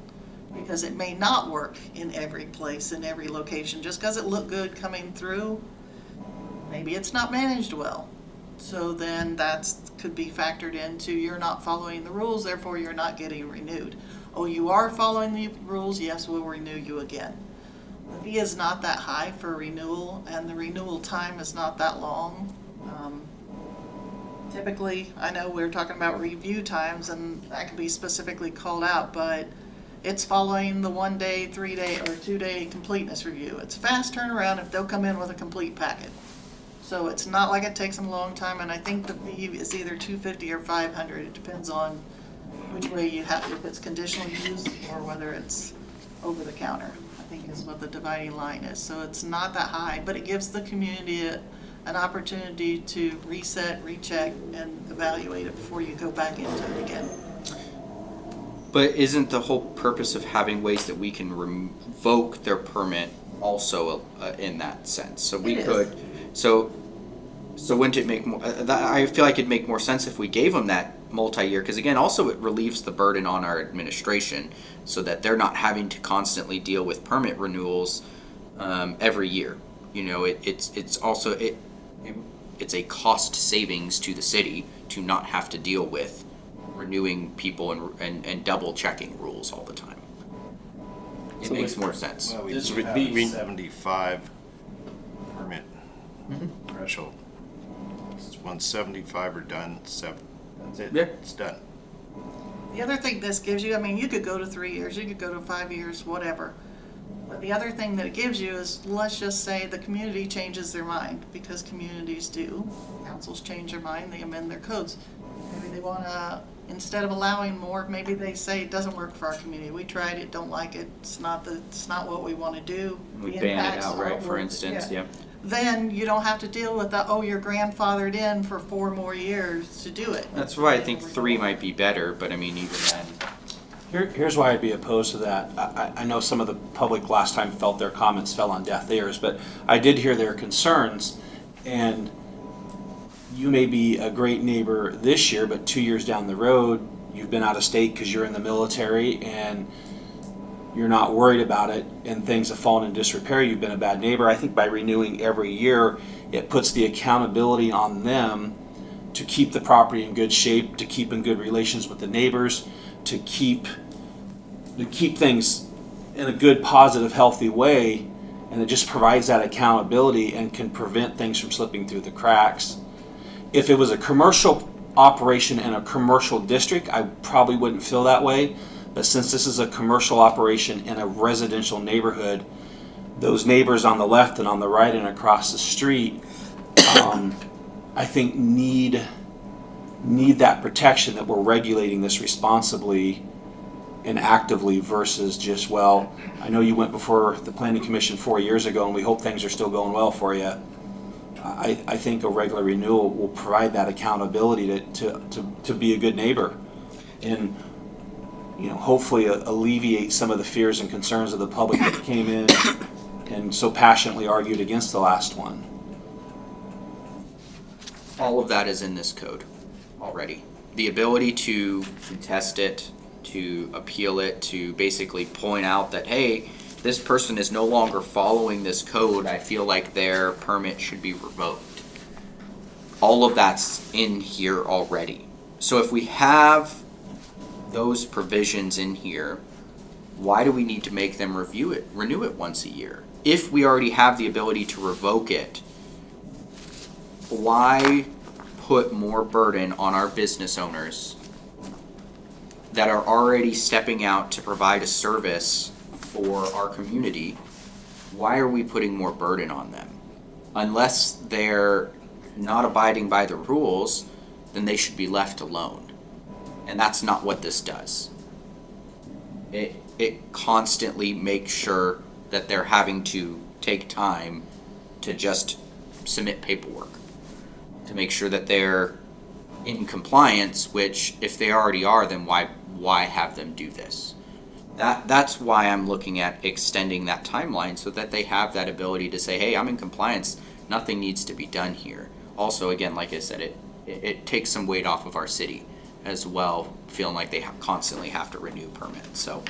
because it may not work in every place, in every location. Just because it looked good coming through, maybe it's not managed well. So then could be factored into you're not following the rules, therefore you're not getting renewed. Oh, you are following the rules, yes, we'll renew you again. The fee is not that high for renewal, and the renewal time is not that long. Typically, I know we're talking about review times, and that can be specifically called out, but it's following the 1 day, 3 day, or 2 day completeness review. It's a fast turnaround if they'll come in with a complete packet. So it's not like it takes them a long time, and I think the fee is either $250 or $500. It depends on which way you have, if it's conditional use or whether it's over the counter, I think is what the dividing line is. So it's not that high, but it gives the community an opportunity to reset, recheck, and evaluate it before you go back into it again. But isn't the whole purpose of having ways that we can revoke their permit also in that sense? So we It is. could, so wouldn't it make more, I feel like it'd make more sense if we gave them that multi-year, because again, also it relieves the burden on our administration so that they're not having to constantly deal with permit renewals every year. You know, it's also, it's a cost savings to the city to not have to deal with renewing people and double checking rules all the time. It makes more sense. Well, we This do would have be- 75 permit threshold. Once 75 are done, that's it. Yeah. It's done. The other thing this gives you, I mean, you could go to 3 years, you could go to 5 years, whatever. But the other thing that it gives you is, let's just say the community changes their mind, because communities do. Councils change their mind, they amend their codes. Maybe they want to, instead of allowing more, maybe they say it doesn't work for our community. We tried it, don't like it, it's not what we want to do. We The ban it impacts outright, aren't for worth it. instance, yeah. Then you don't have to deal with the, oh, you're grandfathered in for 4 more years to do it. That's why I think 3 might be better, but I mean, even then. Here's why I'd be opposed to that. I know some of the public last time felt their comments fell on deaf ears, but I did hear their concerns. And you may be a great neighbor this year, but 2 years down the road, you've been out of state because you're in the military and you're not worried about it and things have fallen in disrepair, you've been a bad neighbor. I think by renewing every year, it puts the accountability on them to keep the property in good shape, to keep in good relations with the neighbors, to keep things in a good, positive, healthy way, and it just provides that accountability and can prevent things from slipping through the cracks. If it was a commercial operation in a commercial district, I probably wouldn't feel that way. But since this is a commercial operation in a residential neighborhood, those neighbors on the left and on the right and across the street, I think need that protection, that we're regulating this responsibly and actively versus just, well, I know you went before the Planning Commission 4 years ago and we hope things are still going well for you. I think a regular renewal will provide that accountability to be a good neighbor and, you know, hopefully alleviate some of the fears and concerns of the public that came in and so passionately argued against the last one. All of that is in this code already. The ability to contest it, to appeal it, to basically point out that, hey, this person is no longer following this code, I feel like their permit should be revoked. All of that's in here already. So if we have those provisions in here, why do we need to make them renew it once a year? If we already have the ability to revoke it, why put more burden on our business owners that are already stepping out to provide a service for our community? Why are we putting more burden on them? Unless they're not abiding by the rules, then they should be left alone. And that's not what this does. It constantly makes sure that they're having to take time to just submit paperwork to make sure that they're in compliance, which if they already are, then why have them do this? That's why I'm looking at extending that timeline so that they have that ability to say, hey, I'm in compliance, nothing needs to be done here. Also, again, like I said, it takes some weight off of our city as well, feeling like they constantly have to renew permits. So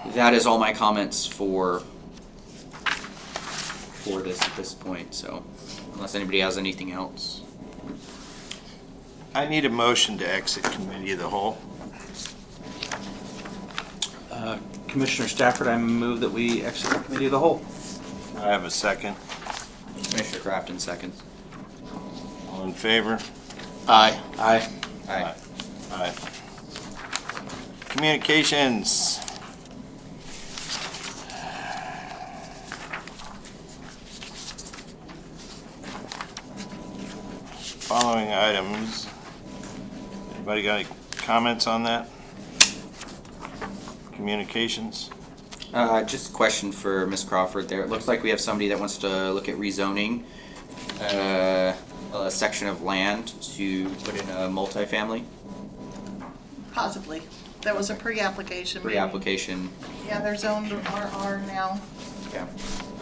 That is all my comments for this at this point, so unless anybody has anything else. I need a motion to exit committee of the whole. Commissioner Stafford, I move that we exit the committee of the whole. I have a second. Commissioner Crafton seconds. All in favor? Aye. Aye. Aye. Aye. Communications. Following items. Anybody got any comments on that? Communications? Just a question for Ms. Crawford there. It looks like we have somebody that wants to look at rezoning a section of land to put in a multifamily Possibly. That was a pre-application meeting. pre-application. Yeah, they're zoned RR now, Okay.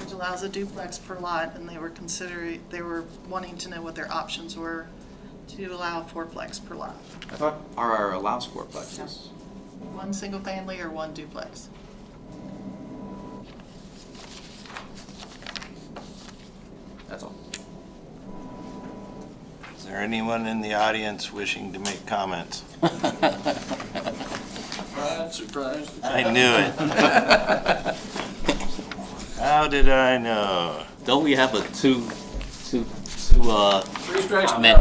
which allows a duplex per lot, and they were wanting to know what their options were to allow a fourplex per lot. I thought RR allows fourplexes. One single family or one duplex. That's all. Is there anyone in the audience wishing to make comments? Surprise. I knew it. How did I know? Don't we have a two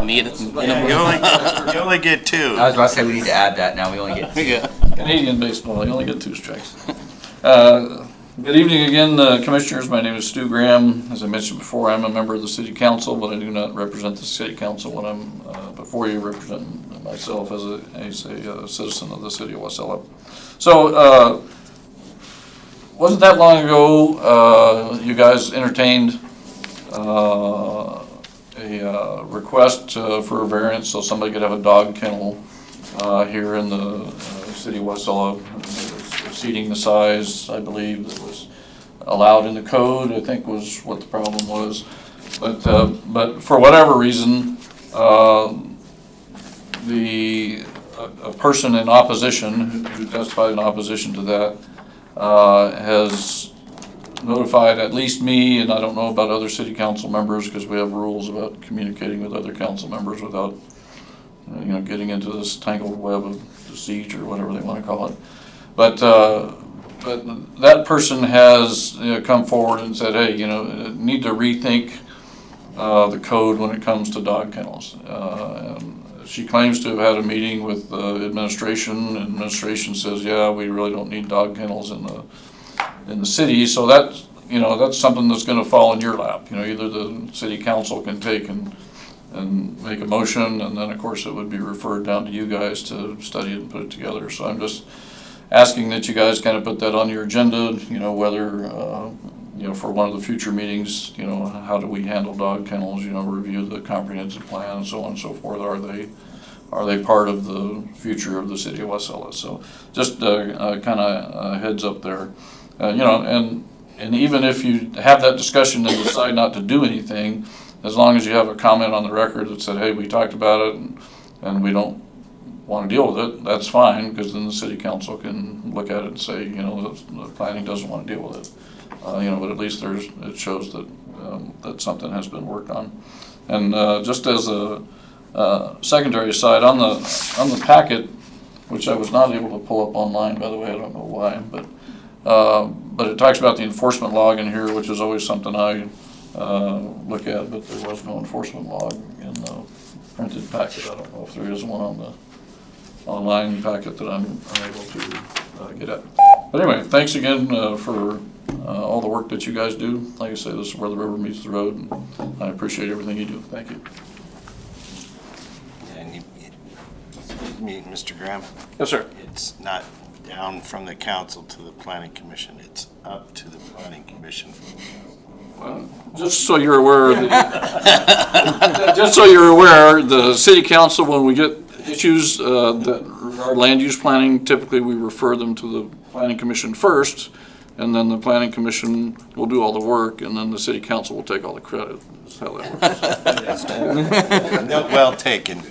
minute? Yeah, you only get two. I was about to say we need to add that now. We only get Yeah. Canadian baseball, you only get 2 strikes. Good evening again, Commissioners. My name is Stu Graham. As I mentioned before, I'm a member of the City Council, but I do not represent the City Council when I'm before you, representing myself as a citizen of the City of Wasilla. So, wasn't that long ago, you guys entertained a request for a variance so somebody could have a dog kennel here in the City of Wasilla. Exceeding the size, I believe, that was allowed in the code, I think was what the problem was. But for whatever reason, a person in opposition, who testified in opposition to that, has notified at least me, and I don't know about other city council members, because we have rules about communicating with other council members without, getting into this tangled web of deceit or whatever they want to call it. But that person has come forward and said, hey, need to rethink the code when it comes to dog kennels. And she claims to have had a meeting with administration. Administration says, yeah, we really don't need dog kennels in the city. So that's something that's going to fall in your lap. Either the city council can take and make a motion, and then of course it would be referred down to you guys to study it and put it together. So I'm just asking that you guys kind of put that on your agenda, whether, for one of the future meetings, how do we handle dog kennels, review the comprehensive plan and so on and so forth. Are they part of the future of the City of Wasilla? So just kind of heads up there, and even if you have that discussion and decide not to do anything, as long as you have a comment on the record that said, hey, we talked about it and we don't want to deal with it, that's fine, because then the city council can look at it and say, the planning doesn't want to deal with it. But at least it shows that that something has been worked on. And just as a secondary side, on the packet, which I was not able to pull up online, by the way, I don't know why, but it talks about the enforcement log in here, which is always something I look at, but there was no enforcement log in the printed packet. I don't know if there is one on the online packet that I'm unable to get at. But anyway, thanks again for all the work that you guys do. Like I say, this is where the rubber meets the road, and I appreciate everything you do. Thank you. Excuse me, Mr. Graham. Yes, sir. It's not down from the council to the planning commission. It's up to the planning commission. Just so you're aware, the city council, when we get issues that are land use planning, typically we refer them to the planning commission first, and then the planning commission will do all the work, and then the city council will take all the credit. That's how that works. No, well taken.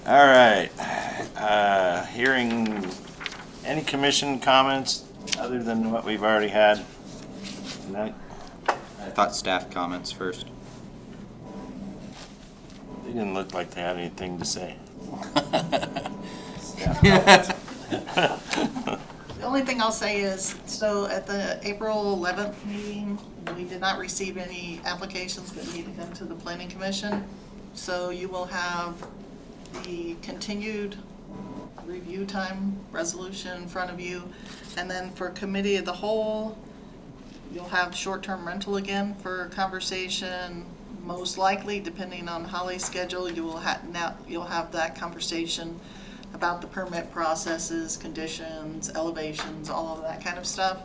All right. Hearing Any commission comments other than what we've already had tonight? I thought staff comments first. They didn't look like they had anything to say. The only thing I'll say is, so at the April 11th meeting, we did not receive any applications that need to come to the Planning Commission. So you will have the continued review time resolution in front of you. And then for Committee of the Whole, you'll have short-term rental again for conversation. Most likely, depending on Holly's schedule, you'll have that conversation about the permit processes, conditions, elevations, all of that kind of stuff.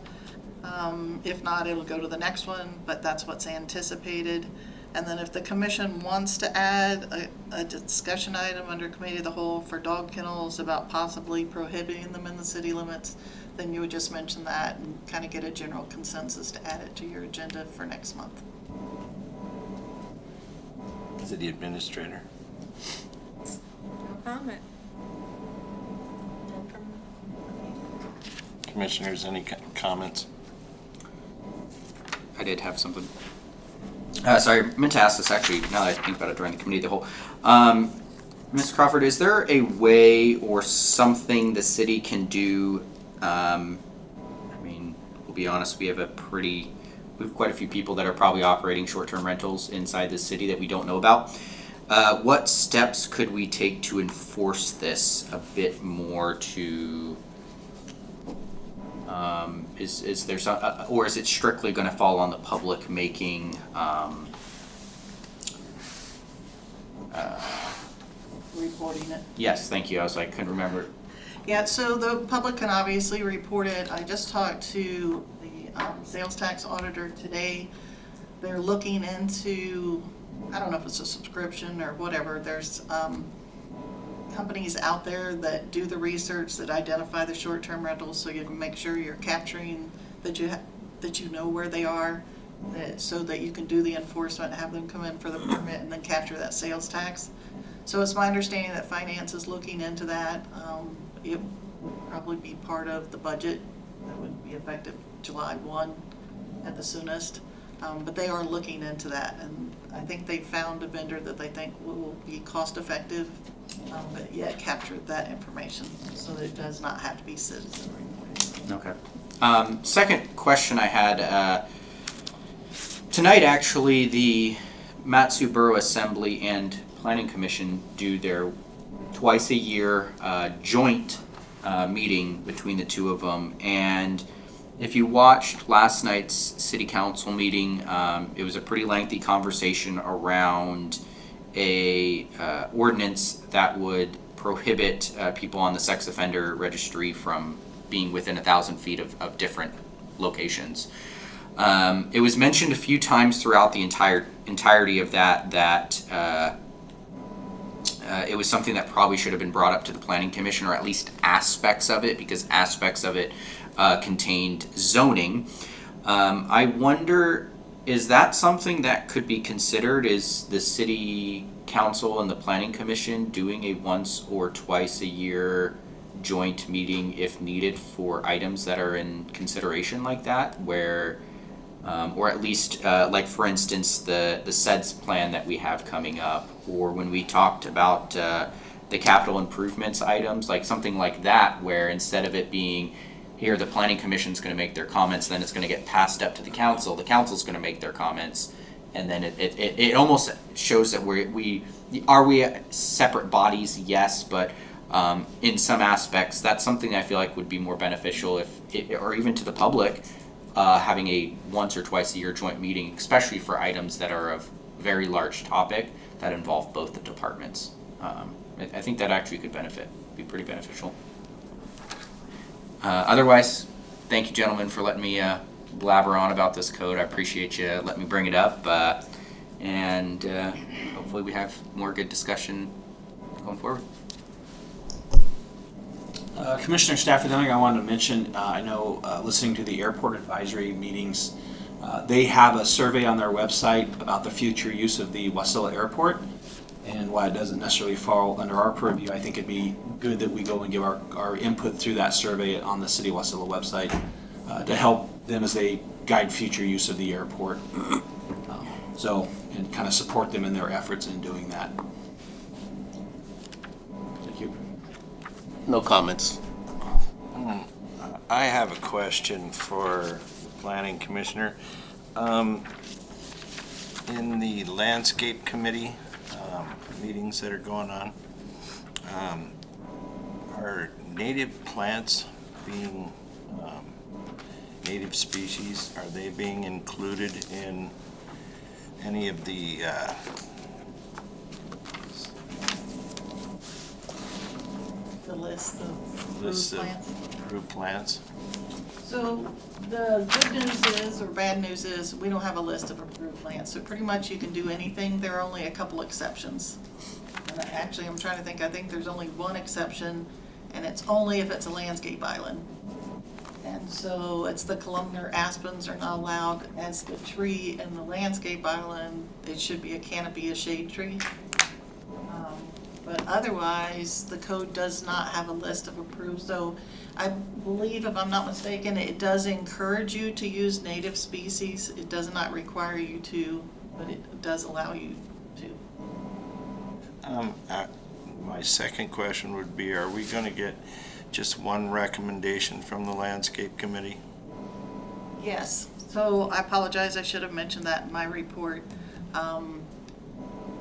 If not, it'll go to the next one, but that's what's anticipated. And then if the commission wants to add a discussion item under Committee of the Whole for dog kennels about possibly prohibiting them in the city limits, then you would just mention that and kind of get a general consensus to add it to your agenda for next month. City Administrator. No comment. Commissioners, any comments? I did have something. Sorry, I meant to ask this actually, now that I think about it during the Committee of the Whole. Ms. Crawford, is there a way or something the city can do? I mean, we'll be honest, we have quite a few people that are probably operating short-term rentals inside the city that we don't know about. What steps could we take to enforce this a bit more to, is there some, or is it strictly gonna fall on the public making, Reporting it. yes, thank you, I was like, couldn't remember. Yeah, so the public can obviously report it. I just talked to the sales tax auditor today. They're looking into, I don't know if it's a subscription or whatever. There's companies out there that do the research, that identify the short-term rentals, so you can make sure you're capturing, that you know where they are, so that you can do the enforcement, have them come in for the permit, and then capture that sales tax. So it's my understanding that finance is looking into that. It would probably be part of the budget that would be effective July 1 at the soonest. But they are looking into that, and I think they found a vendor that they think will be cost effective, but yet captured that information so that it does not have to be citizen reported. Okay. Second question I had, tonight actually the Matsu Borough Assembly and Planning Commission do their twice a year joint meeting between the two of them, and if you watched last night's City Council meeting, it was a pretty lengthy conversation around a ordinance that would prohibit people on the sex offender registry from being within 1,000 feet of different locations. It was mentioned a few times throughout the entirety of that it was something that probably should have been brought up to the Planning Commission, or at least aspects of it, because aspects of it contained zoning. I wonder, is that something that could be considered? Is the City Council and the Planning Commission doing a once or twice a year joint meeting if needed for items that are in consideration like that, where or at least like for instance the SEDS plan that we have coming up, or when we talked about the capital improvements items, like something like that, where instead of it being here the Planning Commission's going to make their comments, then it's going to get passed up to the council's going to make their comments, and then it almost shows that we separate bodies, yes, but in some aspects that's something I feel like would be more beneficial or even to the public, having a once or twice a year joint meeting, especially for items that are of very large topic that involve both the departments. I think that actually could be pretty beneficial. Otherwise, thank you gentlemen for letting me blabber on about this code. I appreciate you letting me bring it up, and hopefully we have more good discussion going forward. Commissioner Stafford, the only thing I wanted to mention, I know listening to the airport advisory meetings, they have a survey on their website about the future use of the Wasilla Airport. And why it doesn't necessarily fall under our purview, I think it'd be good that we go and give our input through that survey on the City of Wasilla website to help them as they guide future use of the airport. And kind of support them in their efforts in doing that. Thank you. No comments. I have a question for the planning commissioner. In the landscape committee meetings that are going on, are native plants being, native species, are they being included in any of the The list of lists approved of plants. approved plants? So the good news is, or bad news is, we don't have a list of approved plants. So pretty much you can do anything. There are only a couple exceptions. And actually, I'm trying to think, I think there's only one exception, and it's only if it's a landscape island. And so it's the columnar aspens are not allowed as the tree in the landscape island. It should be a canopy, a shade tree. But otherwise, the code does not have a list of approved. So I believe, if I'm not mistaken, it does encourage you to use native species. It does not require you to, but it does allow you to. My second question would be, are we going to get just one recommendation from the landscape committee? Yes, so I apologize, I should have mentioned that in my report.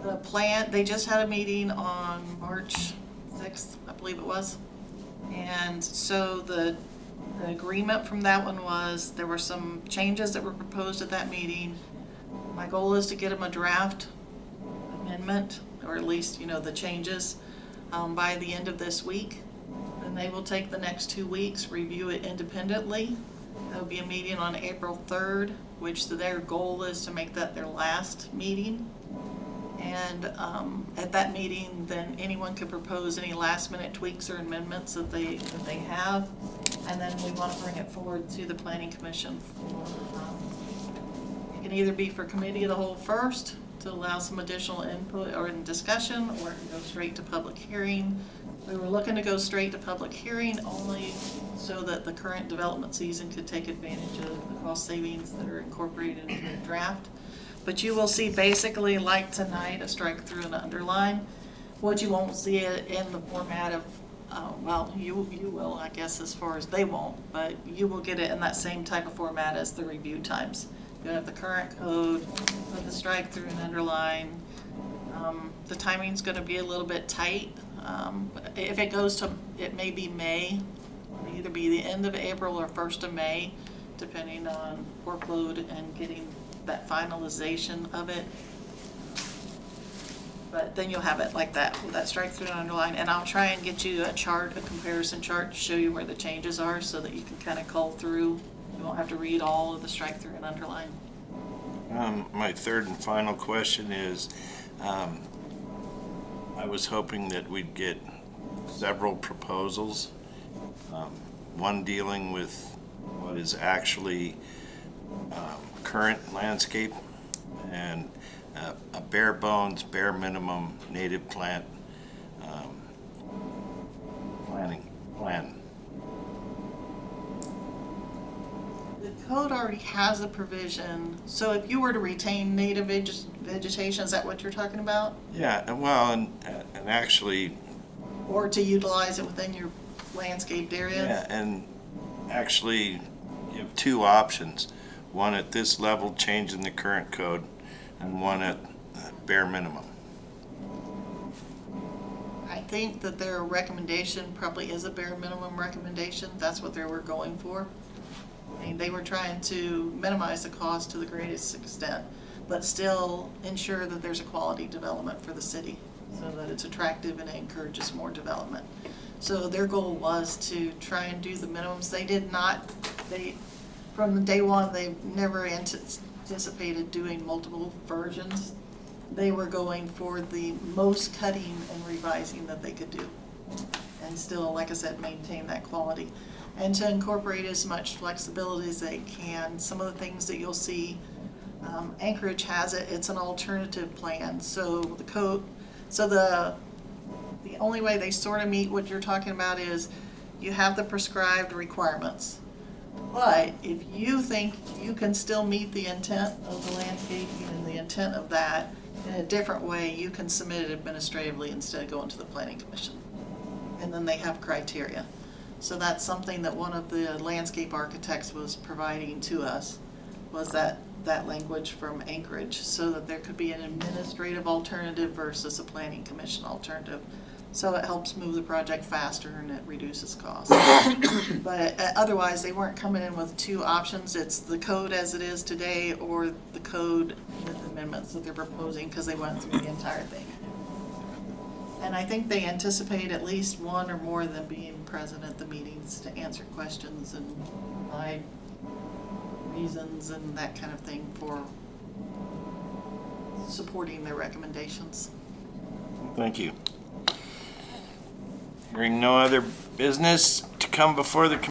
The plant, they just had a meeting on March 6th, I believe it was. And so the agreement from that one was, there were some changes that were proposed at that meeting. My goal is to get them a draft amendment, or at least, the changes, by the end of this week. Then they will take the next 2 weeks, review it independently. There'll be a meeting on April 3rd, which their goal is to make that their last meeting. And at that meeting, then anyone could propose any last-minute tweaks or amendments that they have. And then we want to bring it forward to the Planning Commission for, it can either be for committee of the whole first, to allow some additional input or in discussion, or it can go straight to public hearing. We were looking to go straight to public hearing only so that the current development season could take advantage of the cost savings that are incorporated in the draft. But you will see basically, like tonight, a strike through and underline. What you won't see it in the format of, well, you will, I guess, as far as they won't, but you will get it in that same type of format as the review times. You have the current code with the strike through and underline. The timing's gonna be a little bit tight. If it goes to, it may be May, it'll either be the end of April or 1st of May, depending on workload and getting that finalization of it. But then you'll have it like that, with that strike through and underline, and I'll try and get you a chart, a comparison chart, to show you where the changes are so that you can kind of cull through. You won't have to read all of the strike through and underline. My third and final question is, I was hoping that we'd get several proposals, one dealing with what is actually current landscape, and a bare bones, bare minimum native plant plan. The code already has a provision, so if you were to retain native vegetation, is that what you're talking about? Yeah, well, and actually, Or to utilize it within your landscaped areas? yeah, and actually, you have two options. One at this level, changing the current code, and one at bare minimum. I think that their recommendation probably is a bare minimum recommendation. That's what they were going for. I mean, they were trying to minimize the cost to the greatest extent, but still ensure that there's a quality development for the city, so that it's attractive and it encourages more development. So their goal was to try and do the minimums. They did not, from the day one, they never anticipated doing multiple versions. They were going for the most cutting and revising that they could do, and still, like I said, maintain that quality, and to incorporate as much flexibility as they can. Some of the things that you'll see, Anchorage has it, it's an alternative plan. So the code, So the only way they sort of meet what you're talking about is you have the prescribed requirements. But if you think you can still meet the intent of the landscaping and the intent of that in a different way, you can submit it administratively instead of going to the planning commission. And then they have criteria. So that's something that one of the landscape architects was providing to us, was that language from Anchorage, so that there could be an administrative alternative versus a planning commission alternative. So it helps move the project faster and it reduces costs. But otherwise, they weren't coming in with two options. It's the code as it is today or the code with amendments that they're proposing, because they went through the entire thing. And I think they anticipate at least one or more of them being present at the meetings to answer questions and provide reasons and that kind of thing for supporting their recommendations. Thank you. Hearing no other business to come before the